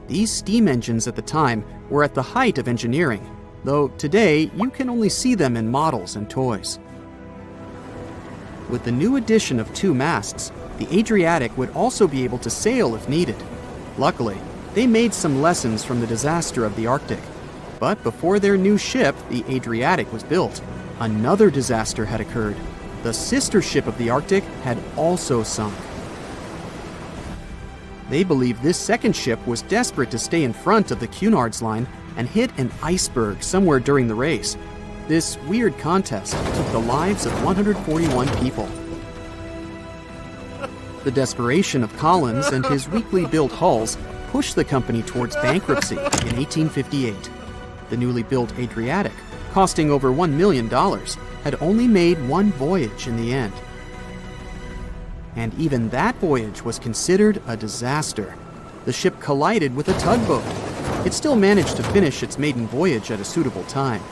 These steam engines at the time were at the height of engineering, though today you can only see them in models and toys. With the new addition of 2 masts, the Adriatic would also be able to sail if needed. Luckily, they made some lessons from the disaster of the Arctic. But before their new ship, the Adriatic, was built, another disaster had occurred. The sister ship of the Arctic had also sunk. They believed this second ship was desperate to stay in front of the Cunard's line and hit an iceberg somewhere during the race. This weird contest took the lives of 141 people. The desperation of Collins and his weakly built hulls pushed the company towards bankruptcy in 1858. The newly built Adriatic, costing over $1 million, had only made 1 voyage in the end. And even that voyage was considered a disaster. The ship collided with a tugboat. It still managed to finish its maiden voyage at a suitable time.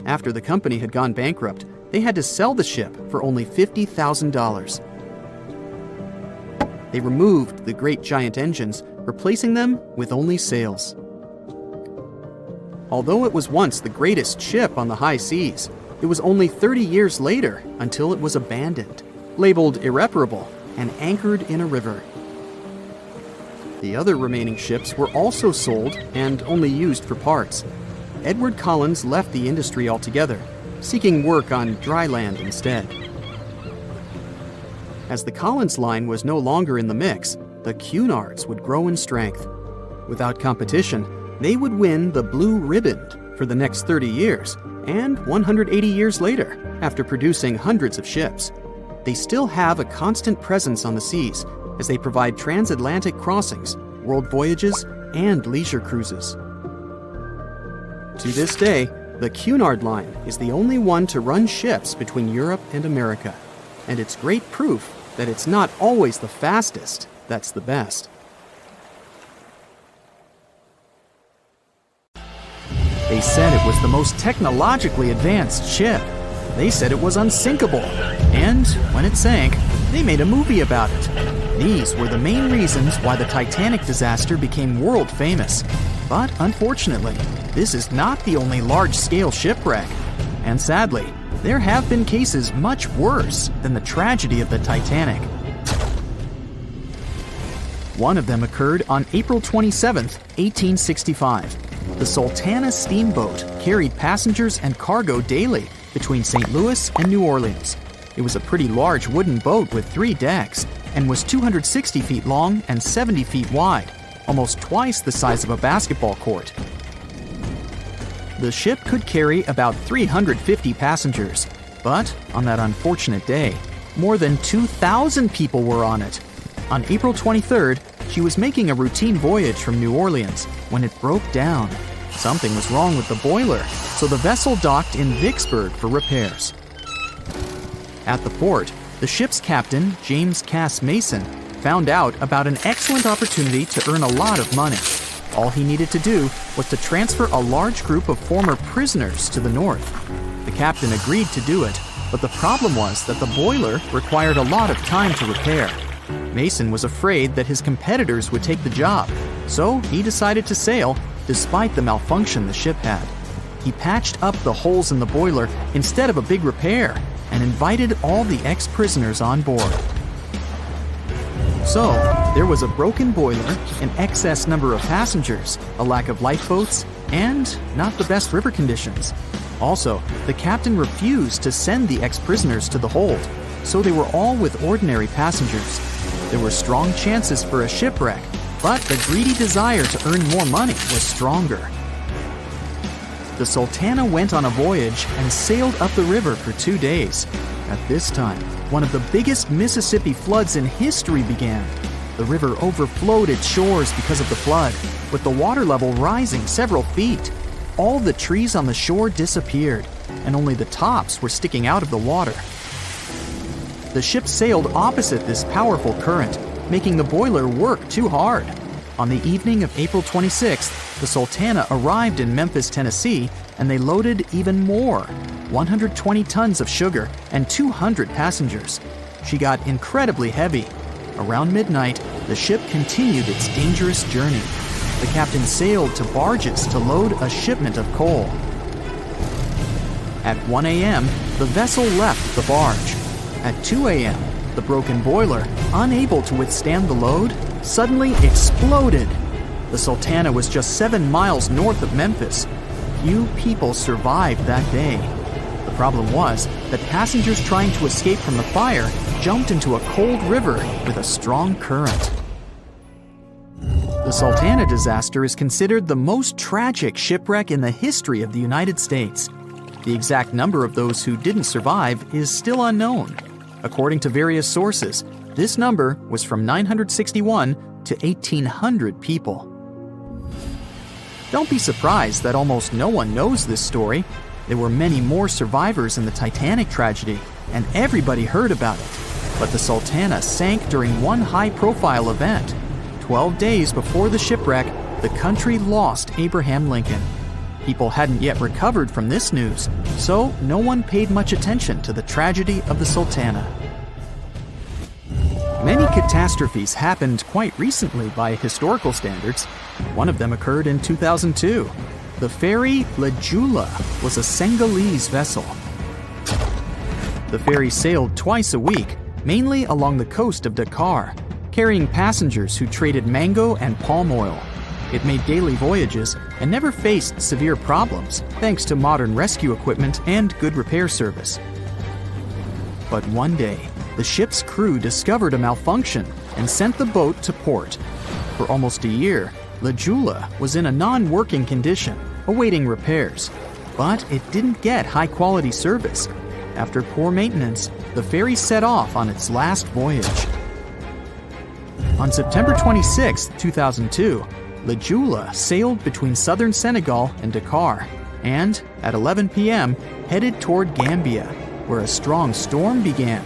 After the company had gone bankrupt, they had to sell the ship for only $50,000. They removed the great giant engines, replacing them with only sails. Although it was once the greatest ship on the high seas, it was only 30 years later until it was abandoned, labeled irreparable, and anchored in a river. The other remaining ships were also sold and only used for parts. Edward Collins left the industry altogether, seeking work on dry land instead. As the Collins line was no longer in the mix, the Cunards would grow in strength. Without competition, they would win the Blue Ribbon for the next 30 years, and 180 years later, after producing hundreds of ships. They still have a constant presence on the seas as they provide transatlantic crossings, world voyages, and leisure cruises. To this day, the Cunard Line is the only one to run ships between Europe and America, and it's great proof that it's not always the fastest that's the best. They said it was the most technologically advanced ship. They said it was unsinkable. And when it sank, they made a movie about it. These were the main reasons why the Titanic disaster became world famous. But unfortunately, this is not the only large-scale shipwreck. And sadly, there have been cases much worse than the tragedy of the Titanic. One of them occurred on April 27, 1865. The Sultana steamboat carried passengers and cargo daily between St. Louis and New Orleans. It was a pretty large wooden boat with 3 decks and was 260 feet long and 70 feet wide, almost twice the size of a basketball court. The ship could carry about 350 passengers, but on that unfortunate day, more than 2,000 people were on it. On April 23rd, she was making a routine voyage from New Orleans when it broke down. Something was wrong with the boiler, so the vessel docked in Vicksburg for repairs. At the port, the ship's captain, James Cass Mason, found out about an excellent opportunity to earn a lot of money. All he needed to do was to transfer a large group of former prisoners to the north. The captain agreed to do it, but the problem was that the boiler required a lot of time to repair. Mason was afraid that his competitors would take the job, so he decided to sail despite the malfunction the ship had. He patched up the holes in the boiler instead of a big repair and invited all the ex-prisoners on board. So, there was a broken boiler, an excess number of passengers, a lack of lifeboats, and not the best river conditions. Also, the captain refused to send the ex-prisoners to the hold, so they were all with ordinary passengers. There were strong chances for a shipwreck, but the greedy desire to earn more money was stronger. The Sultana went on a voyage and sailed up the river for 2 days. At this time, one of the biggest Mississippi floods in history began. The river overflowed its shores because of the flood, with the water level rising several feet. All the trees on the shore disappeared, and only the tops were sticking out of the water. The ship sailed opposite this powerful current, making the boiler work too hard. On the evening of April 26th, the Sultana arrived in Memphis, Tennessee, and they loaded even more, 120 tons of sugar and 200 passengers. She got incredibly heavy. Around midnight, the ship continued its dangerous journey. The captain sailed to barges to load a shipment of coal. At 1 a.m., the vessel left the barge. At 2 a.m., the broken boiler, unable to withstand the load, suddenly exploded. The Sultana was just 7 miles north of Memphis. Few people survived that day. The problem was that passengers trying to escape from the fire jumped into a cold river with a strong current. The Sultana disaster is considered the most tragic shipwreck in the history of the United States. The exact number of those who didn't survive is still unknown. According to various sources, this number was from 961 to 1,800 people. Don't be surprised that almost no one knows this story. There were many more survivors in the Titanic tragedy, and everybody heard about it. But the Sultana sank during one high-profile event. 12 days before the shipwreck, the country lost Abraham Lincoln. People hadn't yet recovered from this news, so no one paid much attention to the tragedy of the Sultana. Many catastrophes happened quite recently by historical standards. One of them occurred in 2002. The ferry La Jula was a Senegalese vessel. The ferry sailed twice a week, mainly along the coast of Dakar, carrying passengers who traded mango and palm oil. It made daily voyages and never faced severe problems thanks to modern rescue equipment and good repair service. But one day, the ship's crew discovered a malfunction and sent the boat to port. For almost a year, La Jula was in a non-working condition, awaiting repairs. But it didn't get high-quality service. After poor maintenance, the ferry set off on its last voyage. On September 26, 2002, La Jula sailed between southern Senegal and Dakar, and at 11 p.m. headed toward Gambia, where a strong storm began.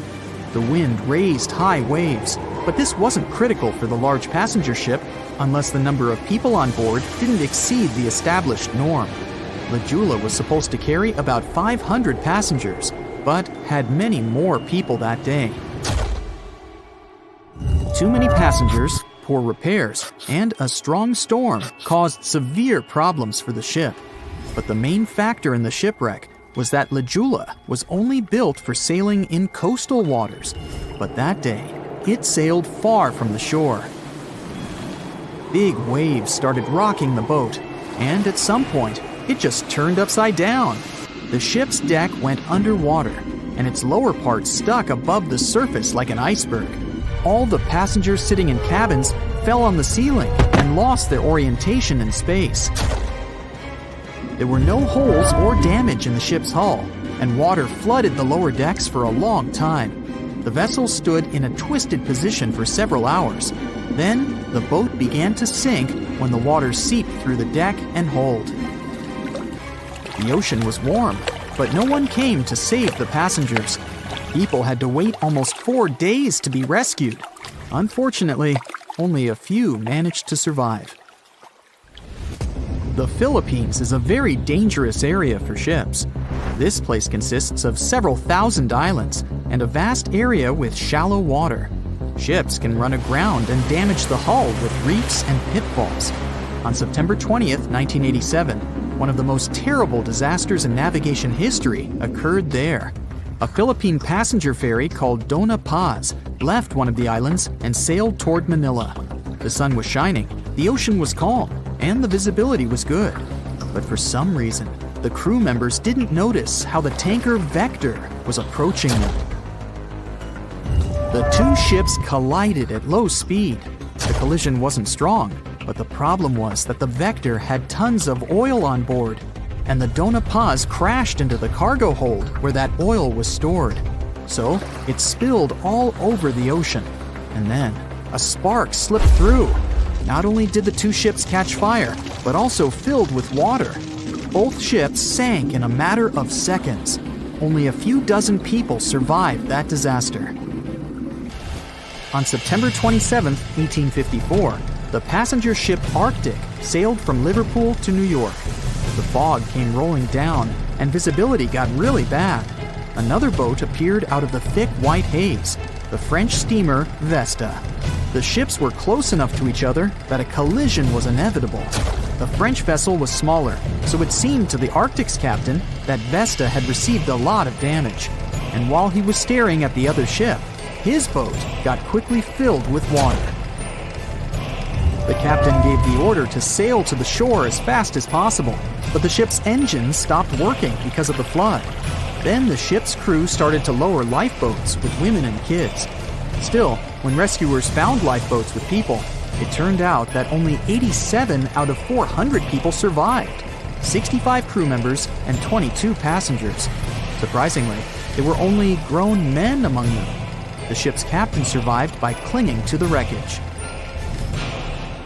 The wind raised high waves, but this wasn't critical for the large passenger ship unless the number of people on board didn't exceed the established norm. La Jula was supposed to carry about 500 passengers, but had many more people that day. Too many passengers, poor repairs, and a strong storm caused severe problems for the ship. But the main factor in the shipwreck was that La Jula was only built for sailing in coastal waters, but that day, it sailed far from the shore. Big waves started rocking the boat, and at some point, it just turned upside down. The ship's deck went underwater, and its lower part stuck above the surface like an iceberg. All the passengers sitting in cabins fell on the ceiling and lost their orientation in space. There were no holes or damage in the ship's hull, and water flooded the lower decks for a long time. The vessel stood in a twisted position for several hours. Then, the boat began to sink when the water seeped through the deck and hold. The ocean was warm, but no one came to save the passengers. People had to wait almost 4 days to be rescued. Unfortunately, only a few managed to survive. The Philippines is a very dangerous area for ships. This place consists of several thousand islands and a vast area with shallow water. Ships can run aground and damage the hull with reefs and pitfalls. On September 20th, 1987, one of the most terrible disasters in navigation history occurred there. A Philippine passenger ferry called Dona Paz left one of the islands and sailed toward Manila. The sun was shining, the ocean was calm, and the visibility was good. But for some reason, the crew members didn't notice how the tanker Vector was approaching them. The two ships collided at low speed. The collision wasn't strong, but the problem was that the Vector had tons of oil on board, and the Dona Paz crashed into the cargo hold where that oil was stored. So it spilled all over the ocean, and then a spark slipped through. Not only did the two ships catch fire, but also filled with water. Both ships sank in a matter of seconds. Only a few dozen people survived that disaster. On September 27, 1854, the passenger ship Arctic sailed from Liverpool to New York. The fog came rolling down, and visibility got really bad. Another boat appeared out of the thick white haze, the French steamer Vesta. The ships were close enough to each other that a collision was inevitable. The French vessel was smaller, so it seemed to the Arctic's captain that Vesta had received a lot of damage. And while he was staring at the other ship, his boat got quickly filled with water. The captain gave the order to sail to the shore as fast as possible, but the ship's engines stopped working because of the flood. Then the ship's crew started to lower lifeboats with women and kids. Still, when rescuers found lifeboats with people, it turned out that only 87 out of 400 people survived, 65 crew members and 22 passengers. Surprisingly, there were only grown men among them. The ship's captain survived by clinging to the wreckage.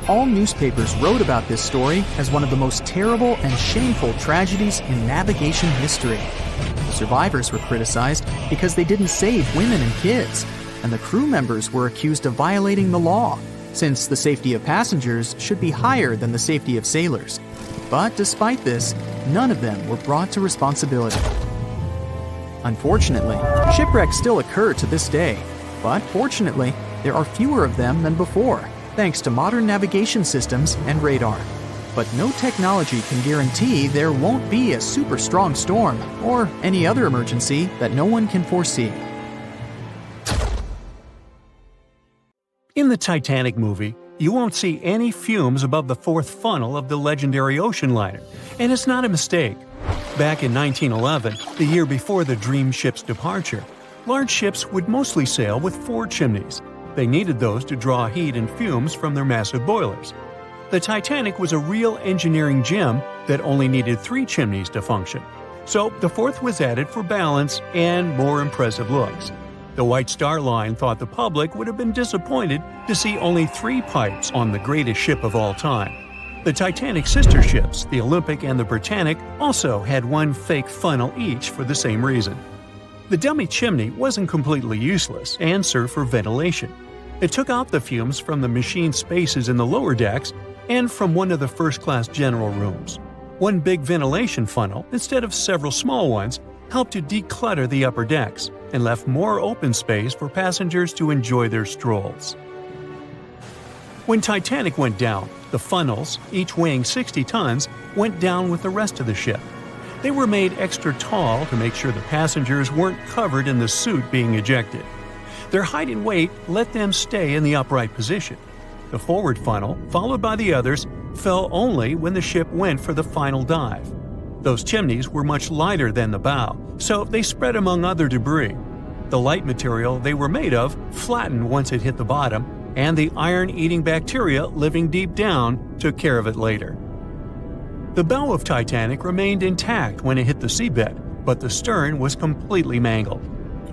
All newspapers wrote about this story as one of the most terrible and shameful tragedies in navigation history. The survivors were criticized because they didn't save women and kids, and the crew members were accused of violating the law, since the safety of passengers should be higher than the safety of sailors. But despite this, none of them were brought to responsibility. Unfortunately, shipwrecks still occur to this day, but fortunately, there are fewer of them than before, thanks to modern navigation systems and radar. But no technology can guarantee there won't be a super strong storm or any other emergency that no one can foresee. In the Titanic movie, you won't see any fumes above the fourth funnel of the legendary ocean liner, and it's not a mistake. Back in 1911, the year before the Dream ship's departure, large ships would mostly sail with 4 chimneys. They needed those to draw heat and fumes from their massive boilers. The Titanic was a real engineering gem that only needed 3 chimneys to function. So the fourth was added for balance and more impressive looks. The White Star Line thought the public would have been disappointed to see only 3 pipes on the greatest ship of all time. The Titanic's sister ships, the Olympic and the Britannic, also had 1 fake funnel each for the same reason. The dummy chimney wasn't completely useless and served for ventilation. It took out the fumes from the machine spaces in the lower decks and from one of the first-class general rooms. 1 big ventilation funnel, instead of several small ones, helped to declutter the upper decks and left more open space for passengers to enjoy their strolls. When Titanic went down, the funnels, each weighing 60 tons, went down with the rest of the ship. They were made extra tall to make sure the passengers weren't covered in the suit being ejected. Their height and weight let them stay in the upright position. The forward funnel, followed by the others, fell only when the ship went for the final dive. Those chimneys were much lighter than the bow, so they spread among other debris. The light material they were made of flattened once it hit the bottom, and the iron-eating bacteria living deep down took care of it later. The bow of Titanic remained intact when it hit the seabed, but the stern was completely mangled.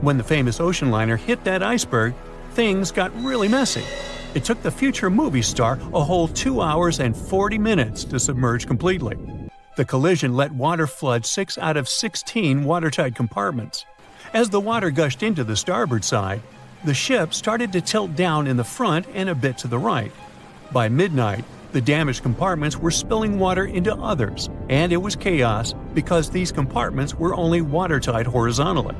When the famous ocean liner hit that iceberg, things got really messy. It took the future movie star a whole 2 hours and 40 minutes to submerge completely. The collision let water flood 6 out of 16 watertight compartments. As the water gushed into the starboard side, the ship started to tilt down in the front and a bit to the right. By midnight, The damaged compartments were spilling water into others, and it was chaos because these compartments were only watertight horizontally.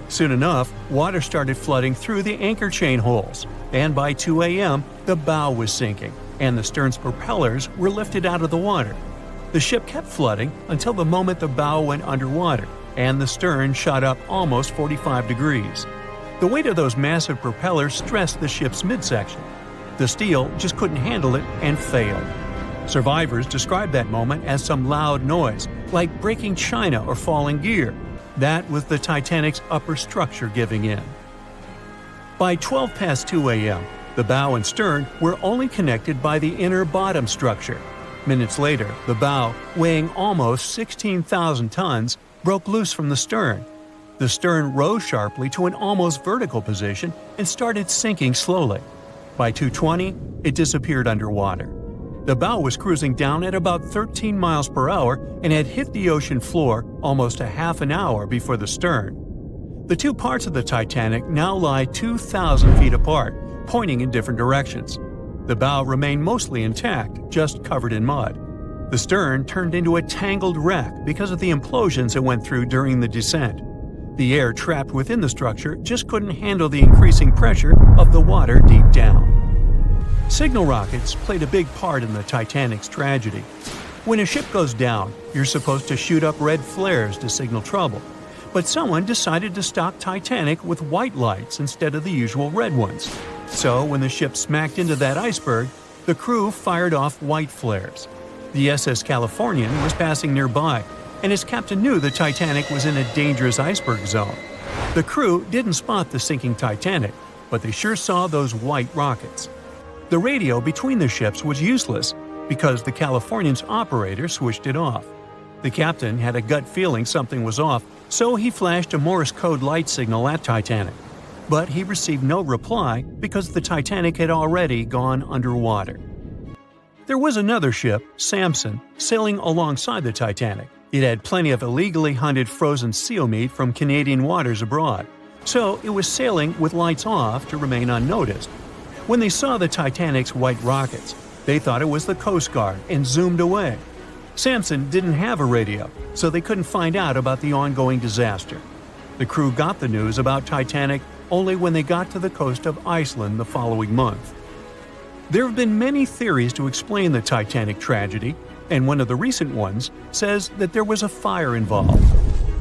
Soon enough, water started flooding through the anchor chain holes, and by 2 a.m., the bow was sinking, and the stern's propellers were lifted out of the water. The ship kept flooding until the moment the bow went underwater, and the stern shot up almost 45 degrees. The weight of those massive propellers stressed the ship's midsection. The steel just couldn't handle it and failed. Survivors described that moment as some loud noise, like breaking china or falling gear. That was the Titanic's upper structure giving in. By 12 past 2 a.m., the bow and stern were only connected by the inner bottom structure. Minutes later, the bow, weighing almost 16,000 tons, broke loose from the stern. The stern rose sharply to an almost vertical position and started sinking slowly. By 2:20, it disappeared underwater. The bow was cruising down at about 13 miles per hour and had hit the ocean floor almost a half an hour before the stern. The two parts of the Titanic now lie 2,000 feet apart, pointing in different directions. The bow remained mostly intact, just covered in mud. The stern turned into a tangled wreck because of the implosions it went through during the descent. The air trapped within the structure just couldn't handle the increasing pressure of the water deep down. Signal rockets played a big part in the Titanic's tragedy. When a ship goes down, you're supposed to shoot up red flares to signal trouble. But someone decided to stock Titanic with white lights instead of the usual red ones. So when the ship smacked into that iceberg, the crew fired off white flares. The SS Californian was passing nearby, and his captain knew the Titanic was in a dangerous iceberg zone. The crew didn't spot the sinking Titanic, but they sure saw those white rockets. The radio between the ships was useless because the Californian's operator switched it off. The captain had a gut feeling something was off, so he flashed a Morse code light signal at Titanic. But he received no reply because the Titanic had already gone underwater. There was another ship, Samson, sailing alongside the Titanic. It had plenty of illegally hunted frozen seal meat from Canadian waters abroad, so it was sailing with lights off to remain unnoticed. When they saw the Titanic's white rockets, they thought it was the Coast Guard and zoomed away. Samson didn't have a radio, so they couldn't find out about the ongoing disaster. The crew got the news about Titanic only when they got to the coast of Iceland the following month. There have been many theories to explain the Titanic tragedy, and one of the recent ones says that there was a fire involved.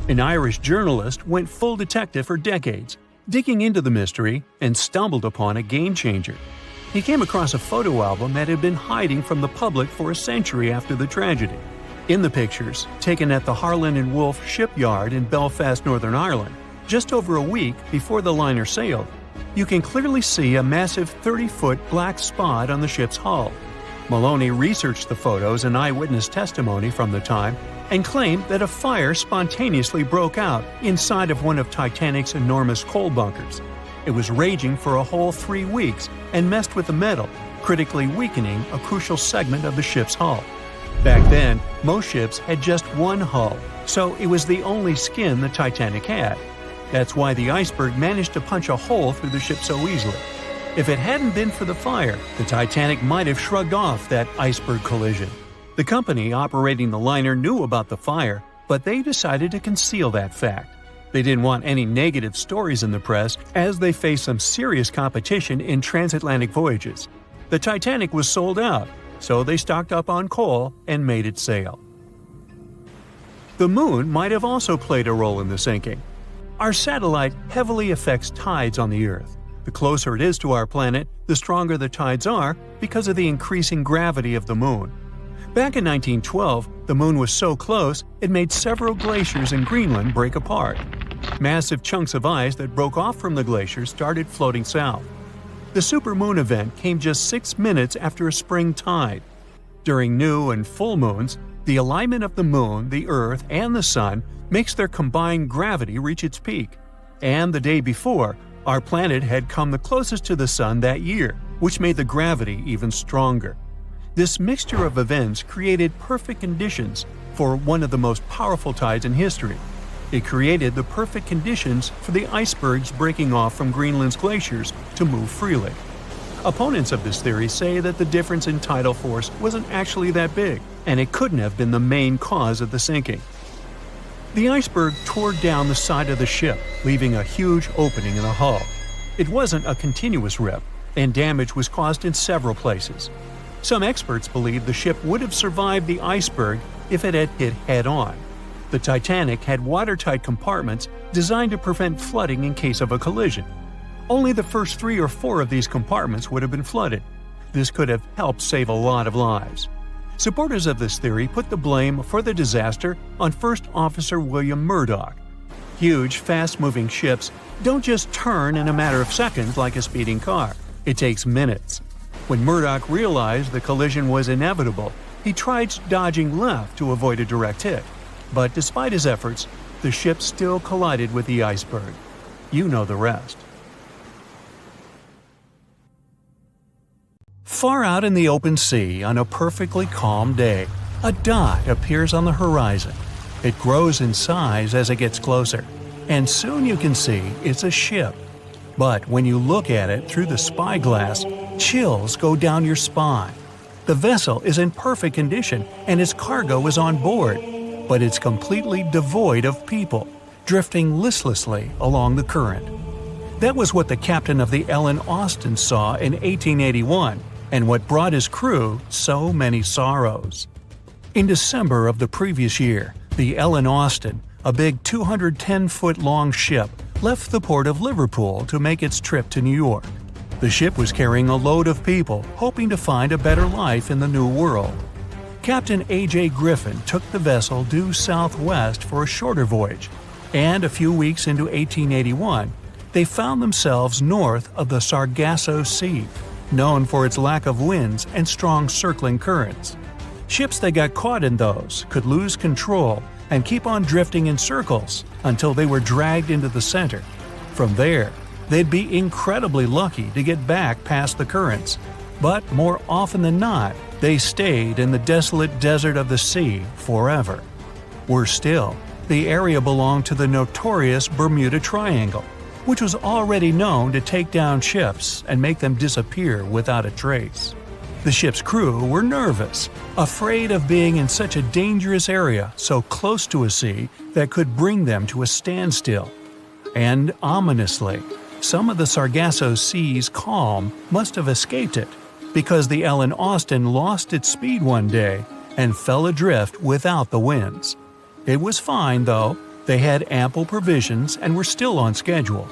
An Irish journalist went full detective for decades, digging into the mystery, and stumbled upon a game-changer. He came across a photo album that had been hiding from the public for a century after the tragedy. In the pictures, taken at the Harland and Wolff shipyard in Belfast, Northern Ireland, just over a week before the liner sailed, you can clearly see a massive 30-foot black spot on the ship's hull. Maloney researched the photos and eyewitness testimony from the time and claimed that a fire spontaneously broke out inside of one of Titanic's enormous coal bunkers. It was raging for a whole 3 weeks and messed with the metal, critically weakening a crucial segment of the ship's hull. Back then, most ships had just one hull, so it was the only skin the Titanic had. That's why the iceberg managed to punch a hole through the ship so easily. If it hadn't been for the fire, the Titanic might have shrugged off that iceberg collision. The company operating the liner knew about the fire, but they decided to conceal that fact. They didn't want any negative stories in the press as they faced some serious competition in transatlantic voyages. The Titanic was sold out, so they stocked up on coal and made it sail. The moon might have also played a role in the sinking. Our satellite heavily affects tides on the Earth. The closer it is to our planet, the stronger the tides are because of the increasing gravity of the moon. Back in 1912, the moon was so close it made several glaciers in Greenland break apart. Massive chunks of ice that broke off from the glaciers started floating south. The supermoon event came just 6 minutes after a spring tide. During new and full moons, the alignment of the moon, the Earth, and the Sun makes their combined gravity reach its peak. And the day before, our planet had come the closest to the Sun that year, which made the gravity even stronger. This mixture of events created perfect conditions for one of the most powerful tides in history. It created the perfect conditions for the icebergs breaking off from Greenland's glaciers to move freely. Opponents of this theory say that the difference in tidal force wasn't actually that big, and it couldn't have been the main cause of the sinking. The iceberg tore down the side of the ship, leaving a huge opening in the hull. It wasn't a continuous rip, and damage was caused in several places. Some experts believe the ship would have survived the iceberg if it had hit head-on. The Titanic had watertight compartments designed to prevent flooding in case of a collision. Only the first 3 or 4 of these compartments would have been flooded. This could have helped save a lot of lives. Supporters of this theory put the blame for the disaster on First Officer William Murdoch. Huge, fast-moving ships don't just turn in a matter of seconds like a speeding car. It takes minutes. When Murdoch realized the collision was inevitable, he tried dodging left to avoid a direct hit. But despite his efforts, the ship still collided with the iceberg. You know the rest. Far out in the open sea on a perfectly calm day, a dot appears on the horizon. It grows in size as it gets closer, and soon you can see it's a ship. But when you look at it through the spyglass, chills go down your spine. The vessel is in perfect condition and its cargo is on board, but it's completely devoid of people, drifting listlessly along the current. That was what the captain of the Ellen Austin saw in 1881, and what brought his crew so many sorrows. In December of the previous year, the Ellen Austin, a big 210-foot-long ship, left the port of Liverpool to make its trip to New York. The ship was carrying a load of people hoping to find a better life in the New World. Captain A.J. Griffin took the vessel due southwest for a shorter voyage, and a few weeks into 1881, they found themselves north of the Sargasso Sea, known for its lack of winds and strong circling currents. Ships that got caught in those could lose control and keep on drifting in circles until they were dragged into the center. From there, they'd be incredibly lucky to get back past the currents, but more often than not, they stayed in the desolate desert of the sea forever. Worse still, the area belonged to the notorious Bermuda Triangle, which was already known to take down ships and make them disappear without a trace. The ship's crew were nervous, afraid of being in such a dangerous area so close to a sea that could bring them to a standstill. And ominously, some of the Sargasso Sea's calm must have escaped it, because the Ellen Austin lost its speed one day and fell adrift without the winds. It was fine, though. They had ample provisions and were still on schedule.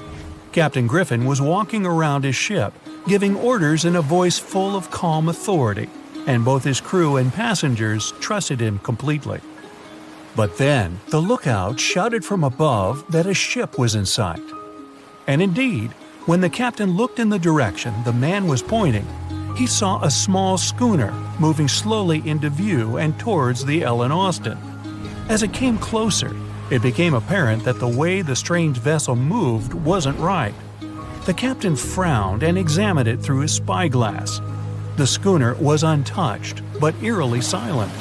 Captain Griffin was walking around his ship, giving orders in a voice full of calm authority, and both his crew and passengers trusted him completely. But then, the lookout shouted from above that a ship was in sight. And indeed, when the captain looked in the direction the man was pointing, he saw a small schooner moving slowly into view and towards the Ellen Austin. As it came closer, it became apparent that the way the strange vessel moved wasn't right. The captain frowned and examined it through his spyglass. The schooner was untouched, but eerily silent.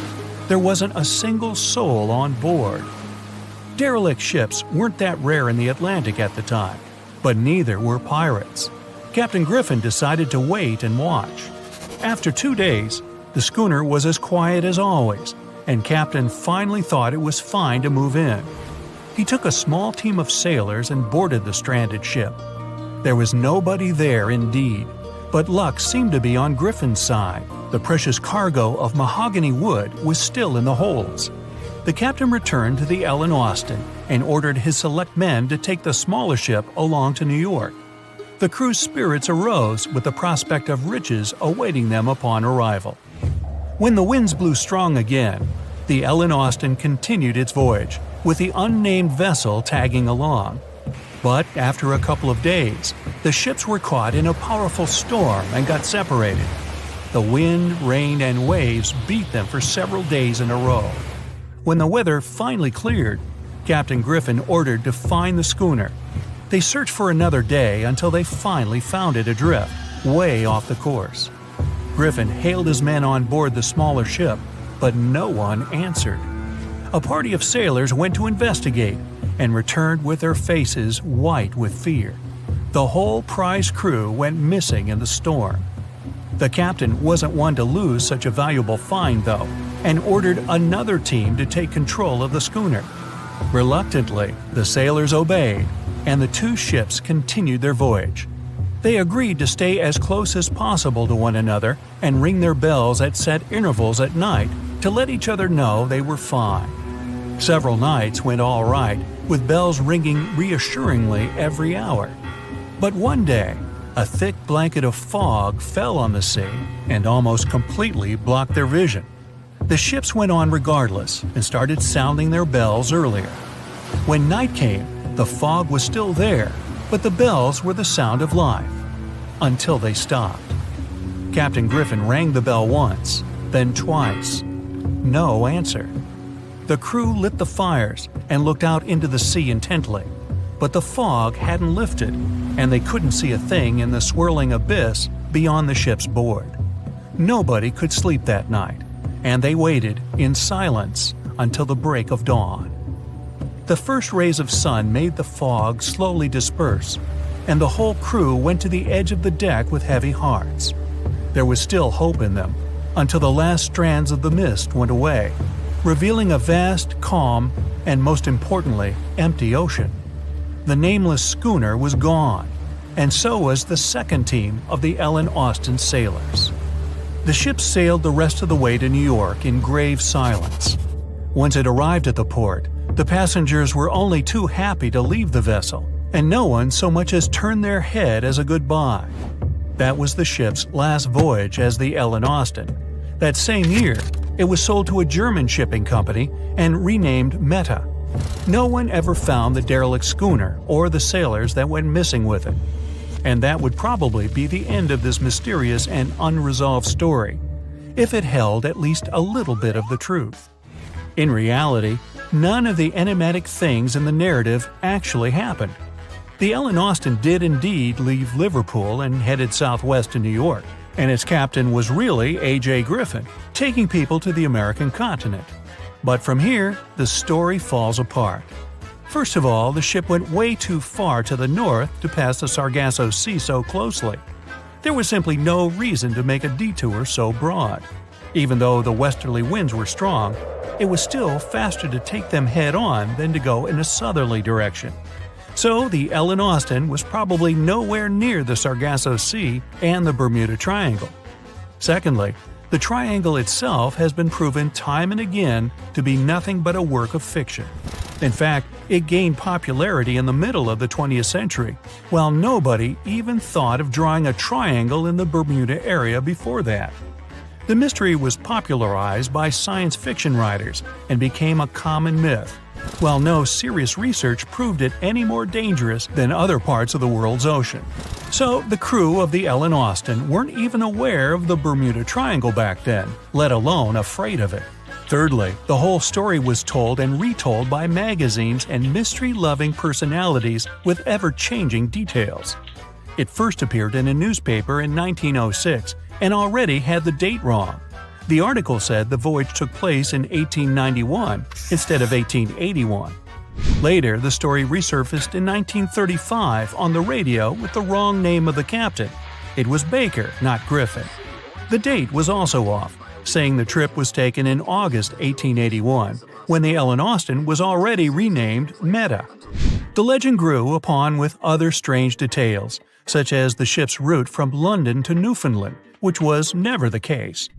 There wasn't a single soul on board. Derelict ships weren't that rare in the Atlantic at the time, but neither were pirates. Captain Griffin decided to wait and watch. After 2 days, the schooner was as quiet as always, and Captain finally thought it was fine to move in. He took a small team of sailors and boarded the stranded ship. There was nobody there indeed, but luck seemed to be on Griffin's side. The precious cargo of mahogany wood was still in the holds. The captain returned to the Ellen Austin and ordered his select men to take the smaller ship along to New York. The crew's spirits arose with the prospect of riches awaiting them upon arrival. When the winds blew strong again, the Ellen Austin continued its voyage, with the unnamed vessel tagging along. But after a couple of days, the ships were caught in a powerful storm and got separated. The wind, rain, and waves beat them for several days in a row. When the weather finally cleared, Captain Griffin ordered to find the schooner. They searched for another day until they finally found it adrift, way off the course. Griffin hailed his men on board the smaller ship, but no one answered. A party of sailors went to investigate and returned with their faces white with fear. The whole prize crew went missing in the storm. The captain wasn't one to lose such a valuable find, though, and ordered another team to take control of the schooner. Reluctantly, the sailors obeyed, and the two ships continued their voyage. They agreed to stay as close as possible to one another and ring their bells at set intervals at night to let each other know they were fine. Several nights went all right, with bells ringing reassuringly every hour. But one day, a thick blanket of fog fell on the sea and almost completely blocked their vision. The ships went on regardless and started sounding their bells earlier. When night came, the fog was still there, but the bells were the sound of life. Until they stopped. Captain Griffin rang the bell once, then twice. No answer. The crew lit the fires and looked out into the sea intently, but the fog hadn't lifted, and they couldn't see a thing in the swirling abyss beyond the ship's board. Nobody could sleep that night, and they waited in silence until the break of dawn. The first rays of sun made the fog slowly disperse, and the whole crew went to the edge of the deck with heavy hearts. There was still hope in them, until the last strands of the mist went away, revealing a vast, calm, and most importantly, empty ocean. The nameless schooner was gone, and so was the second team of the Ellen Austin sailors. The ship sailed the rest of the way to New York in grave silence. Once it arrived at the port, the passengers were only too happy to leave the vessel, and no one so much as turned their head as a goodbye. That was the ship's last voyage as the Ellen Austin. That same year, it was sold to a German shipping company and renamed Meta. No one ever found the derelict schooner or the sailors that went missing with it. And that would probably be the end of this mysterious and unresolved story, if it held at least a little bit of the truth. In reality, none of the enigmatic things in the narrative actually happened. The Ellen Austin did indeed leave Liverpool and headed southwest to New York, and its captain was really A.J. Griffin, taking people to the American continent. But from here, the story falls apart. First of all, the ship went way too far to the north to pass the Sargasso Sea so closely. There was simply no reason to make a detour so broad. Even though the westerly winds were strong, it was still faster to take them head-on than to go in a southerly direction. So the Ellen Austin was probably nowhere near the Sargasso Sea and the Bermuda Triangle. Secondly, the triangle itself has been proven time and again to be nothing but a work of fiction. In fact, it gained popularity in the middle of the 20th century, while nobody even thought of drawing a triangle in the Bermuda area before that. The mystery was popularized by science fiction writers and became a common myth, while no serious research proved it any more dangerous than other parts of the world's ocean. So the crew of the Ellen Austin weren't even aware of the Bermuda Triangle back then, let alone afraid of it. Thirdly, the whole story was told and retold by magazines and mystery-loving personalities with ever-changing details. It first appeared in a newspaper in 1906 and already had the date wrong. The article said the voyage took place in 1891 instead of 1881. Later, the story resurfaced in 1935 on the radio with the wrong name of the captain. It was Baker, not Griffin. The date was also off, saying the trip was taken in August 1881, when the Ellen Austin was already renamed Meta. The legend grew upon with other strange details, such as the ship's route from London to Newfoundland, which was never the case.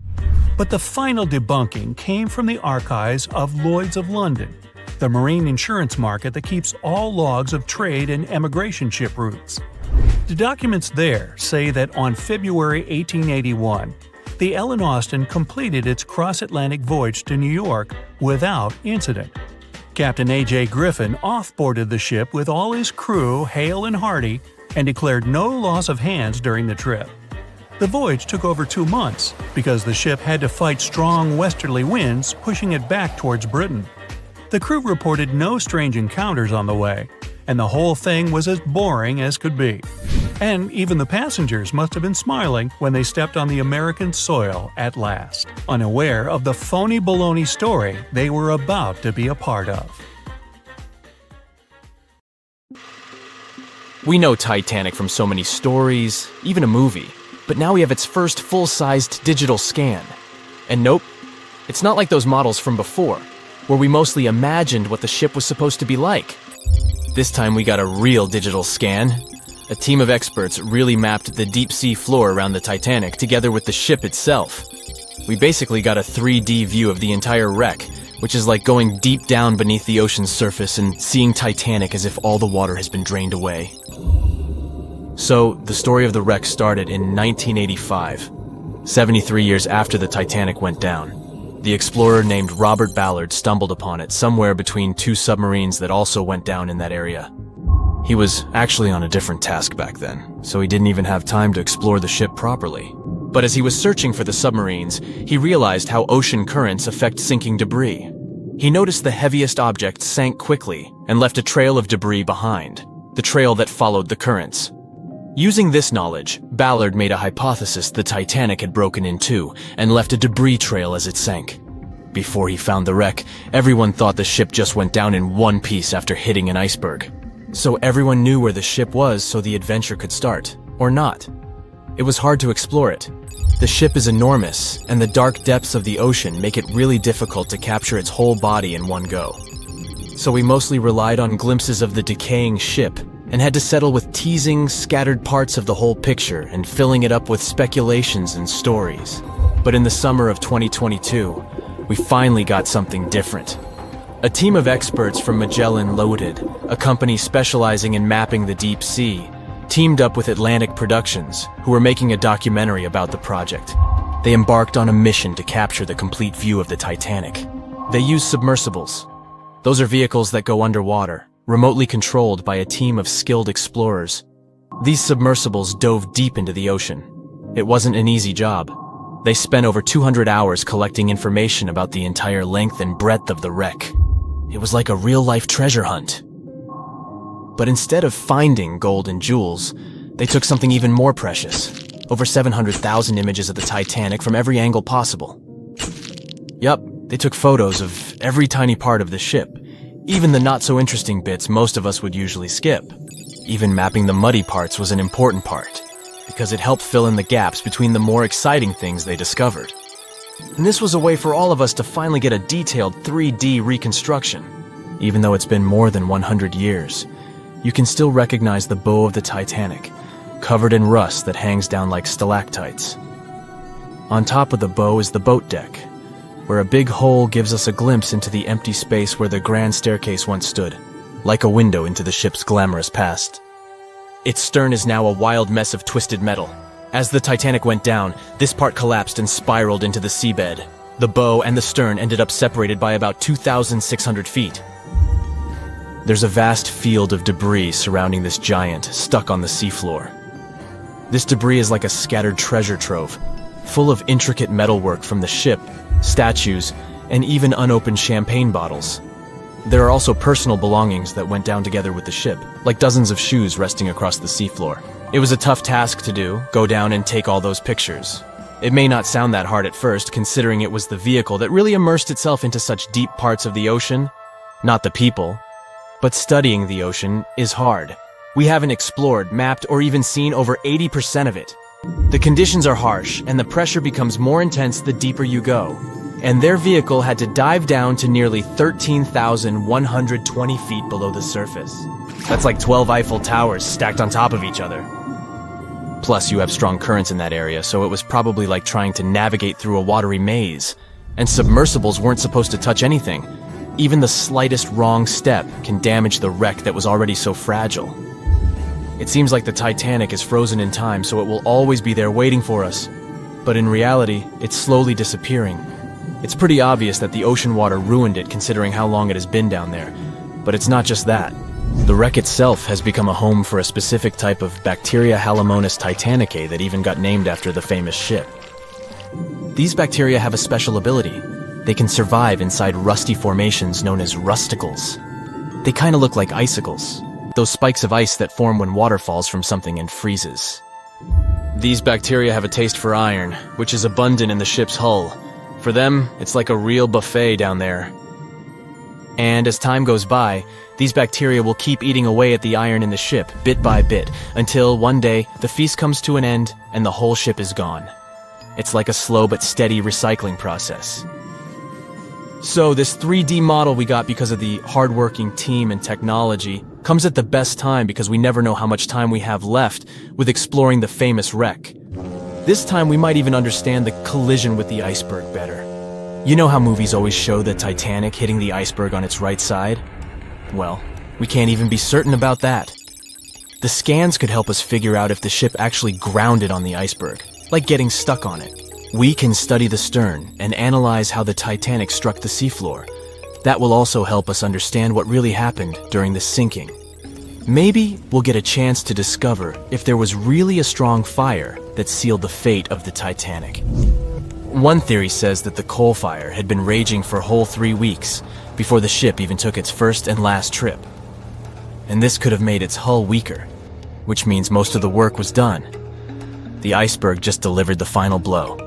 But the final debunking came from the archives of Lloyd's of London, the marine insurance market that keeps all logs of trade and emigration ship routes. The documents there say that on February 1881, the Ellen Austin completed its cross-Atlantic voyage to New York without incident. Captain A.J. Griffin offboarded the ship with all his crew hale and hearty and declared no loss of hands during the trip. The voyage took over 2 months because the ship had to fight strong westerly winds pushing it back towards Britain. The crew reported no strange encounters on the way, and the whole thing was as boring as could be. And even the passengers must have been smiling when they stepped on the American soil at last, unaware of the phony baloney story they were about to be a part of. We know Titanic from so many stories, even a movie. but now we have its first full-sized digital scan. And nope, it's not like those models from before, where we mostly imagined what the ship was supposed to be like. This time we got a real digital scan. A team of experts really mapped the deep-sea floor around the Titanic together with the ship itself. We basically got a 3D view of the entire wreck, which is like going deep down beneath the ocean's surface and seeing Titanic as if all the water has been drained away. So, the story of the wreck started in 1985, 73 years after the Titanic went down. The explorer named Robert Ballard stumbled upon it somewhere between two submarines that also went down in that area. He was actually on a different task back then, so he didn't even have time to explore the ship properly. But as he was searching for the submarines, he realized how ocean currents affect sinking debris. He noticed the heaviest object sank quickly and left a trail of debris behind, the trail that followed the currents. Using this knowledge, Ballard made a hypothesis the Titanic had broken in two and left a debris trail as it sank. Before he found the wreck, everyone thought the ship just went down in one piece after hitting an iceberg. So everyone knew where the ship was so the adventure could start, or not. It was hard to explore it. The ship is enormous, and the dark depths of the ocean make it really difficult to capture its whole body in one go. So we mostly relied on glimpses of the decaying ship, and had to settle with teasing scattered parts of the whole picture and filling it up with speculations and stories. But in the summer of 2022, we finally got something different. A team of experts from Magellan Loaded, a company specializing in mapping the deep sea, teamed up with Atlantic Productions, who were making a documentary about the project. They embarked on a mission to capture the complete view of the Titanic. They used submersibles. Those are vehicles that go underwater, remotely controlled by a team of skilled explorers. These submersibles dove deep into the ocean. It wasn't an easy job. They spent over 200 hours collecting information about the entire length and breadth of the wreck. It was like a real-life treasure hunt. But instead of finding gold and jewels, they took something even more precious. Over 700,000 images of the Titanic from every angle possible. Yup, they took photos of every tiny part of the ship, even the not-so-interesting bits most of us would usually skip. Even mapping the muddy parts was an important part, because it helped fill in the gaps between the more exciting things they discovered. And this was a way for all of us to finally get a detailed 3D reconstruction. Even though it's been more than 100 years, you can still recognize the bow of the Titanic, covered in rust that hangs down like stalactites. On top of the bow is the boat deck, where a big hole gives us a glimpse into the empty space where the grand staircase once stood, like a window into the ship's glamorous past. Its stern is now a wild mess of twisted metal. As the Titanic went down, this part collapsed and spiraled into the seabed. The bow and the stern ended up separated by about 2,600 feet. There's a vast field of debris surrounding this giant, stuck on the seafloor. This debris is like a scattered treasure trove, full of intricate metalwork from the ship, statues, and even unopened champagne bottles. There are also personal belongings that went down together with the ship, like dozens of shoes resting across the seafloor. It was a tough task to do, go down and take all those pictures. It may not sound that hard at first, considering it was the vehicle that really immersed itself into such deep parts of the ocean, not the people. But studying the ocean is hard. We haven't explored, mapped, or even seen over 80% of it. The conditions are harsh, and the pressure becomes more intense the deeper you go. And their vehicle had to dive down to nearly 13,120 feet below the surface. That's like 12 Eiffel Towers stacked on top of each other. Plus, you have strong currents in that area, so it was probably like trying to navigate through a watery maze. And submersibles weren't supposed to touch anything. Even the slightest wrong step can damage the wreck that was already so fragile. It seems like the Titanic is frozen in time, so it will always be there waiting for us. But in reality, it's slowly disappearing. It's pretty obvious that the ocean water ruined it considering how long it has been down there. But it's not just that. The wreck itself has become a home for a specific type of Bacteria Halomonas titanicae that even got named after the famous ship. These bacteria have a special ability. They can survive inside rusty formations known as rusticles. They kind of look like icicles, those spikes of ice that form when water falls from something and freezes. These bacteria have a taste for iron, which is abundant in the ship's hull. For them, it's like a real buffet down there. And as time goes by, These bacteria will keep eating away at the iron in the ship, bit by bit, until one day the feast comes to an end and the whole ship is gone. It's like a slow but steady recycling process. So this 3D model we got because of the hardworking team and technology comes at the best time because we never know how much time we have left with exploring the famous wreck. This time we might even understand the collision with the iceberg better. You know how movies always show the Titanic hitting the iceberg on its right side? Well, we can't even be certain about that. The scans could help us figure out if the ship actually grounded on the iceberg, like getting stuck on it. We can study the stern and analyze how the Titanic struck the seafloor. That will also help us understand what really happened during the sinking. Maybe we'll get a chance to discover if there was really a strong fire that sealed the fate of the Titanic. One theory says that the coal fire had been raging for a whole 3 weeks before the ship even took its first and last trip. And this could have made its hull weaker, which means most of the work was done. The iceberg just delivered the final blow,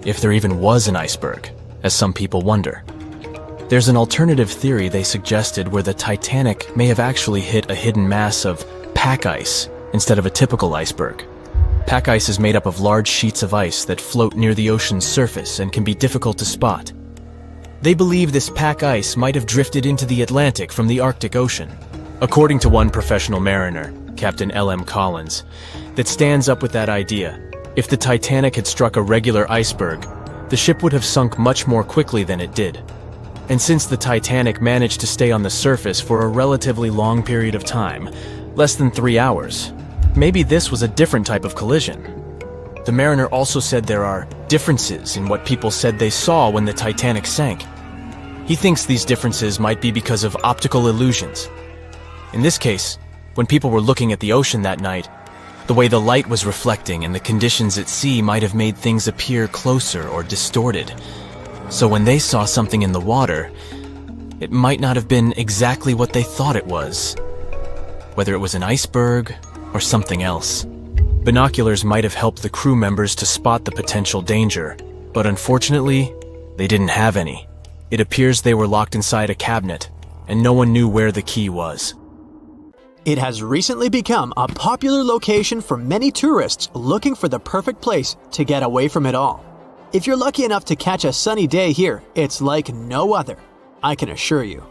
if there even was an iceberg, as some people wonder. There's an alternative theory they suggested where the Titanic may have actually hit a hidden mass of pack ice instead of a typical iceberg. Pack ice is made up of large sheets of ice that float near the ocean's surface and can be difficult to spot. They believe this pack ice might have drifted into the Atlantic from the Arctic Ocean. According to one professional mariner, Captain L.M. Collins, that stands up with that idea. If the Titanic had struck a regular iceberg, the ship would have sunk much more quickly than it did. And since the Titanic managed to stay on the surface for a relatively long period of time, less than 3 hours, maybe this was a different type of collision. The mariner also said there are differences in what people said they saw when the Titanic sank. He thinks these differences might be because of optical illusions. In this case, when people were looking at the ocean that night, the way the light was reflecting and the conditions at sea might have made things appear closer or distorted. So when they saw something in the water, it might not have been exactly what they thought it was. Whether it was an iceberg or something else. Binoculars might have helped the crew members to spot the potential danger, but unfortunately, they didn't have any. It appears they were locked inside a cabinet, and no one knew where the key was. It has recently become a popular location for many tourists looking for the perfect place to get away from it all. If you're lucky enough to catch a sunny day here, it's like no other, I can assure you.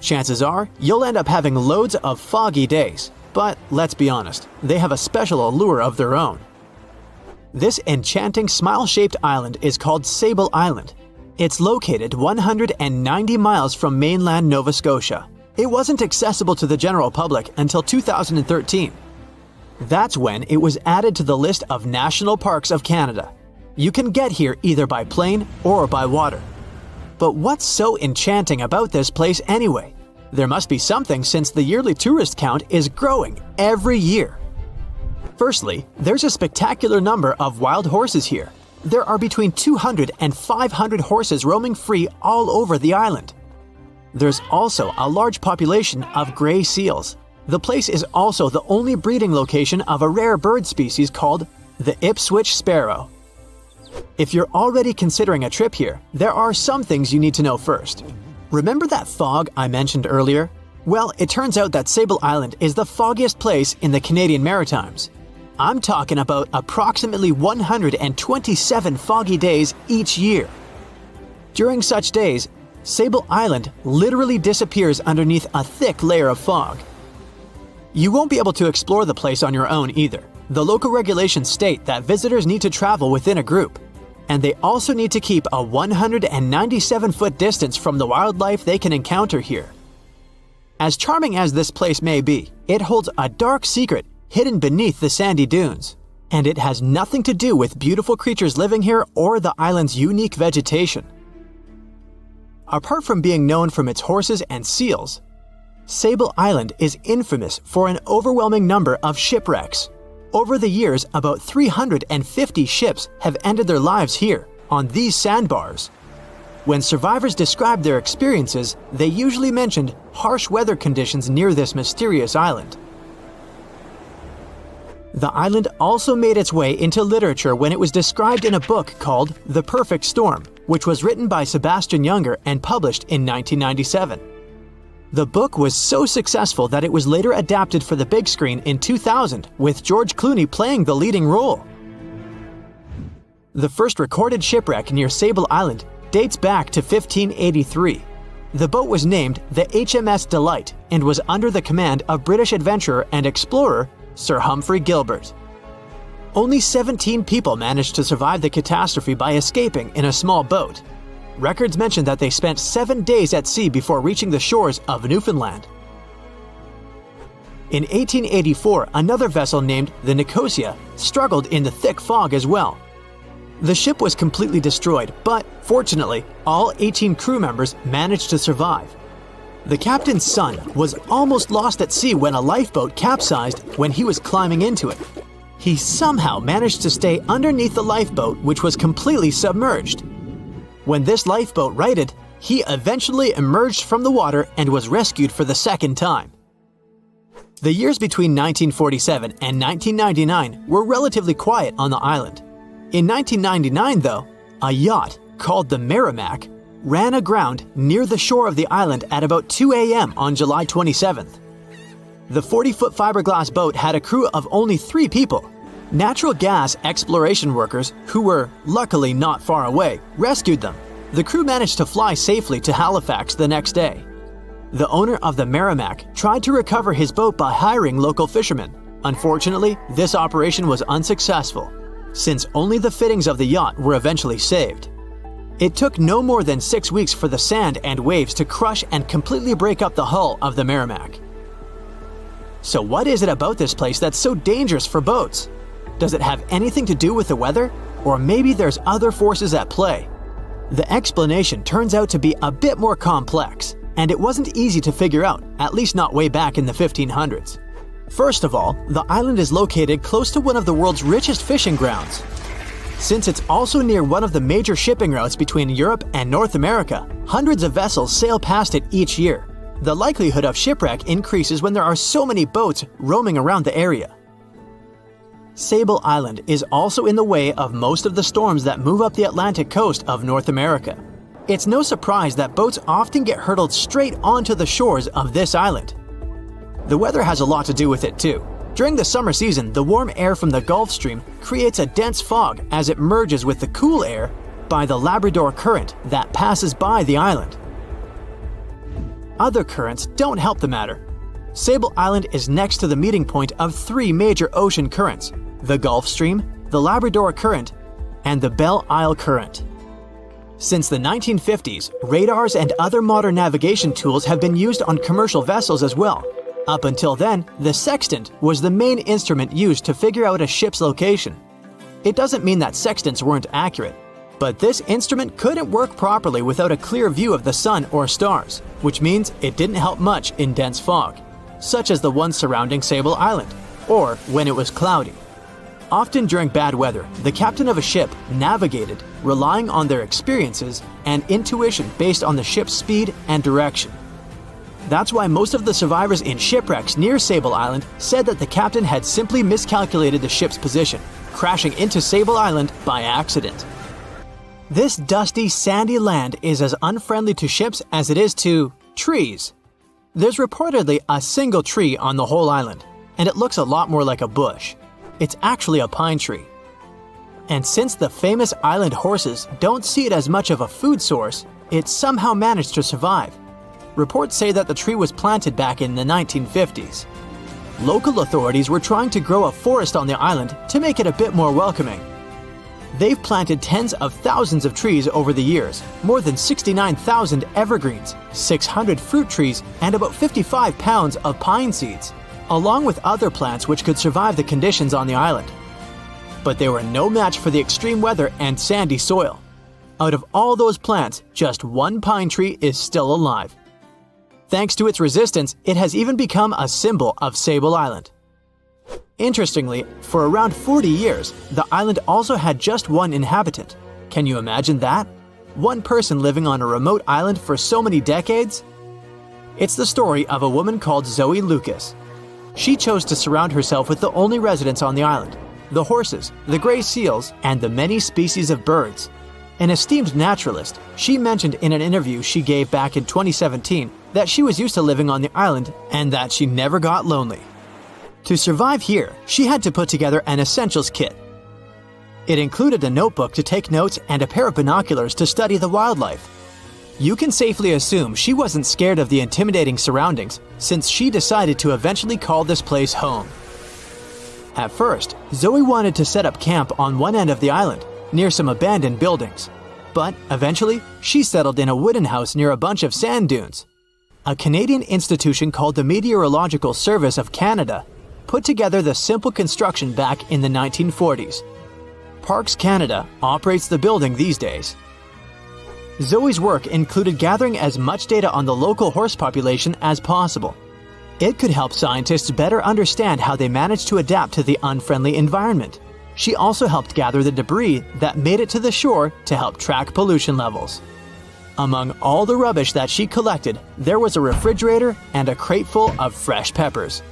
Chances are, you'll end up having loads of foggy days, but let's be honest, they have a special allure of their own. This enchanting smile-shaped island is called Sable Island. It's located 190 miles from mainland Nova Scotia. It wasn't accessible to the general public until 2013. That's when it was added to the list of National Parks of Canada. You can get here either by plane or by water. But what's so enchanting about this place anyway? There must be something since the yearly tourist count is growing every year. Firstly, there's a spectacular number of wild horses here. There are between 200 and 500 horses roaming free all over the island. There's also a large population of gray seals. The place is also the only breeding location of a rare bird species called the Ipswich sparrow. If you're already considering a trip here, there are some things you need to know first. Remember that fog I mentioned earlier? Well, it turns out that Sable Island is the foggiest place in the Canadian Maritimes. I'm talking about approximately 127 foggy days each year. During such days, Sable Island literally disappears underneath a thick layer of fog. You won't be able to explore the place on your own either. The local regulations state that visitors need to travel within a group, and they also need to keep a 197-foot distance from the wildlife they can encounter here. As charming as this place may be, it holds a dark secret hidden beneath the sandy dunes, and it has nothing to do with beautiful creatures living here or the island's unique vegetation. Apart from being known from its horses and seals, Sable Island is infamous for an overwhelming number of shipwrecks. Over the years, about 350 ships have ended their lives here, on these sandbars. When survivors described their experiences, they usually mentioned harsh weather conditions near this mysterious island. The island also made its way into literature when it was described in a book called The Perfect Storm, which was written by Sebastian Junger and published in 1997. The book was so successful that it was later adapted for the big screen in 2000, with George Clooney playing the leading role. The first recorded shipwreck near Sable Island dates back to 1583. The boat was named the HMS Delight and was under the command of British adventurer and explorer Sir Humphrey Gilbert. Only 17 people managed to survive the catastrophe by escaping in a small boat. Records mention that they spent 7 days at sea before reaching the shores of Newfoundland. In 1884, another vessel named the Nicosia struggled in the thick fog as well. The ship was completely destroyed, but fortunately, all 18 crew members managed to survive. The captain's son was almost lost at sea when a lifeboat capsized when he was climbing into it. He somehow managed to stay underneath the lifeboat, which was completely submerged. When this lifeboat righted, he eventually emerged from the water and was rescued for the second time. The years between 1947 and 1999 were relatively quiet on the island. In 1999, though, a yacht called the Merrimack ran aground near the shore of the island at about 2 a.m. on July 27th. The 40-foot fiberglass boat had a crew of only 3 people. Natural gas exploration workers, who were luckily not far away, rescued them. The crew managed to fly safely to Halifax the next day. The owner of the Merrimack tried to recover his boat by hiring local fishermen. Unfortunately, this operation was unsuccessful, since only the fittings of the yacht were eventually saved. It took no more than 6 weeks for the sand and waves to crush and completely break up the hull of the Merrimack. So what is it about this place that's so dangerous for boats? Does it have anything to do with the weather? Or maybe there's other forces at play? The explanation turns out to be a bit more complex, and it wasn't easy to figure out, at least not way back in the 1500s. First of all, the island is located close to one of the world's richest fishing grounds. Since it's also near one of the major shipping routes between Europe and North America, hundreds of vessels sail past it each year. The likelihood of shipwreck increases when there are so many boats roaming around the area. Sable Island is also in the way of most of the storms that move up the Atlantic coast of North America. It's no surprise that boats often get hurtled straight onto the shores of this island. The weather has a lot to do with it too. During the summer season, the warm air from the Gulf Stream creates a dense fog as it merges with the cool air by the Labrador Current that passes by the island. Other currents don't help the matter. Sable Island is next to the meeting point of 3 major ocean currents: the Gulf Stream, the Labrador Current, and the Belle Isle Current. Since the 1950s, radars and other modern navigation tools have been used on commercial vessels as well. Up until then, the sextant was the main instrument used to figure out a ship's location. It doesn't mean that sextants weren't accurate, but this instrument couldn't work properly without a clear view of the sun or stars, which means it didn't help much in dense fog, such as the one surrounding Sable Island, or when it was cloudy. Often during bad weather, the captain of a ship navigated, relying on their experiences and intuition based on the ship's speed and direction. That's why most of the survivors in shipwrecks near Sable Island said that the captain had simply miscalculated the ship's position, crashing into Sable Island by accident. This dusty, sandy land is as unfriendly to ships as it is to trees. There's reportedly a single tree on the whole island, and it looks a lot more like a bush. It's actually a pine tree. And since the famous island horses don't see it as much of a food source, it somehow managed to survive. Reports say that the tree was planted back in the 1950s. Local authorities were trying to grow a forest on the island to make it a bit more welcoming. They've planted tens of thousands of trees over the years, more than 69,000 evergreens, 600 fruit trees, and about 55 pounds of pine seeds, along with other plants which could survive the conditions on the island. But they were no match for the extreme weather and sandy soil. Out of all those plants, just one pine tree is still alive. Thanks to its resistance, it has even become a symbol of Sable Island. Interestingly, for around 40 years, the island also had just one inhabitant. Can you imagine that? One person living on a remote island for so many decades? It's the story of a woman called Zoe Lucas. She chose to surround herself with the only residents on the island: the horses, the gray seals, and the many species of birds. An esteemed naturalist, she mentioned in an interview she gave back in 2017 that she was used to living on the island and that she never got lonely. To survive here, she had to put together an essentials kit. It included a notebook to take notes and a pair of binoculars to study the wildlife. You can safely assume she wasn't scared of the intimidating surroundings, since she decided to eventually call this place home. At first, Zoe wanted to set up camp on one end of the island, near some abandoned buildings. But eventually, she settled in a wooden house near a bunch of sand dunes. A Canadian institution called the Meteorological Service of Canada put together the simple construction back in the 1940s. Parks Canada operates the building these days. Zoe's work included gathering as much data on the local horse population as possible. It could help scientists better understand how they managed to adapt to the unfriendly environment. She also helped gather the debris that made it to the shore to help track pollution levels. Among all the rubbish that she collected, there was a refrigerator and a crate full of fresh peppers.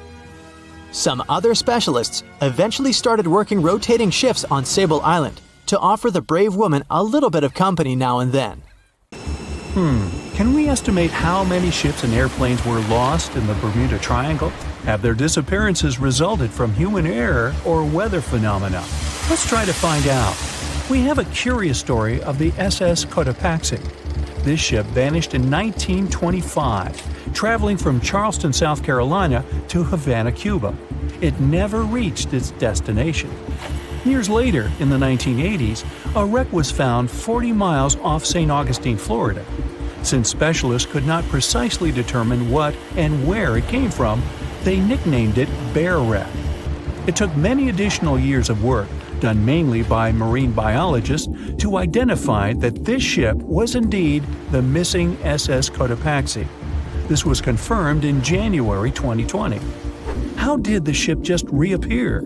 Some other specialists eventually started working rotating shifts on Sable Island to offer the brave woman a little bit of company now and then. Can we estimate how many ships and airplanes were lost in the Bermuda Triangle? Have their disappearances resulted from human error or weather phenomena? Let's try to find out. We have a curious story of the SS Cotopaxi. This ship vanished in 1925, traveling from Charleston, South Carolina to Havana, Cuba. It never reached its destination. Years later, in the 1980s, a wreck was found 40 miles off St. Augustine, Florida. Since specialists could not precisely determine what and where it came from, they nicknamed it Bear Wreck. It took many additional years of work, done mainly by marine biologists, to identify that this ship was indeed the missing SS Cotopaxi. This was confirmed in January 2020. How did the ship just reappear?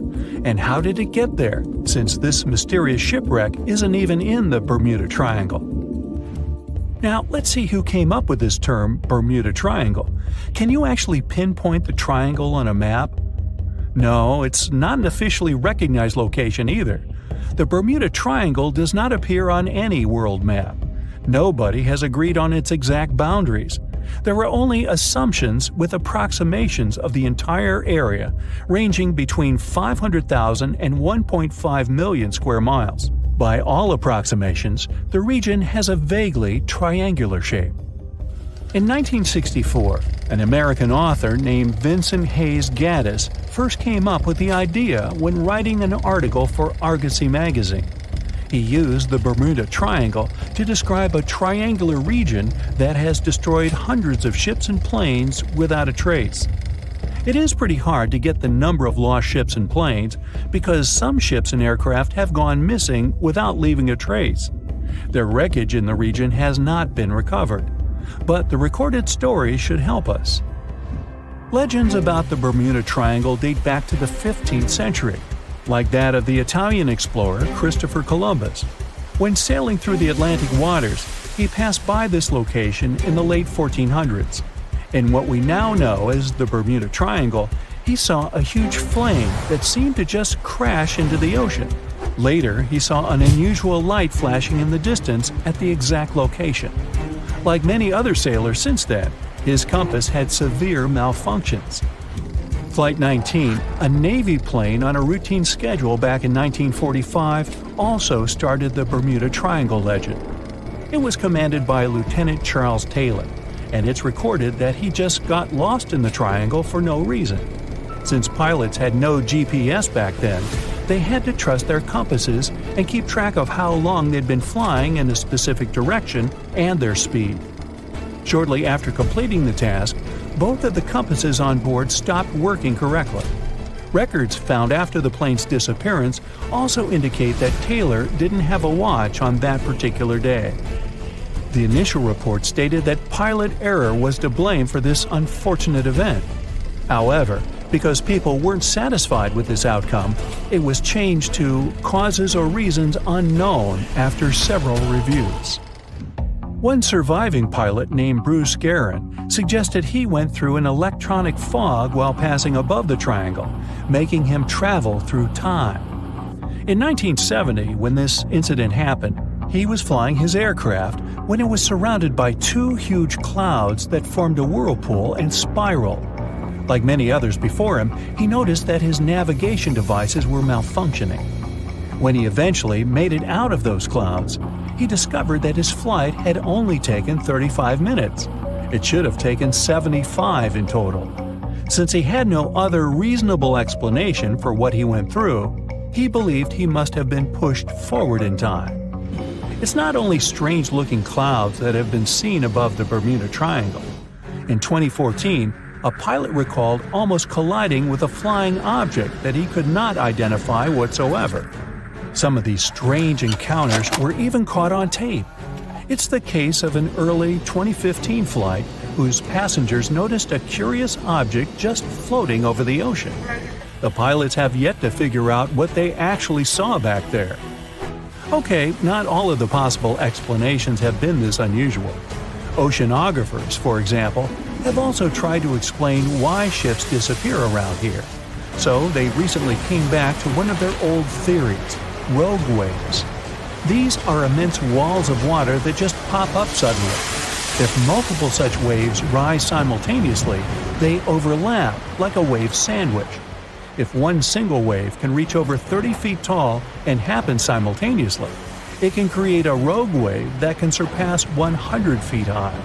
And how did it get there, since this mysterious shipwreck isn't even in the Bermuda Triangle? Now, let's see who came up with this term, Bermuda Triangle. Can you actually pinpoint the triangle on a map? No, it's not an officially recognized location either. The Bermuda Triangle does not appear on any world map. Nobody has agreed on its exact boundaries. There are only assumptions with approximations of the entire area, ranging between 500,000 and 1.5 million square miles. By all approximations, the region has a vaguely triangular shape. In 1964, an American author named Vincent Hayes Gaddis first came up with the idea when writing an article for Argosy magazine. He used the Bermuda Triangle to describe a triangular region that has destroyed hundreds of ships and planes without a trace. It is pretty hard to get the number of lost ships and planes because some ships and aircraft have gone missing without leaving a trace. Their wreckage in the region has not been recovered, but the recorded stories should help us. Legends about the Bermuda Triangle date back to the 15th century, like that of the Italian explorer Christopher Columbus. When sailing through the Atlantic waters, he passed by this location in the late 1400s. In what we now know as the Bermuda Triangle, he saw a huge flame that seemed to just crash into the ocean. Later, he saw an unusual light flashing in the distance at the exact location. Like many other sailors since then, his compass had severe malfunctions. Flight 19, a Navy plane on a routine schedule back in 1945, also started the Bermuda Triangle legend. It was commanded by Lieutenant Charles Taylor, and it's recorded that he just got lost in the triangle for no reason. Since pilots had no GPS back then, they had to trust their compasses and keep track of how long they'd been flying in a specific direction and their speed. Shortly after completing the task, both of the compasses on board stopped working correctly. Records found after the plane's disappearance also indicate that Taylor didn't have a watch on that particular day. The initial report stated that pilot error was to blame for this unfortunate event. However, because people weren't satisfied with this outcome, it was changed to causes or reasons unknown after several reviews. One surviving pilot named Bruce Guerin suggested he went through an electronic fog while passing above the triangle, making him travel through time. In 1970, when this incident happened, He was flying his aircraft when it was surrounded by two huge clouds that formed a whirlpool and spiraled. Like many others before him, he noticed that his navigation devices were malfunctioning. When he eventually made it out of those clouds, he discovered that his flight had only taken 35 minutes. It should have taken 75 in total. Since he had no other reasonable explanation for what he went through, he believed he must have been pushed forward in time. It's not only strange-looking clouds that have been seen above the Bermuda Triangle. In 2014, a pilot recalled almost colliding with a flying object that he could not identify whatsoever. Some of these strange encounters were even caught on tape. It's the case of an early 2015 flight whose passengers noticed a curious object just floating over the ocean. The pilots have yet to figure out what they actually saw back there. Okay, not all of the possible explanations have been this unusual. Oceanographers, for example, have also tried to explain why ships disappear around here. So they recently came back to one of their old theories: rogue waves. These are immense walls of water that just pop up suddenly. If multiple such waves rise simultaneously, they overlap like a wave sandwich. If one single wave can reach over 30 feet tall and happen simultaneously, it can create a rogue wave that can surpass 100 feet high.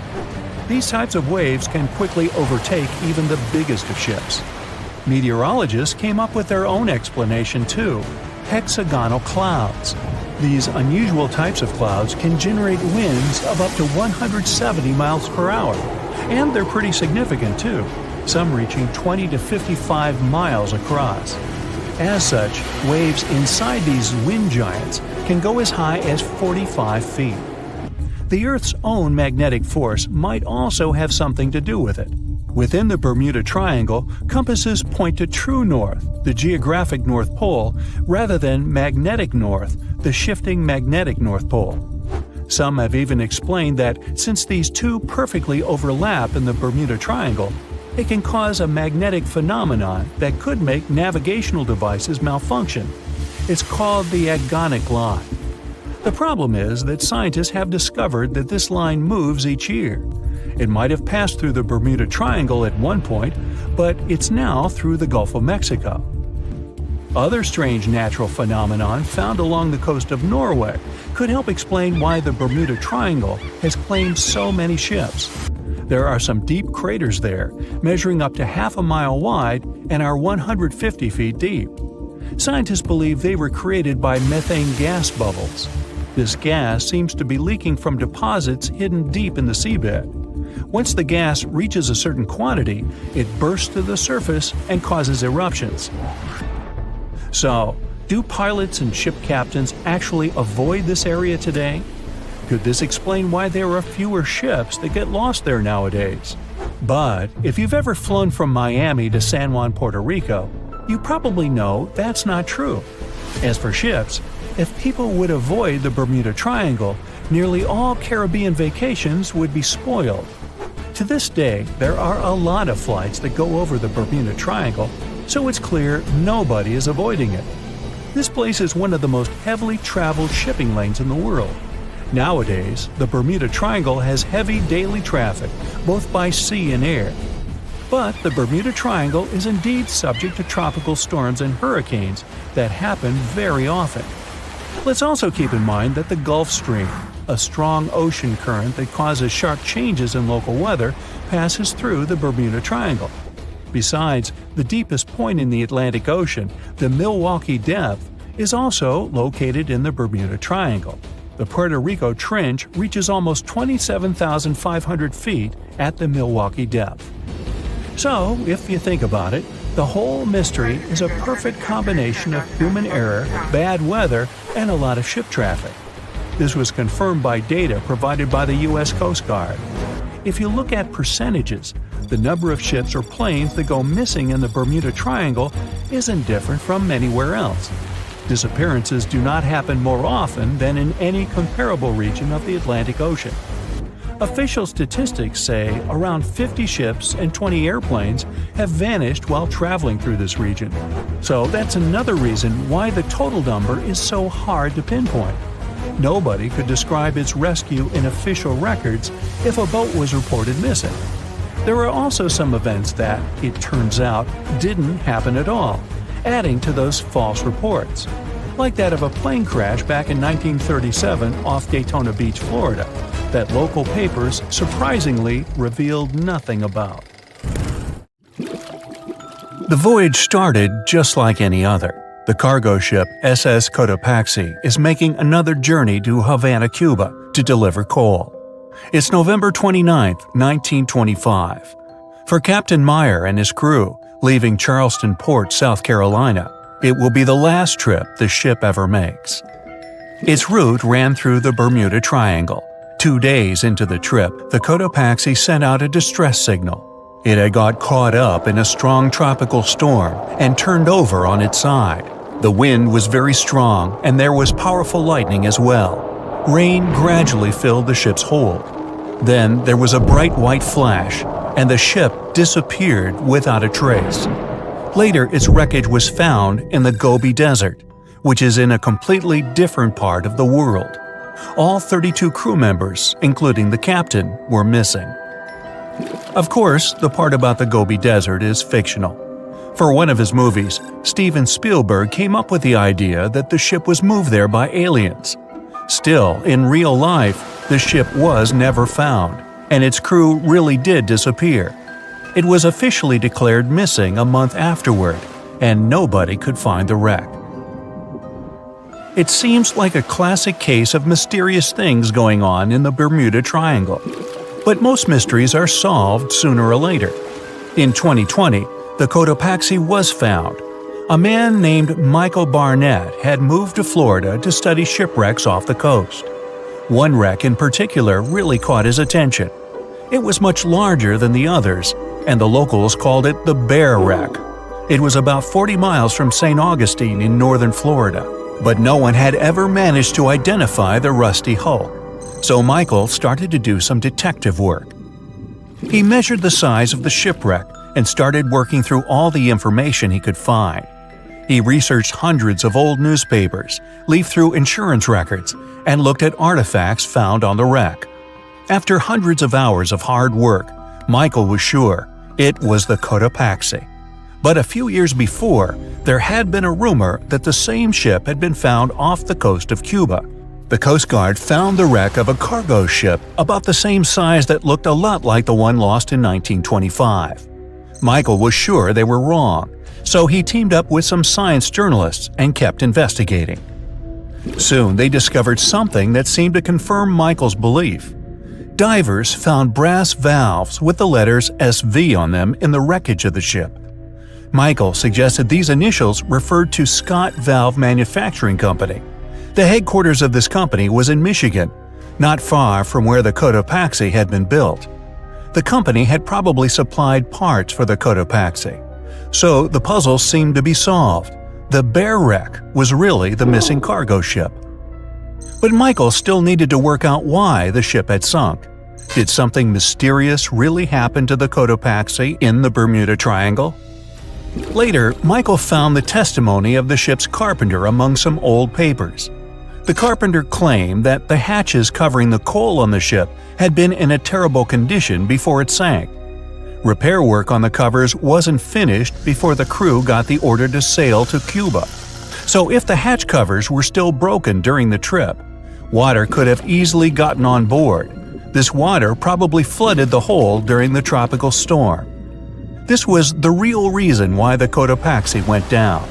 These types of waves can quickly overtake even the biggest of ships. Meteorologists came up with their own explanation too: hexagonal clouds. These unusual types of clouds can generate winds of up to 170 miles per hour, and they're pretty significant too, some reaching 20 to 55 miles across. As such, waves inside these wind giants can go as high as 45 feet. The Earth's own magnetic force might also have something to do with it. Within the Bermuda Triangle, compasses point to true north, the geographic North Pole, rather than magnetic north, the shifting magnetic North Pole. Some have even explained that since these two perfectly overlap in the Bermuda Triangle, it can cause a magnetic phenomenon that could make navigational devices malfunction. It's called the agonic line. The problem is that scientists have discovered that this line moves each year. It might have passed through the Bermuda Triangle at one point, but it's now through the Gulf of Mexico. Other strange natural phenomenon found along the coast of Norway could help explain why the Bermuda Triangle has claimed so many ships. There are some deep craters there, measuring up to half a mile wide and are 150 feet deep. Scientists believe they were created by methane gas bubbles. This gas seems to be leaking from deposits hidden deep in the seabed. Once the gas reaches a certain quantity, it bursts to the surface and causes eruptions. So, do pilots and ship captains actually avoid this area today? Could this explain why there are fewer ships that get lost there nowadays? But if you've ever flown from Miami to San Juan, Puerto Rico, you probably know that's not true. As for ships, if people would avoid the Bermuda Triangle, nearly all Caribbean vacations would be spoiled. To this day, there are a lot of flights that go over the Bermuda Triangle, so it's clear nobody is avoiding it. This place is one of the most heavily traveled shipping lanes in the world. Nowadays, the Bermuda Triangle has heavy daily traffic, both by sea and air. But the Bermuda Triangle is indeed subject to tropical storms and hurricanes that happen very often. Let's also keep in mind that the Gulf Stream, a strong ocean current that causes sharp changes in local weather, passes through the Bermuda Triangle. Besides, the deepest point in the Atlantic Ocean, the Milwaukee Depth, is also located in the Bermuda Triangle. The Puerto Rico Trench reaches almost 27,500 feet at the Milwaukee Depth. So, if you think about it, the whole mystery is a perfect combination of human error, bad weather, and a lot of ship traffic. This was confirmed by data provided by the U.S. Coast Guard. If you look at percentages, the number of ships or planes that go missing in the Bermuda Triangle isn't different from anywhere else. Disappearances do not happen more often than in any comparable region of the Atlantic Ocean. Official statistics say around 50 ships and 20 airplanes have vanished while traveling through this region. So that's another reason why the total number is so hard to pinpoint. Nobody could describe its rescue in official records if a boat was reported missing. There are also some events that, it turns out, didn't happen at all, adding to those false reports, like that of a plane crash back in 1937 off Daytona Beach, Florida, that local papers surprisingly revealed nothing about. The voyage started just like any other. The cargo ship SS Cotopaxi is making another journey to Havana, Cuba, to deliver coal. It's November 29, 1925. For Captain Meyer and his crew, leaving Charleston Port, South Carolina, it will be the last trip the ship ever makes. Its route ran through the Bermuda Triangle. 2 days into the trip, the Cotopaxi sent out a distress signal. It had got caught up in a strong tropical storm and turned over on its side. The wind was very strong and there was powerful lightning as well. Rain gradually filled the ship's hold. Then there was a bright white flash, and the ship disappeared without a trace. Later, its wreckage was found in the Gobi Desert, which is in a completely different part of the world. All 32 crew members, including the captain, were missing. Of course, the part about the Gobi Desert is fictional. For one of his movies, Steven Spielberg came up with the idea that the ship was moved there by aliens. Still, in real life, the ship was never found, and its crew really did disappear. It was officially declared missing a month afterward, and nobody could find the wreck. It seems like a classic case of mysterious things going on in the Bermuda Triangle. But most mysteries are solved sooner or later. In 2020, the Cotopaxi was found. A man named Michael Barnett had moved to Florida to study shipwrecks off the coast. One wreck in particular really caught his attention. It was much larger than the others, and the locals called it the Bear Wreck. It was about 40 miles from St. Augustine in northern Florida, but no one had ever managed to identify the rusty hull. So Michael started to do some detective work. He measured the size of the shipwreck and started working through all the information he could find. He researched hundreds of old newspapers, leafed through insurance records, and looked at artifacts found on the wreck. After hundreds of hours of hard work, Michael was sure it was the Cotopaxi. But a few years before, there had been a rumor that the same ship had been found off the coast of Cuba. The Coast Guard found the wreck of a cargo ship about the same size that looked a lot like the one lost in 1925. Michael was sure they were wrong, so he teamed up with some science journalists and kept investigating. Soon they discovered something that seemed to confirm Michael's belief. Divers found brass valves with the letters SV on them in the wreckage of the ship. Michael suggested these initials referred to Scott Valve Manufacturing Company. The headquarters of this company was in Michigan, not far from where the Cotopaxi had been built. The company had probably supplied parts for the Cotopaxi. So the puzzle seemed to be solved. The Bear Wreck was really the missing cargo ship. But Michael still needed to work out why the ship had sunk. Did something mysterious really happen to the Cotopaxi in the Bermuda Triangle? Later, Michael found the testimony of the ship's carpenter among some old papers. The carpenter claimed that the hatches covering the coal on the ship had been in a terrible condition before it sank. Repair work on the covers wasn't finished before the crew got the order to sail to Cuba. So if the hatch covers were still broken during the trip, water could have easily gotten on board. This water probably flooded the hold during the tropical storm. This was the real reason why the Cotopaxi went down.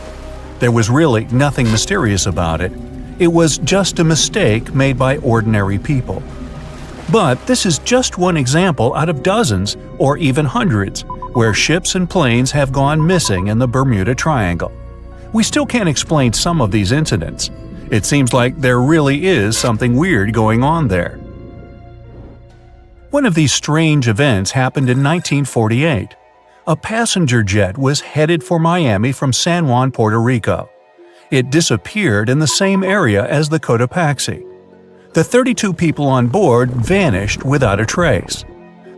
There was really nothing mysterious about it. It was just a mistake made by ordinary people. But this is just one example out of dozens, or even hundreds, where ships and planes have gone missing in the Bermuda Triangle. We still can't explain some of these incidents. It seems like there really is something weird going on there. One of these strange events happened in 1948. A passenger jet was headed for Miami from San Juan, Puerto Rico. It disappeared in the same area as the Cotopaxi. The 32 people on board vanished without a trace.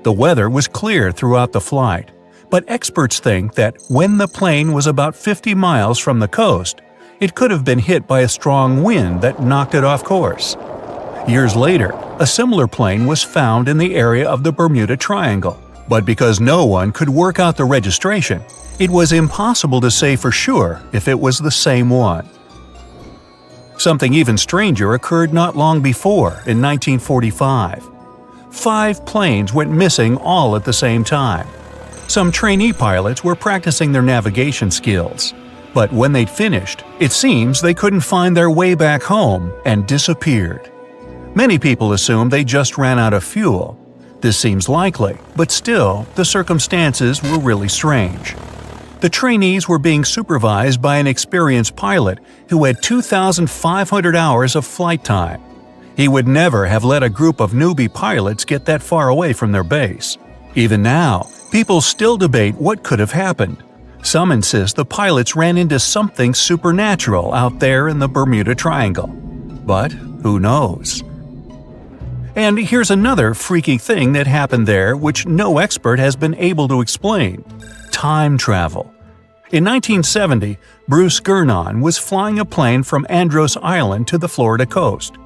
The weather was clear throughout the flight, but experts think that when the plane was about 50 miles from the coast, it could have been hit by a strong wind that knocked it off course. Years later, a similar plane was found in the area of the Bermuda Triangle, but because no one could work out the registration, it was impossible to say for sure if it was the same one. Something even stranger occurred not long before, in 1945. 5 planes went missing all at the same time. Some trainee pilots were practicing their navigation skills, but when they'd finished, it seems they couldn't find their way back home and disappeared. Many people assume they just ran out of fuel. This seems likely, but still, the circumstances were really strange. The trainees were being supervised by an experienced pilot who had 2,500 hours of flight time. He would never have let a group of newbie pilots get that far away from their base. Even now, people still debate what could have happened. Some insist the pilots ran into something supernatural out there in the Bermuda Triangle. But who knows? And here's another freaky thing that happened there which no expert has been able to explain: time travel. In 1970, Bruce Gernon was flying a plane from Andros Island to the Florida coast.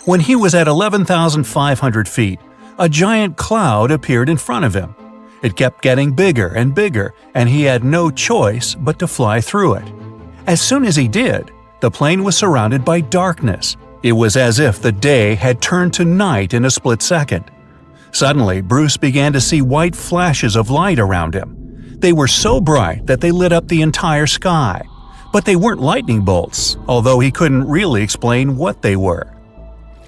When he was at 11,500 feet, a giant cloud appeared in front of him. It kept getting bigger and bigger, and he had no choice but to fly through it. As soon as he did, the plane was surrounded by darkness. It was as if the day had turned to night in a split second. Suddenly, Bruce began to see white flashes of light around him. They were so bright that they lit up the entire sky. But they weren't lightning bolts, although he couldn't really explain what they were.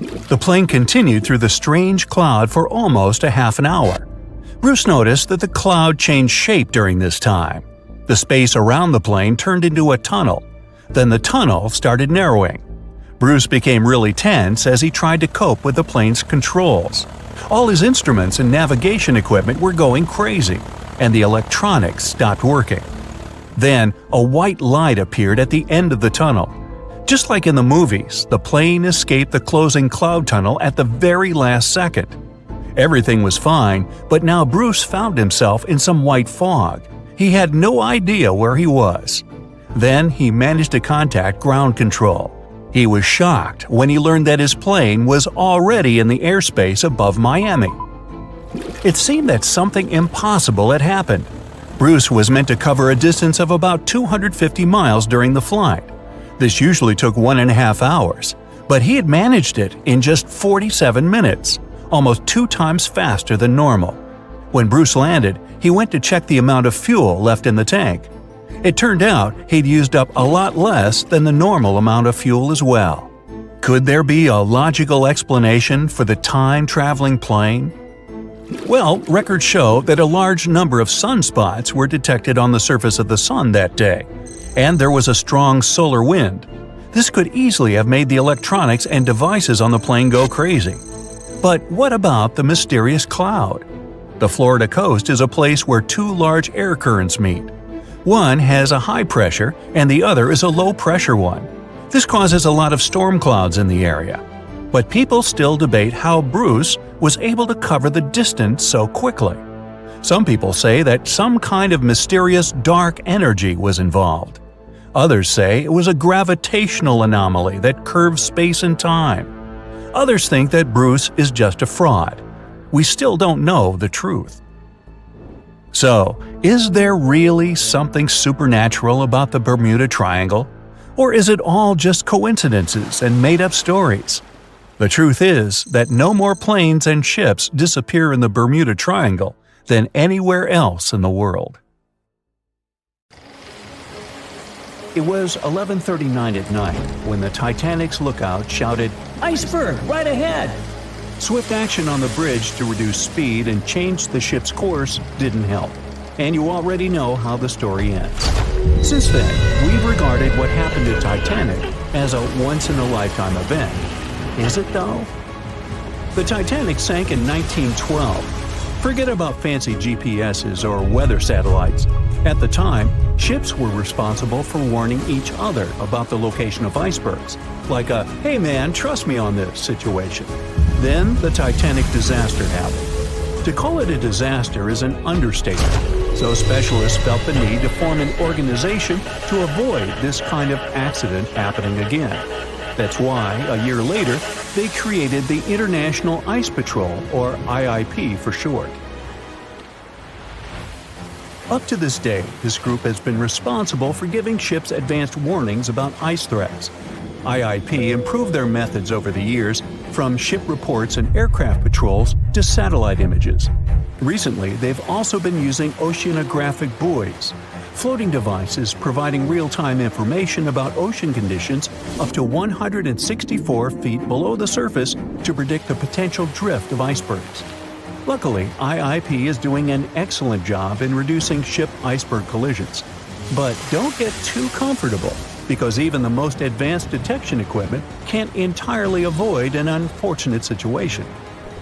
The plane continued through the strange cloud for almost a half an hour. Bruce noticed that the cloud changed shape during this time. The space around the plane turned into a tunnel. Then the tunnel started narrowing. Bruce became really tense as he tried to cope with the plane's controls. All his instruments and navigation equipment were going crazy, and the electronics stopped working. Then, a white light appeared at the end of the tunnel. Just like in the movies, the plane escaped the closing cloud tunnel at the very last second. Everything was fine, but now Bruce found himself in some white fog. He had no idea where he was. Then he managed to contact ground control. He was shocked when he learned that his plane was already in the airspace above Miami. It seemed that something impossible had happened. Bruce was meant to cover a distance of about 250 miles during the flight. This usually took 1.5 hours, but he had managed it in just 47 minutes, almost 2 times faster than normal. When Bruce landed, he went to check the amount of fuel left in the tank. It turned out he'd used up a lot less than the normal amount of fuel as well. Could there be a logical explanation for the time-traveling plane? Well, records show that a large number of sunspots were detected on the surface of the sun that day, and there was a strong solar wind. This could easily have made the electronics and devices on the plane go crazy. But what about the mysterious cloud? The Florida coast is a place where 2 large air currents meet. One has a high pressure and the other is a low pressure one. This causes a lot of storm clouds in the area. But people still debate how Bruce was able to cover the distance so quickly. Some people say that some kind of mysterious dark energy was involved. Others say it was a gravitational anomaly that curves space and time. Others think that Bruce is just a fraud. We still don't know the truth. So, is there really something supernatural about the Bermuda Triangle? Or is it all just coincidences and made-up stories? The truth is that no more planes and ships disappear in the Bermuda Triangle than anywhere else in the world. It was 11:39 at night when the Titanic's lookout shouted, "Iceberg, right ahead!" Swift action on the bridge to reduce speed and change the ship's course didn't help, and you already know how the story ends. Since then, we've regarded what happened to Titanic as a once-in-a-lifetime event. Is it though? The Titanic sank in 1912. Forget about fancy GPSs or weather satellites. At the time, ships were responsible for warning each other about the location of icebergs, like a "hey man, trust me on this" situation. Then the Titanic disaster happened. To call it a disaster is an understatement, so specialists felt the need to form an organization to avoid this kind of accident happening again. That's why, a year later, they created the International Ice Patrol, or IIP for short. Up to this day, this group has been responsible for giving ships advanced warnings about ice threats. IIP improved their methods over the years, from ship reports and aircraft patrols to satellite images. Recently, they've also been using oceanographic buoys, floating devices providing real-time information about ocean conditions up to 164 feet below the surface to predict the potential drift of icebergs. Luckily, IIP is doing an excellent job in reducing ship iceberg collisions. But don't get too comfortable, because even the most advanced detection equipment can't entirely avoid an unfortunate situation.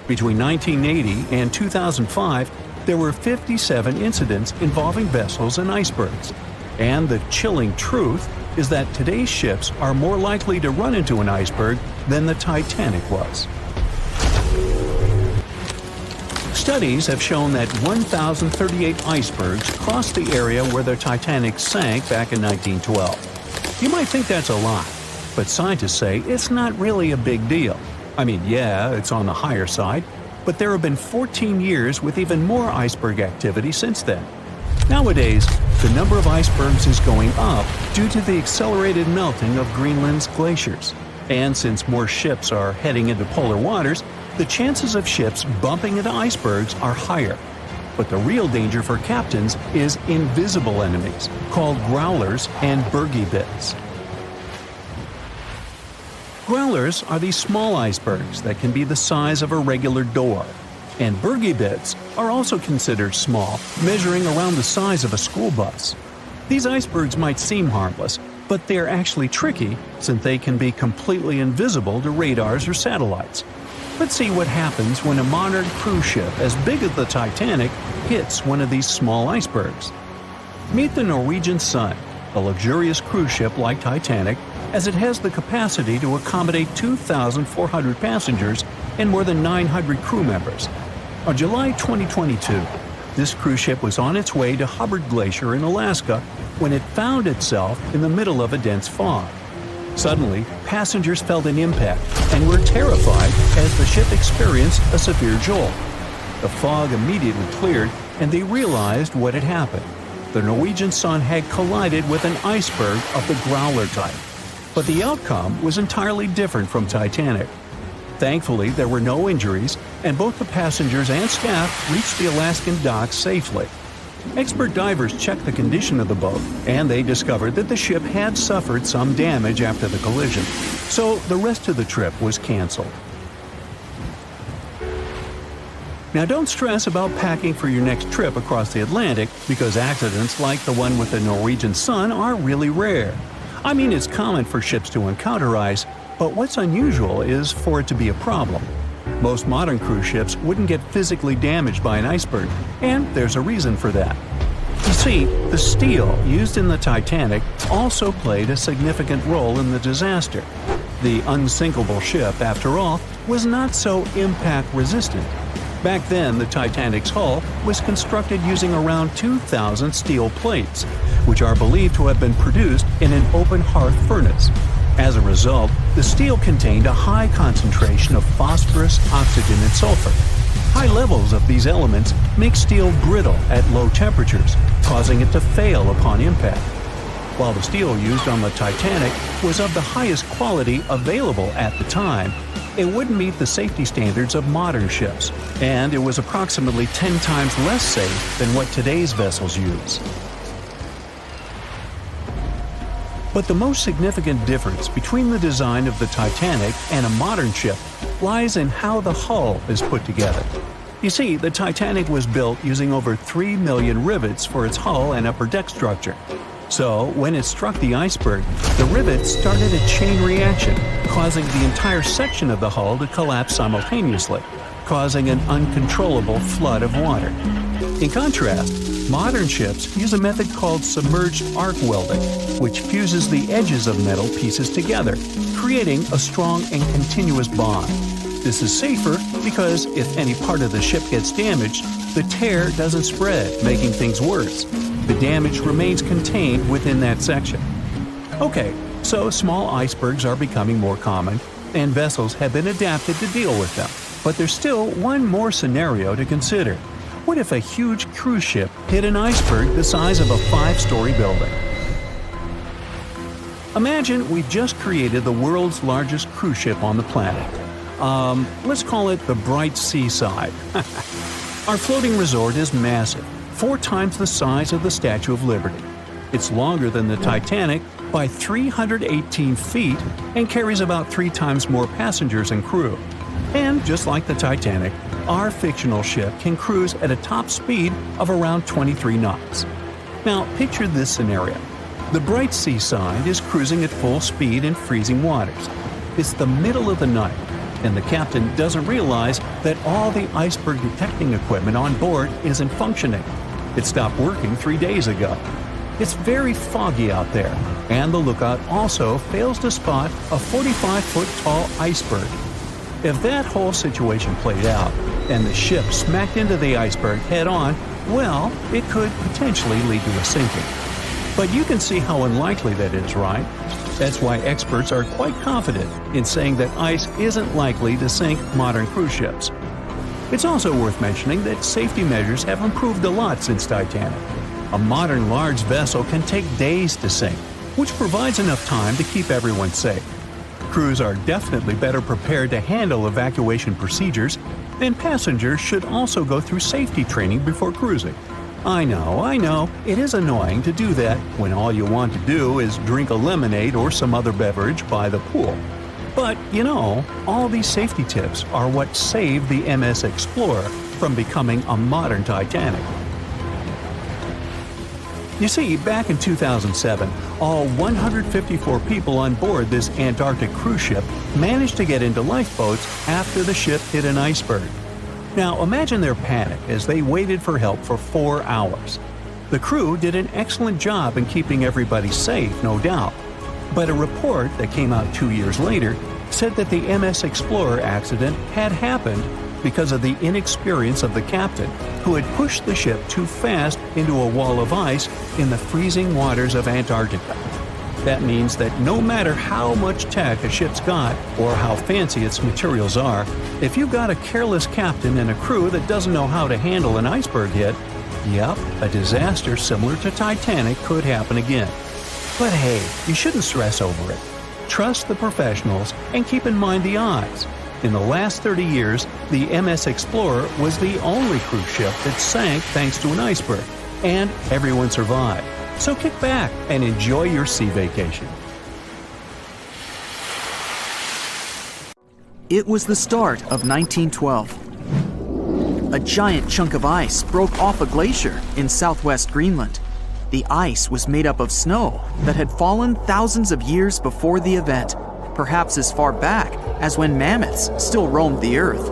Between 1980 and 2005, there were 57 incidents involving vessels and icebergs. And the chilling truth is that today's ships are more likely to run into an iceberg than the Titanic was. Studies have shown that 1,038 icebergs crossed the area where the Titanic sank back in 1912. You might think that's a lot, but scientists say it's not really a big deal. I mean, yeah, it's on the higher side, but there have been 14 years with even more iceberg activity since then. Nowadays, the number of icebergs is going up due to the accelerated melting of Greenland's glaciers. And since more ships are heading into polar waters, the chances of ships bumping into icebergs are higher. But the real danger for captains is invisible enemies, called growlers and bergy bits. Growlers are these small icebergs that can be the size of a regular door. And bergy bits are also considered small, measuring around the size of a school bus. These icebergs might seem harmless, but they're actually tricky since they can be completely invisible to radars or satellites. Let's see what happens when a modern cruise ship as big as the Titanic hits one of these small icebergs. Meet the Norwegian Sun, a luxurious cruise ship like Titanic, as it has the capacity to accommodate 2,400 passengers and more than 900 crew members. On July 2022, this cruise ship was on its way to Hubbard Glacier in Alaska when it found itself in the middle of a dense fog. Suddenly, passengers felt an impact and were terrified as the ship experienced a severe jolt. The fog immediately cleared and they realized what had happened. The Norwegian Sun had collided with an iceberg of the growler type. But the outcome was entirely different from Titanic. Thankfully, there were no injuries, and both the passengers and staff reached the Alaskan docks safely. Expert divers checked the condition of the boat, and they discovered that the ship had suffered some damage after the collision, so the rest of the trip was canceled. Now don't stress about packing for your next trip across the Atlantic, because accidents like the one with the Norwegian Sun are really rare. I mean, it's common for ships to encounter ice, but what's unusual is for it to be a problem. Most modern cruise ships wouldn't get physically damaged by an iceberg, and there's a reason for that. You see, the steel used in the Titanic also played a significant role in the disaster. The unsinkable ship, after all, was not so impact-resistant. Back then, the Titanic's hull was constructed using around 2,000 steel plates, which are believed to have been produced in an open hearth furnace. As a result, the steel contained a high concentration of phosphorus, oxygen, and sulfur. High levels of these elements make steel brittle at low temperatures, causing it to fail upon impact. While the steel used on the Titanic was of the highest quality available at the time, it wouldn't meet the safety standards of modern ships, and it was approximately 10 times less safe than what today's vessels use. But the most significant difference between the design of the Titanic and a modern ship lies in how the hull is put together. You see, the Titanic was built using over 3 million rivets for its hull and upper deck structure. So, when it struck the iceberg, the rivets started a chain reaction, causing the entire section of the hull to collapse simultaneously, causing an uncontrollable flood of water. In contrast, modern ships use a method called submerged arc welding, which fuses the edges of metal pieces together, creating a strong and continuous bond. This is safer because if any part of the ship gets damaged, the tear doesn't spread, making things worse. The damage remains contained within that section. Okay, So small icebergs are becoming more common, and vessels have been adapted to deal with them. But there's still one more scenario to consider. What if a huge cruise ship hit an iceberg the size of a 5-story building? Imagine we've just created the world's largest cruise ship on the planet. Let's call it the Bright Seaside. Our floating resort is massive, 4 times the size of the Statue of Liberty. It's longer than the Titanic by 318 feet and carries about 3 times more passengers and crew. And just like the Titanic, our fictional ship can cruise at a top speed of around 23 knots. Now, picture this scenario. The Bright Seaside is cruising at full speed in freezing waters. It's the middle of the night, and the captain doesn't realize that all the iceberg detecting equipment on board isn't functioning. It stopped working 3 days ago. It's very foggy out there, and the lookout also fails to spot a 45-foot tall iceberg. If that whole situation played out, and the ship smacked into the iceberg head-on, well, it could potentially lead to a sinking. But you can see how unlikely that is, right? That's why experts are quite confident in saying that ice isn't likely to sink modern cruise ships. It's also worth mentioning that safety measures have improved a lot since Titanic. A modern large vessel can take days to sink, which provides enough time to keep everyone safe. Crews are definitely better prepared to handle evacuation procedures, and passengers should also go through safety training before cruising. I know, it is annoying to do that when all you want to do is drink a lemonade or some other beverage by the pool. But, all these safety tips are what saved the MS Explorer from becoming a modern Titanic. You see, back in 2007, all 154 people on board this Antarctic cruise ship managed to get into lifeboats after the ship hit an iceberg. Now, imagine their panic as they waited for help for 4 hours. The crew did an excellent job in keeping everybody safe, no doubt. But a report that came out 2 years later said that the MS Explorer accident had happened because of the inexperience of the captain, who had pushed the ship too fast into a wall of ice in the freezing waters of Antarctica. That means that no matter how much tech a ship's got or how fancy its materials are, if you've got a careless captain and a crew that doesn't know how to handle an iceberg hit, yep, a disaster similar to Titanic could happen again. But hey, you shouldn't stress over it. Trust the professionals and keep in mind the odds. In the last 30 years, the MS Explorer was the only cruise ship that sank thanks to an iceberg, and everyone survived. So kick back and enjoy your sea vacation. It was the start of 1912. A giant chunk of ice broke off a glacier in southwest Greenland. The ice was made up of snow that had fallen thousands of years before the event, perhaps as far back as when mammoths still roamed the earth.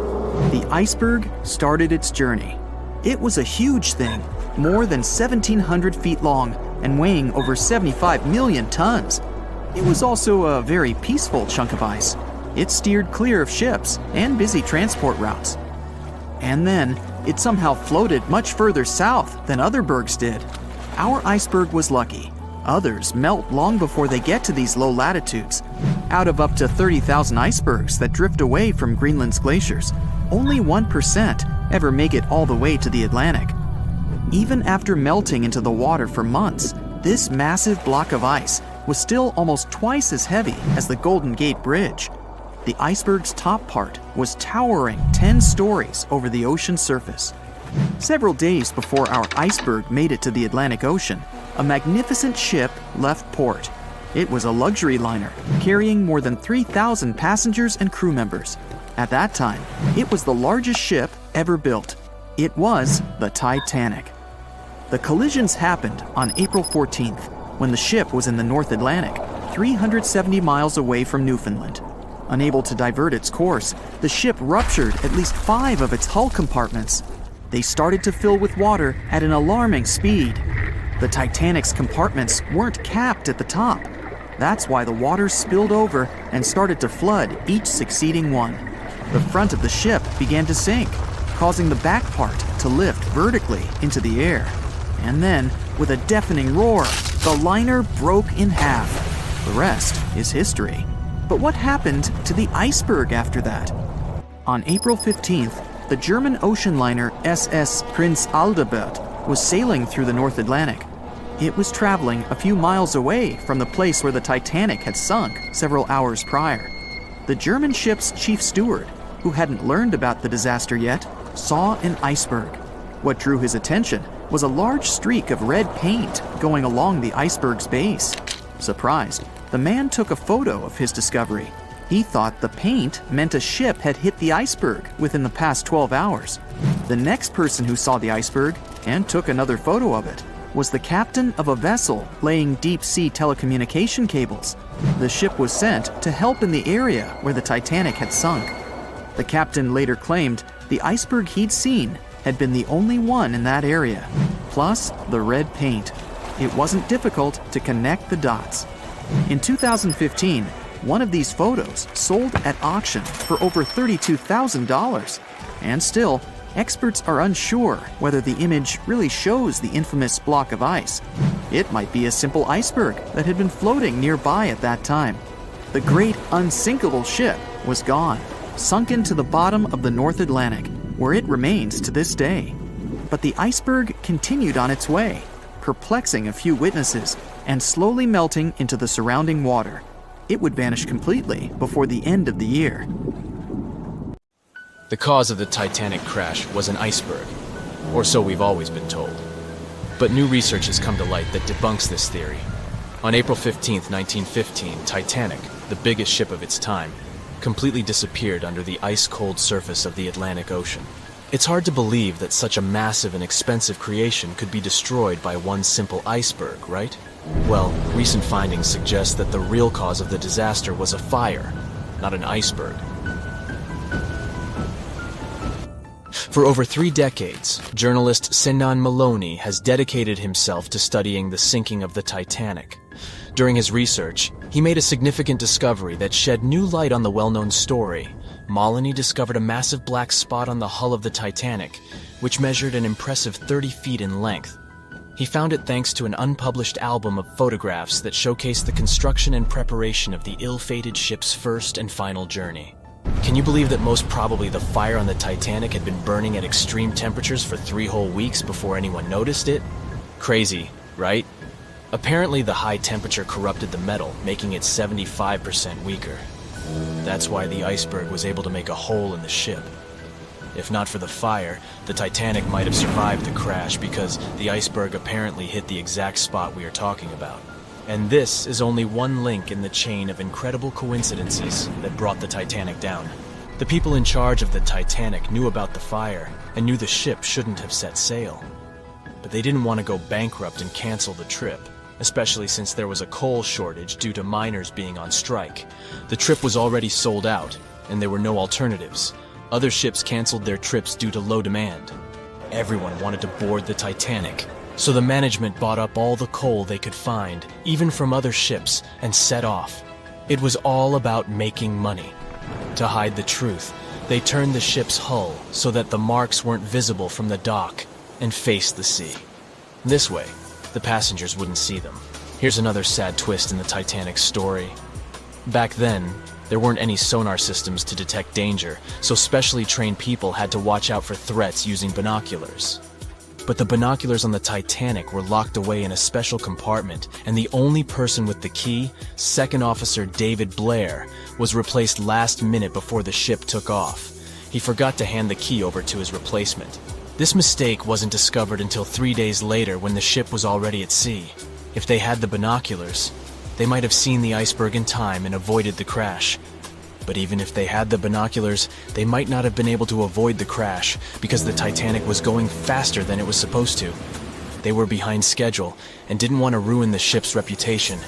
The iceberg started its journey. It was a huge thing, more than 1,700 feet long and weighing over 75 million tons. It was also a very peaceful chunk of ice. It steered clear of ships and busy transport routes. And then, it somehow floated much further south than other bergs did. Our iceberg was lucky. Others melt long before they get to these low latitudes. Out of up to 30,000 icebergs that drift away from Greenland's glaciers, only 1% ever make it all the way to the Atlantic. Even after melting into the water for months, this massive block of ice was still almost twice as heavy as the Golden Gate Bridge. The iceberg's top part was towering 10 stories over the ocean's surface. Several days before our iceberg made it to the Atlantic Ocean, a magnificent ship left port. It was a luxury liner carrying more than 3,000 passengers and crew members. At that time, it was the largest ship ever built. It was the Titanic. The collisions happened on April 14th, when the ship was in the North Atlantic, 370 miles away from Newfoundland. Unable to divert its course, the ship ruptured at least 5 of its hull compartments. They started to fill with water at an alarming speed. The Titanic's compartments weren't capped at the top. That's why the water spilled over and started to flood each succeeding one. The front of the ship began to sink, causing the back part to lift vertically into the air. And then, with a deafening roar, the liner broke in half. The rest is history. But what happened to the iceberg after that? On April 15th, the German ocean liner SS Prinz Adalbert was sailing through the North Atlantic. It was traveling a few miles away from the place where the Titanic had sunk several hours prior. The German ship's chief steward, who hadn't learned about the disaster yet, saw an iceberg. What drew his attention was a large streak of red paint going along the iceberg's base. Surprised, the man took a photo of his discovery. He thought the paint meant a ship had hit the iceberg within the past 12 hours. The next person who saw the iceberg and took another photo of it was the captain of a vessel laying deep-sea telecommunication cables. The ship was sent to help in the area where the Titanic had sunk. The captain later claimed the iceberg he'd seen had been the only one in that area, plus the red paint. It wasn't difficult to connect the dots. In 2015, one of these photos sold at auction for over $32,000. And still, experts are unsure whether the image really shows the infamous block of ice. It might be a simple iceberg that had been floating nearby at that time. The great unsinkable ship was gone, sunk into the bottom of the North Atlantic, where it remains to this day. But the iceberg continued on its way, perplexing a few witnesses and slowly melting into the surrounding water. It would vanish completely before the end of the year. The cause of the Titanic crash was an iceberg, or so we've always been told. But new research has come to light that debunks this theory. On April 15, 1915, Titanic, the biggest ship of its time, completely disappeared under the ice-cold surface of the Atlantic Ocean. It's hard to believe that such a massive and expensive creation could be destroyed by one simple iceberg, right? Well, recent findings suggest that the real cause of the disaster was a fire, not an iceberg. For over 3 decades, journalist Sinan Maloney has dedicated himself to studying the sinking of the Titanic. During his research, he made a significant discovery that shed new light on the well-known story. Maloney discovered a massive black spot on the hull of the Titanic, which measured an impressive 30 feet in length. He found it thanks to an unpublished album of photographs that showcased the construction and preparation of the ill-fated ship's first and final journey. Can you believe that most probably the fire on the Titanic had been burning at extreme temperatures for 3 whole weeks before anyone noticed it? Crazy, right? Apparently the high temperature corrupted the metal, making it 75% weaker. That's why the iceberg was able to make a hole in the ship. If not for the fire, the Titanic might have survived the crash because the iceberg apparently hit the exact spot we are talking about. And this is only one link in the chain of incredible coincidences that brought the Titanic down. The people in charge of the Titanic knew about the fire and knew the ship shouldn't have set sail. But they didn't want to go bankrupt and cancel the trip, especially since there was a coal shortage due to miners being on strike. The trip was already sold out, and there were no alternatives. Other ships canceled their trips due to low demand. Everyone wanted to board the Titanic, so the management bought up all the coal they could find, even from other ships, and set off. It was all about making money. To hide the truth, they turned the ship's hull so that the marks weren't visible from the dock and faced the sea. This way, the passengers wouldn't see them. Here's another sad twist in the Titanic's story. Back then, there weren't any sonar systems to detect danger, so specially trained people had to watch out for threats using binoculars. But the binoculars on the Titanic were locked away in a special compartment, and the only person with the key, Second Officer David Blair, was replaced last minute before the ship took off. He forgot to hand the key over to his replacement. This mistake wasn't discovered until 3 days later when the ship was already at sea. If they had the binoculars, they might have seen the iceberg in time and avoided the crash. But even if they had the binoculars, they might not have been able to avoid the crash because the Titanic was going faster than it was supposed to. They were behind schedule and didn't want to ruin the ship's reputation,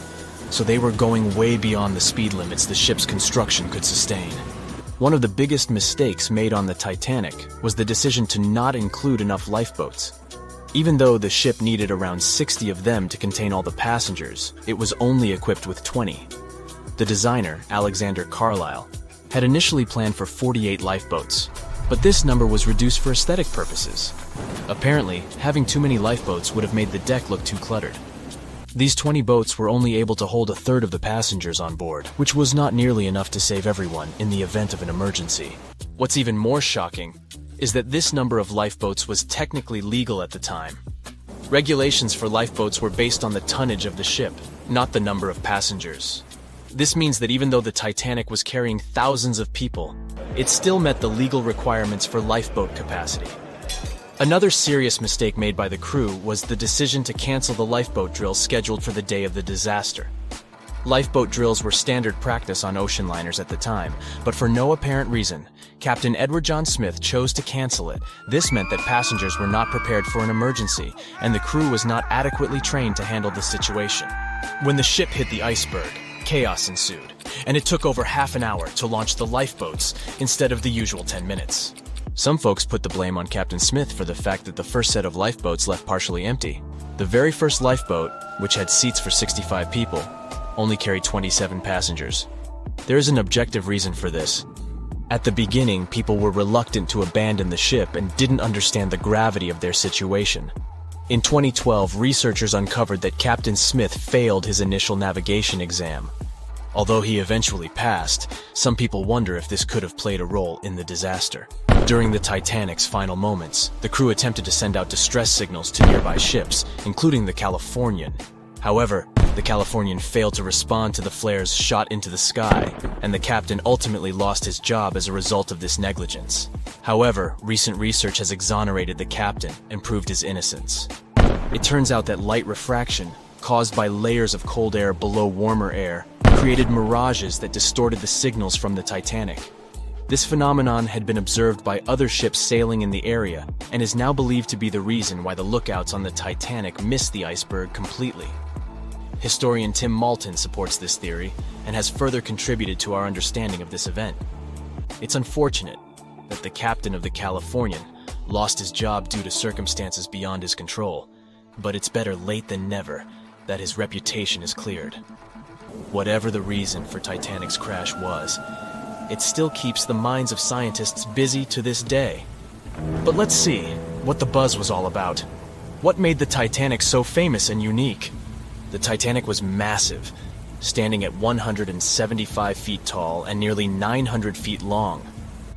so they were going way beyond the speed limits the ship's construction could sustain. One of the biggest mistakes made on the Titanic was the decision to not include enough lifeboats. Even though the ship needed around 60 of them to contain all the passengers, it was only equipped with 20. The designer, Alexander Carlisle, had initially planned for 48 lifeboats, but this number was reduced for aesthetic purposes. Apparently, having too many lifeboats would have made the deck look too cluttered. These 20 boats were only able to hold a third of the passengers on board, which was not nearly enough to save everyone in the event of an emergency. What's even more shocking is that this number of lifeboats was technically legal at the time. Regulations for lifeboats were based on the tonnage of the ship, not the number of passengers. This means that even though the Titanic was carrying thousands of people, it still met the legal requirements for lifeboat capacity. Another serious mistake made by the crew was the decision to cancel the lifeboat drills scheduled for the day of the disaster. Lifeboat drills were standard practice on ocean liners at the time, but for no apparent reason, Captain Edward John Smith chose to cancel it. This meant that passengers were not prepared for an emergency, and the crew was not adequately trained to handle the situation. When the ship hit the iceberg, chaos ensued, and it took over half an hour to launch the lifeboats instead of the usual 10 minutes. Some folks put the blame on Captain Smith for the fact that the first set of lifeboats left partially empty. The very first lifeboat, which had seats for 65 people, only carried 27 passengers. There is an objective reason for this. At the beginning, people were reluctant to abandon the ship and didn't understand the gravity of their situation. In 2012, researchers uncovered that Captain Smith failed his initial navigation exam. Although he eventually passed, some people wonder if this could have played a role in the disaster. During the Titanic's final moments, the crew attempted to send out distress signals to nearby ships, including the Californian. However, the Californian failed to respond to the flares shot into the sky, and the captain ultimately lost his job as a result of this negligence. However, recent research has exonerated the captain and proved his innocence. It turns out that light refraction, caused by layers of cold air below warmer air, created mirages that distorted the signals from the Titanic. This phenomenon had been observed by other ships sailing in the area and is now believed to be the reason why the lookouts on the Titanic missed the iceberg completely. Historian Tim Malton supports this theory and has further contributed to our understanding of this event. It's unfortunate that the captain of the Californian lost his job due to circumstances beyond his control, but it's better late than never that his reputation is cleared. Whatever the reason for Titanic's crash was, it still keeps the minds of scientists busy to this day. But let's see what the buzz was all about. What made the Titanic so famous and unique? The Titanic was massive, standing at 175 feet tall and nearly 900 feet long.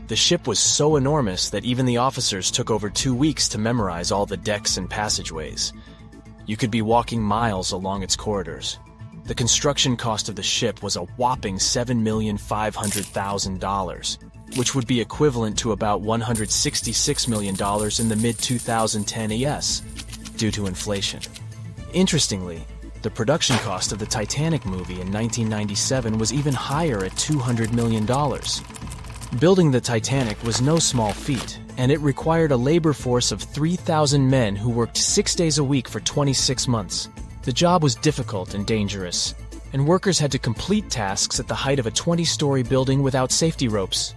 The ship was so enormous that even the officers took over 2 weeks to memorize all the decks and passageways. You could be walking miles along its corridors. The construction cost of the ship was a whopping $7,500,000, which would be equivalent to about $166 million in the mid-2010 ES, due to inflation. Interestingly, the production cost of the Titanic movie in 1997 was even higher at $200 million. Building the Titanic was no small feat, and it required a labor force of 3,000 men who worked 6 days a week for 26 months. The job was difficult and dangerous, and workers had to complete tasks at the height of a 20-story building without safety ropes.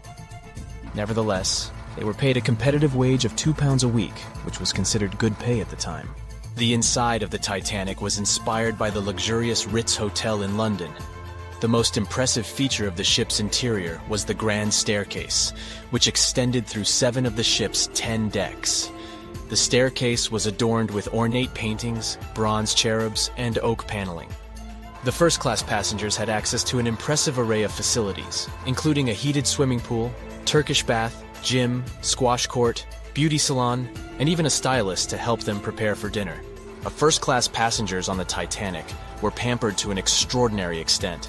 Nevertheless, they were paid a competitive wage of £2 a week, which was considered good pay at the time. The inside of the Titanic was inspired by the luxurious Ritz Hotel in London. The most impressive feature of the ship's interior was the grand staircase, which extended through 7 of the ship's 10 decks. The staircase was adorned with ornate paintings, bronze cherubs, and oak paneling. The first-class passengers had access to an impressive array of facilities, including a heated swimming pool, Turkish bath, gym, squash court, beauty salon, and even a stylist to help them prepare for dinner. First-class passengers on the Titanic were pampered to an extraordinary extent.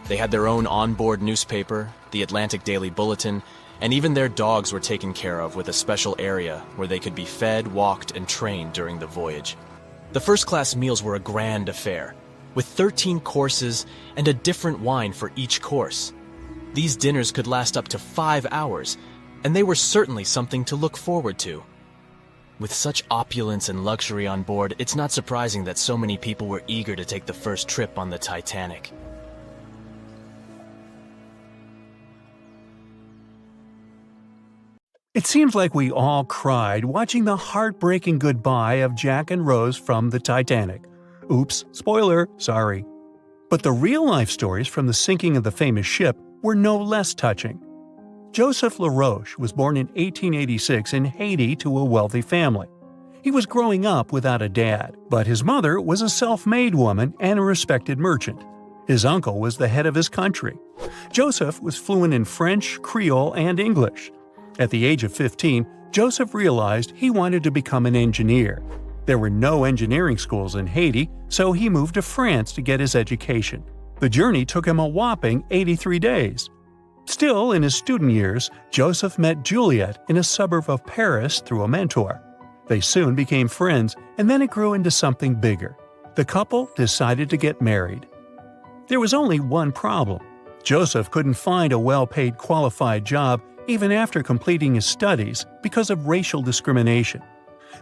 They had their own onboard newspaper, the Atlantic Daily Bulletin, and even their dogs were taken care of with a special area where they could be fed, walked, and trained during the voyage. The first-class meals were a grand affair, with 13 courses and a different wine for each course. These dinners could last up to 5 hours, and they were certainly something to look forward to. With such opulence and luxury on board, it's not surprising that so many people were eager to take the first trip on the Titanic. It seems like we all cried watching the heartbreaking goodbye of Jack and Rose from the Titanic. Oops, spoiler, sorry. But the real-life stories from the sinking of the famous ship were no less touching. Joseph LaRoche was born in 1886 in Haiti to a wealthy family. He was growing up without a dad, but his mother was a self-made woman and a respected merchant. His uncle was the head of his country. Joseph was fluent in French, Creole, and English. At the age of 15, Joseph realized he wanted to become an engineer. There were no engineering schools in Haiti, so he moved to France to get his education. The journey took him a whopping 83 days. Still, in his student years, Joseph met Juliet in a suburb of Paris through a mentor. They soon became friends, and then it grew into something bigger. The couple decided to get married. There was only one problem. Joseph couldn't find a well-paid qualified job even after completing his studies because of racial discrimination.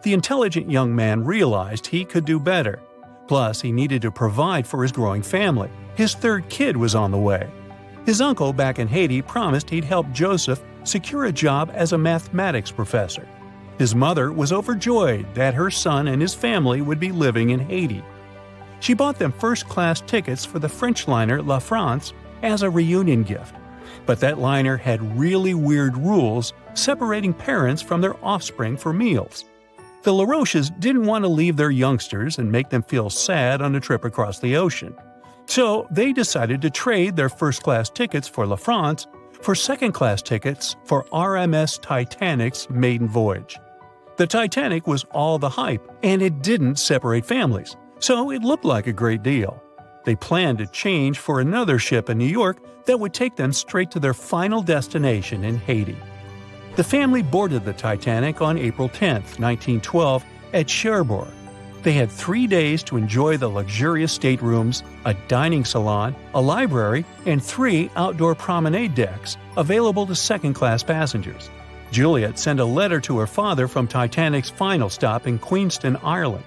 The intelligent young man realized he could do better. Plus, he needed to provide for his growing family. His third kid was on the way. His uncle back in Haiti promised he'd help Joseph secure a job as a mathematics professor. His mother was overjoyed that her son and his family would be living in Haiti. She bought them first-class tickets for the French liner La France as a reunion gift. But that liner had really weird rules separating parents from their offspring for meals. The LaRoches didn't want to leave their youngsters and make them feel sad on a trip across the ocean. So they decided to trade their first-class tickets for La France for second-class tickets for RMS Titanic's maiden voyage. The Titanic was all the hype, and it didn't separate families, so it looked like a great deal. They planned to change for another ship in New York that would take them straight to their final destination in Haiti. The family boarded the Titanic on April 10, 1912, at Cherbourg. They had 3 days to enjoy the luxurious staterooms, a dining salon, a library, and 3 outdoor promenade decks available to second-class passengers. Juliet sent a letter to her father from Titanic's final stop in Queenston, Ireland.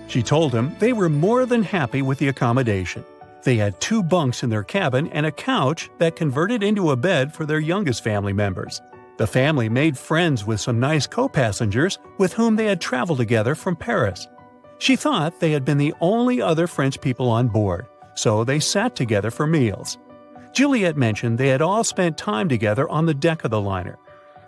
She told him they were more than happy with the accommodation. They had 2 bunks in their cabin and a couch that converted into a bed for their youngest family members. The family made friends with some nice co-passengers with whom they had traveled together from Paris. She thought they had been the only other French people on board, so they sat together for meals. Juliet mentioned they had all spent time together on the deck of the liner.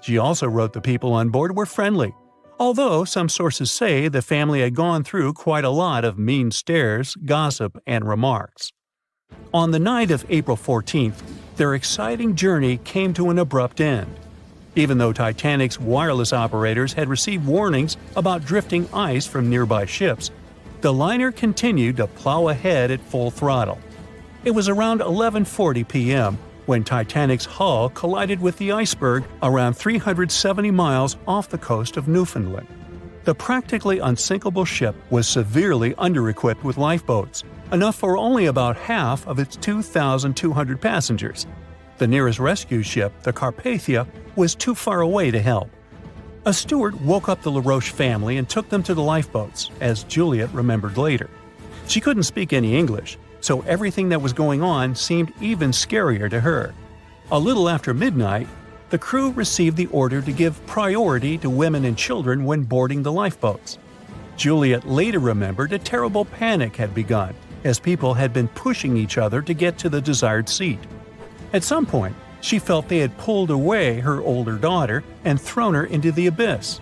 She also wrote the people on board were friendly, although some sources say the family had gone through quite a lot of mean stares, gossip, and remarks. On the night of April 14th, their exciting journey came to an abrupt end. Even though Titanic's wireless operators had received warnings about drifting ice from nearby ships, the liner continued to plow ahead at full throttle. It was around 11:40 p.m. when Titanic's hull collided with the iceberg around 370 miles off the coast of Newfoundland. The practically unsinkable ship was severely under-equipped with lifeboats, enough for only about half of its 2,200 passengers. The nearest rescue ship, the Carpathia, was too far away to help. A steward woke up the LaRoche family and took them to the lifeboats, as Juliet remembered later. She couldn't speak any English, so everything that was going on seemed even scarier to her. A little after midnight, the crew received the order to give priority to women and children when boarding the lifeboats. Juliet later remembered a terrible panic had begun, as people had been pushing each other to get to the desired seat. At some point, she felt they had pulled away her older daughter and thrown her into the abyss.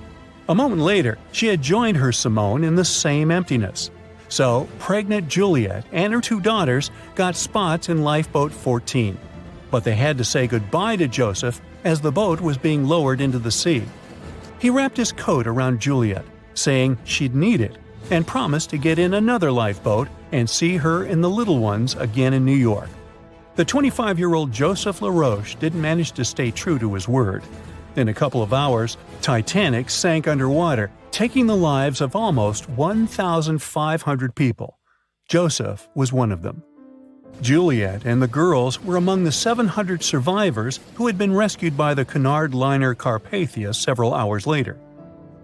A moment later, she had joined her Simone in the same emptiness. So, pregnant Juliet and her 2 daughters got spots in Lifeboat 14. But they had to say goodbye to Joseph as the boat was being lowered into the sea. He wrapped his coat around Juliet, saying she'd need it, and promised to get in another lifeboat and see her and the little ones again in New York. The 25-year-old Joseph LaRoche didn't manage to stay true to his word. In a couple of hours, Titanic sank underwater, taking the lives of almost 1,500 people. Joseph was one of them. Juliet and the girls were among the 700 survivors who had been rescued by the Cunard liner Carpathia several hours later.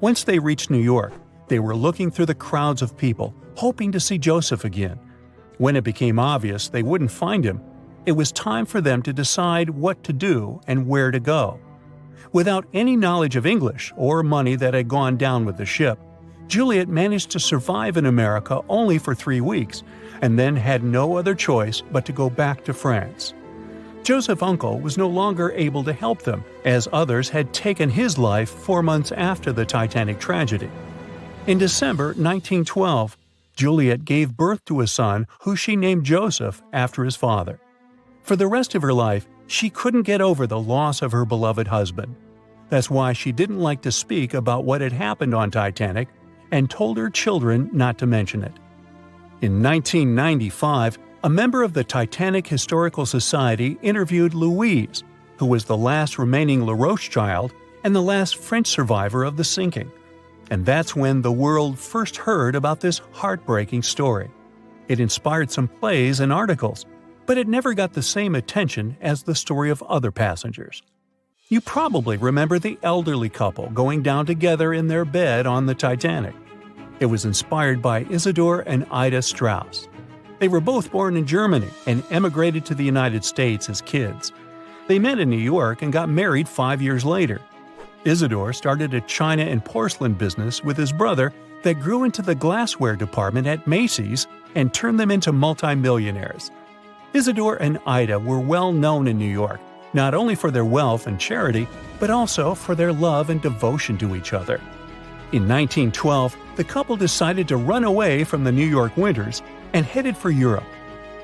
Once they reached New York, they were looking through the crowds of people, hoping to see Joseph again. When it became obvious they wouldn't find him, it was time for them to decide what to do and where to go. Without any knowledge of English or money that had gone down with the ship, Juliet managed to survive in America only for 3 weeks, and then had no other choice but to go back to France. Joseph's uncle was no longer able to help them, as others had taken his life 4 months after the Titanic tragedy. In December 1912, Juliet gave birth to a son who she named Joseph after his father. For the rest of her life, she couldn't get over the loss of her beloved husband. That's why she didn't like to speak about what had happened on Titanic and told her children not to mention it. In 1995, a member of the Titanic Historical Society interviewed Louise, who was the last remaining LaRoche child and the last French survivor of the sinking. And that's when the world first heard about this heartbreaking story. It inspired some plays and articles, but it never got the same attention as the story of other passengers. You probably remember the elderly couple going down together in their bed on the Titanic. It was inspired by Isidor and Ida Strauss. They were both born in Germany and emigrated to the United States as kids. They met in New York and got married 5 years later. Isidor started a china and porcelain business with his brother that grew into the glassware department at Macy's and turned them into multimillionaires. Isidor and Ida were well known in New York, not only for their wealth and charity, but also for their love and devotion to each other. In 1912, the couple decided to run away from the New York winters and headed for Europe.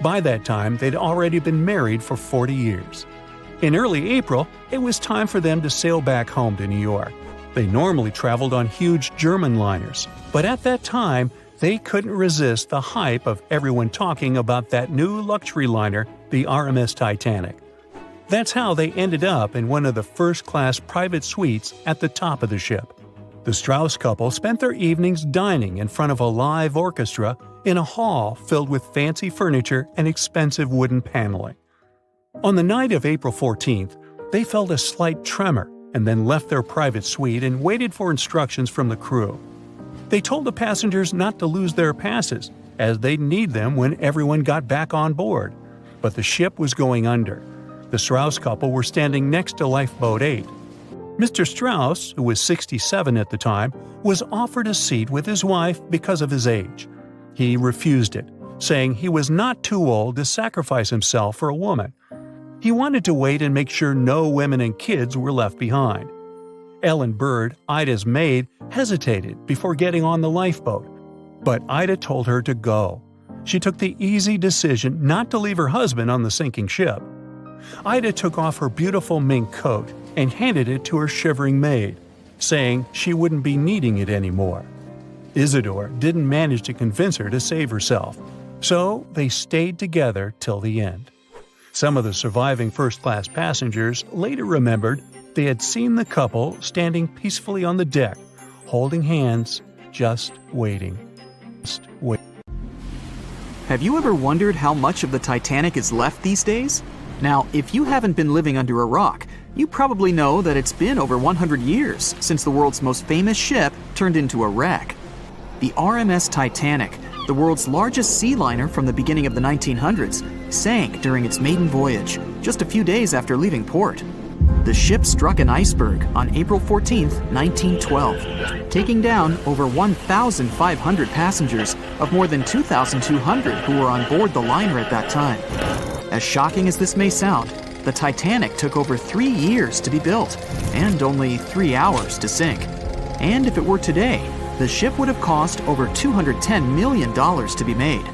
By that time, they'd already been married for 40 years. In early April, it was time for them to sail back home to New York. They normally traveled on huge German liners, but at that time, they couldn't resist the hype of everyone talking about that new luxury liner, the RMS Titanic. That's how they ended up in one of the first-class private suites at the top of the ship. The Strauss couple spent their evenings dining in front of a live orchestra in a hall filled with fancy furniture and expensive wooden paneling. On the night of April 14th, they felt a slight tremor and then left their private suite and waited for instructions from the crew. They told the passengers not to lose their passes, as they'd need them when everyone got back on board. But the ship was going under. The Strauss couple were standing next to Lifeboat 8. Mr. Strauss, who was 67 at the time, was offered a seat with his wife because of his age. He refused it, saying he was not too old to sacrifice himself for a woman. He wanted to wait and make sure no women and kids were left behind. Ellen Bird, Ida's maid, hesitated before getting on the lifeboat, but Ida told her to go. She took the easy decision not to leave her husband on the sinking ship. Ida took off her beautiful mink coat and handed it to her shivering maid, saying she wouldn't be needing it anymore. Isidor didn't manage to convince her to save herself, so they stayed together till the end. Some of the surviving first-class passengers later remembered they had seen the couple standing peacefully on the deck, holding hands, just waiting. Have you ever wondered how much of the Titanic is left these days? Now, if you haven't been living under a rock, you probably know that it's been over 100 years since the world's most famous ship turned into a wreck. The RMS Titanic, the world's largest sea liner from the beginning of the 1900s, sank during its maiden voyage, just a few days after leaving port. The ship struck an iceberg on April 14, 1912, taking down over 1,500 passengers of more than 2,200 who were on board the liner at that time. As shocking as this may sound, the Titanic took over 3 years to be built and only 3 hours to sink. And if it were today, the ship would have cost over $210 million to be made.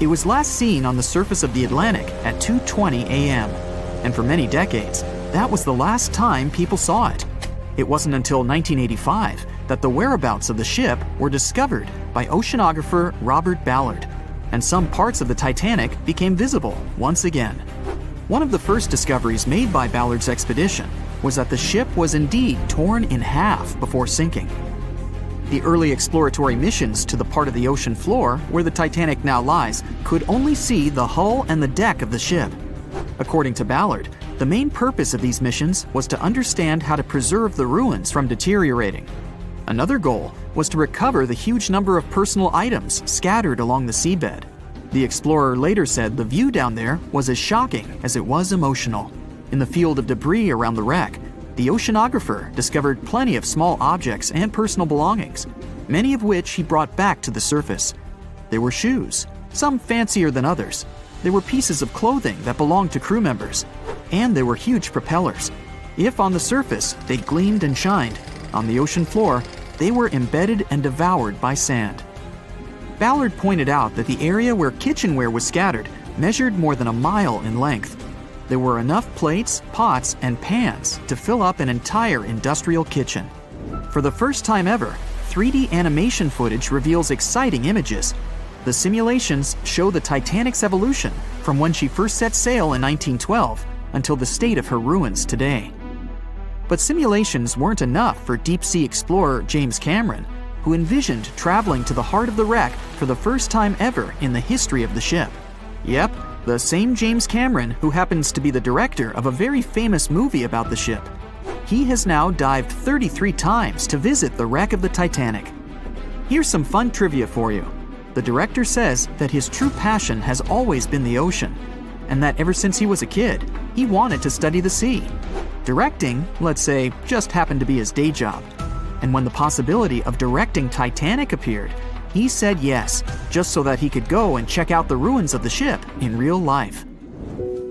It was last seen on the surface of the Atlantic at 2:20 a.m., and for many decades, that was the last time people saw it. It wasn't until 1985 that the whereabouts of the ship were discovered by oceanographer Robert Ballard, and some parts of the Titanic became visible once again. One of the first discoveries made by Ballard's expedition was that the ship was indeed torn in half before sinking. The early exploratory missions to the part of the ocean floor where the Titanic now lies could only see the hull and the deck of the ship. According to Ballard, the main purpose of these missions was to understand how to preserve the ruins from deteriorating. Another goal was to recover the huge number of personal items scattered along the seabed. The explorer later said the view down there was as shocking as it was emotional. In the field of debris around the wreck, the oceanographer discovered plenty of small objects and personal belongings, many of which he brought back to the surface. There were shoes, some fancier than others. There were pieces of clothing that belonged to crew members. And there were huge propellers. If on the surface they gleamed and shined, on the ocean floor they were embedded and devoured by sand. Ballard pointed out that the area where kitchenware was scattered measured more than a mile in length. There were enough plates, pots, and pans to fill up an entire industrial kitchen. For the first time ever, 3D animation footage reveals exciting images. The simulations show the Titanic's evolution from when she first set sail in 1912 until the state of her ruins today. But simulations weren't enough for deep-sea explorer James Cameron, who envisioned traveling to the heart of the wreck for the first time ever in the history of the ship. Yep, the same James Cameron who happens to be the director of a very famous movie about the ship. He has now dived 33 times to visit the wreck of the Titanic. Here's some fun trivia for you. The director says that his true passion has always been the ocean, and that ever since he was a kid, he wanted to study the sea. Directing, let's say, just happened to be his day job. And when the possibility of directing Titanic appeared, he said yes, just so that he could go and check out the ruins of the ship in real life.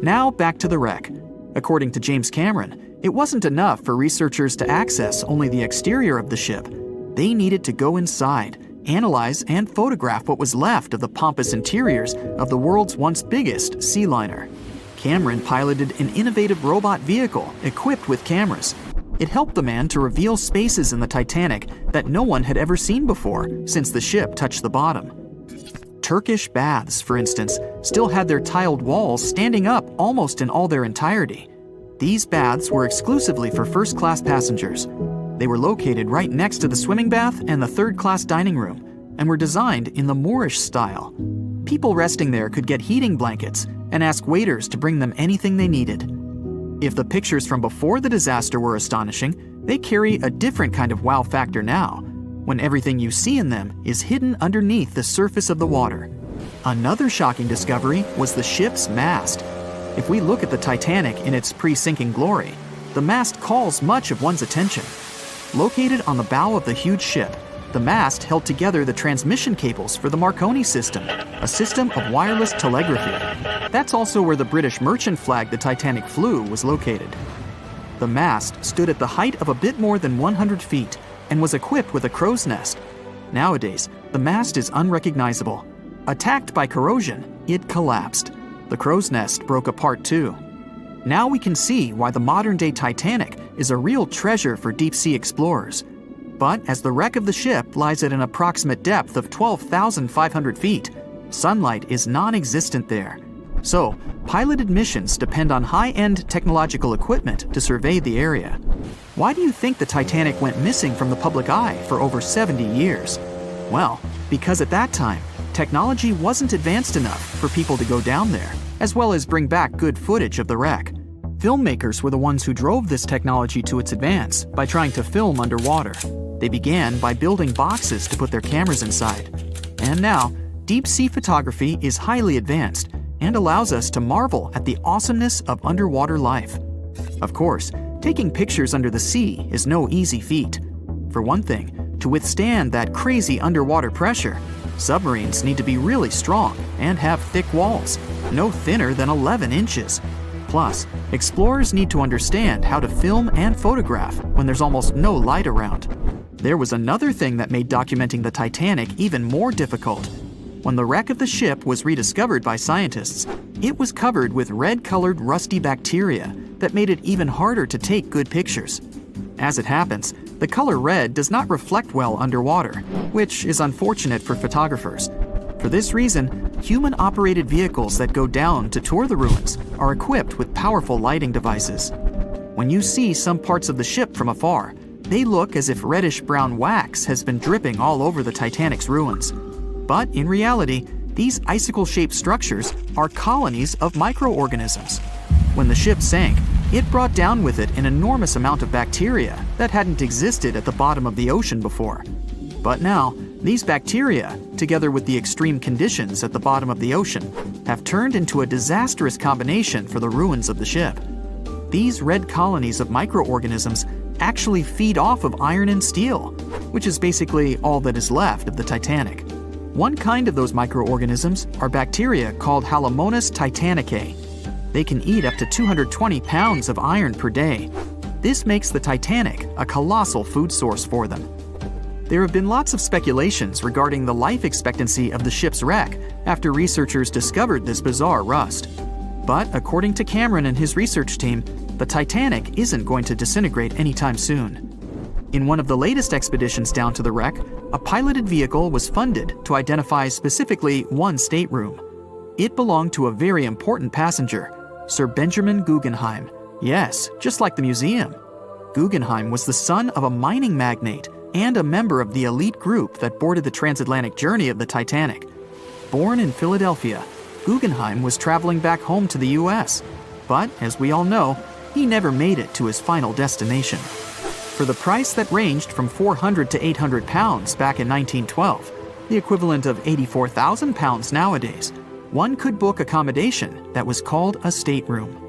Now back to the wreck. According to James Cameron, it wasn't enough for researchers to access only the exterior of the ship. They needed to go inside, analyze and photograph what was left of the pompous interiors of the world's once biggest sea liner. Cameron piloted an innovative robot vehicle equipped with cameras. It helped the man to reveal spaces in the Titanic that no one had ever seen before since the ship touched the bottom. Turkish baths, for instance, still had their tiled walls standing up almost in all their entirety. These baths were exclusively for first-class passengers. They were located right next to the swimming bath and the third-class dining room, and were designed in the Moorish style. People resting there could get heating blankets and ask waiters to bring them anything they needed. If the pictures from before the disaster were astonishing, they carry a different kind of wow factor now, when everything you see in them is hidden underneath the surface of the water. Another shocking discovery was the ship's mast. If we look at the Titanic in its pre-sinking glory, the mast calls much of one's attention. Located on the bow of the huge ship, the mast held together the transmission cables for the Marconi system, a system of wireless telegraphy. That's also where the British merchant flag the Titanic flew was located. The mast stood at the height of a bit more than 100 feet and was equipped with a crow's nest. Nowadays, the mast is unrecognizable. Attacked by corrosion, it collapsed. The crow's nest broke apart too. Now we can see why the modern-day Titanic is a real treasure for deep-sea explorers. But as the wreck of the ship lies at an approximate depth of 12,500 feet, sunlight is non-existent there. So, piloted missions depend on high-end technological equipment to survey the area. Why do you think the Titanic went missing from the public eye for over 70 years? Well, because at that time, technology wasn't advanced enough for people to go down there, as well as bring back good footage of the wreck. Filmmakers were the ones who drove this technology to its advance by trying to film underwater. They began by building boxes to put their cameras inside. And now, deep-sea photography is highly advanced and allows us to marvel at the awesomeness of underwater life. Of course, taking pictures under the sea is no easy feat. For one thing, to withstand that crazy underwater pressure, submarines need to be really strong and have thick walls, no thinner than 11 inches. Plus, explorers need to understand how to film and photograph when there's almost no light around. There was another thing that made documenting the Titanic even more difficult. When the wreck of the ship was rediscovered by scientists, it was covered with red-colored rusty bacteria that made it even harder to take good pictures. As it happens, the color red does not reflect well underwater, which is unfortunate for photographers. For this reason, human-operated vehicles that go down to tour the ruins are equipped with powerful lighting devices. When you see some parts of the ship from afar, they look as if reddish-brown wax has been dripping all over the Titanic's ruins. But in reality, these icicle-shaped structures are colonies of microorganisms. When the ship sank, it brought down with it an enormous amount of bacteria that hadn't existed at the bottom of the ocean before. But now, these bacteria, together with the extreme conditions at the bottom of the ocean, have turned into a disastrous combination for the ruins of the ship. These red colonies of microorganisms actually feed off of iron and steel, which is basically all that is left of the Titanic. One kind of those microorganisms are bacteria called Halomonas titanicae. They can eat up to 220 pounds of iron per day. This makes the Titanic a colossal food source for them. There have been lots of speculations regarding the life expectancy of the ship's wreck after researchers discovered this bizarre rust. But according to Cameron and his research team, the Titanic isn't going to disintegrate anytime soon. In one of the latest expeditions down to the wreck, a piloted vehicle was funded to identify specifically one stateroom. It belonged to a very important passenger, Sir Benjamin Guggenheim. Yes, just like the museum. Guggenheim was the son of a mining magnate and a member of the elite group that boarded the transatlantic journey of the Titanic. Born in Philadelphia, Guggenheim was traveling back home to the US. But, as we all know, he never made it to his final destination. For the price that ranged from 400 to 800 pounds back in 1912, the equivalent of 84,000 pounds nowadays, one could book accommodation that was called a stateroom.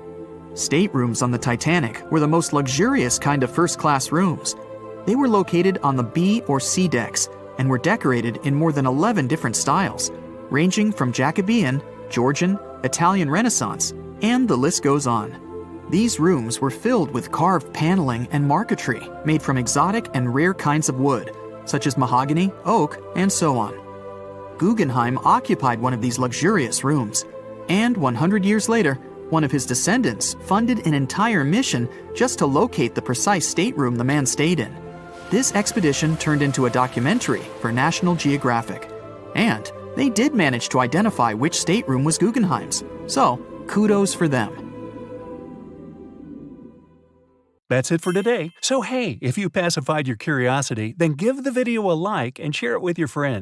Staterooms on the Titanic were the most luxurious kind of first-class rooms. They were located on the B or C decks and were decorated in more than 11 different styles, ranging from Jacobean, Georgian, Italian Renaissance, and the list goes on. These rooms were filled with carved paneling and marquetry made from exotic and rare kinds of wood, such as mahogany, oak, and so on. Guggenheim occupied one of these luxurious rooms, and 100 years later, one of his descendants funded an entire mission just to locate the precise stateroom the man stayed in. This expedition turned into a documentary for National Geographic, and they did manage to identify which stateroom was Guggenheim's, so kudos for them. That's it for today. So hey, if you pacified your curiosity, then give the video a like and share it with your friends.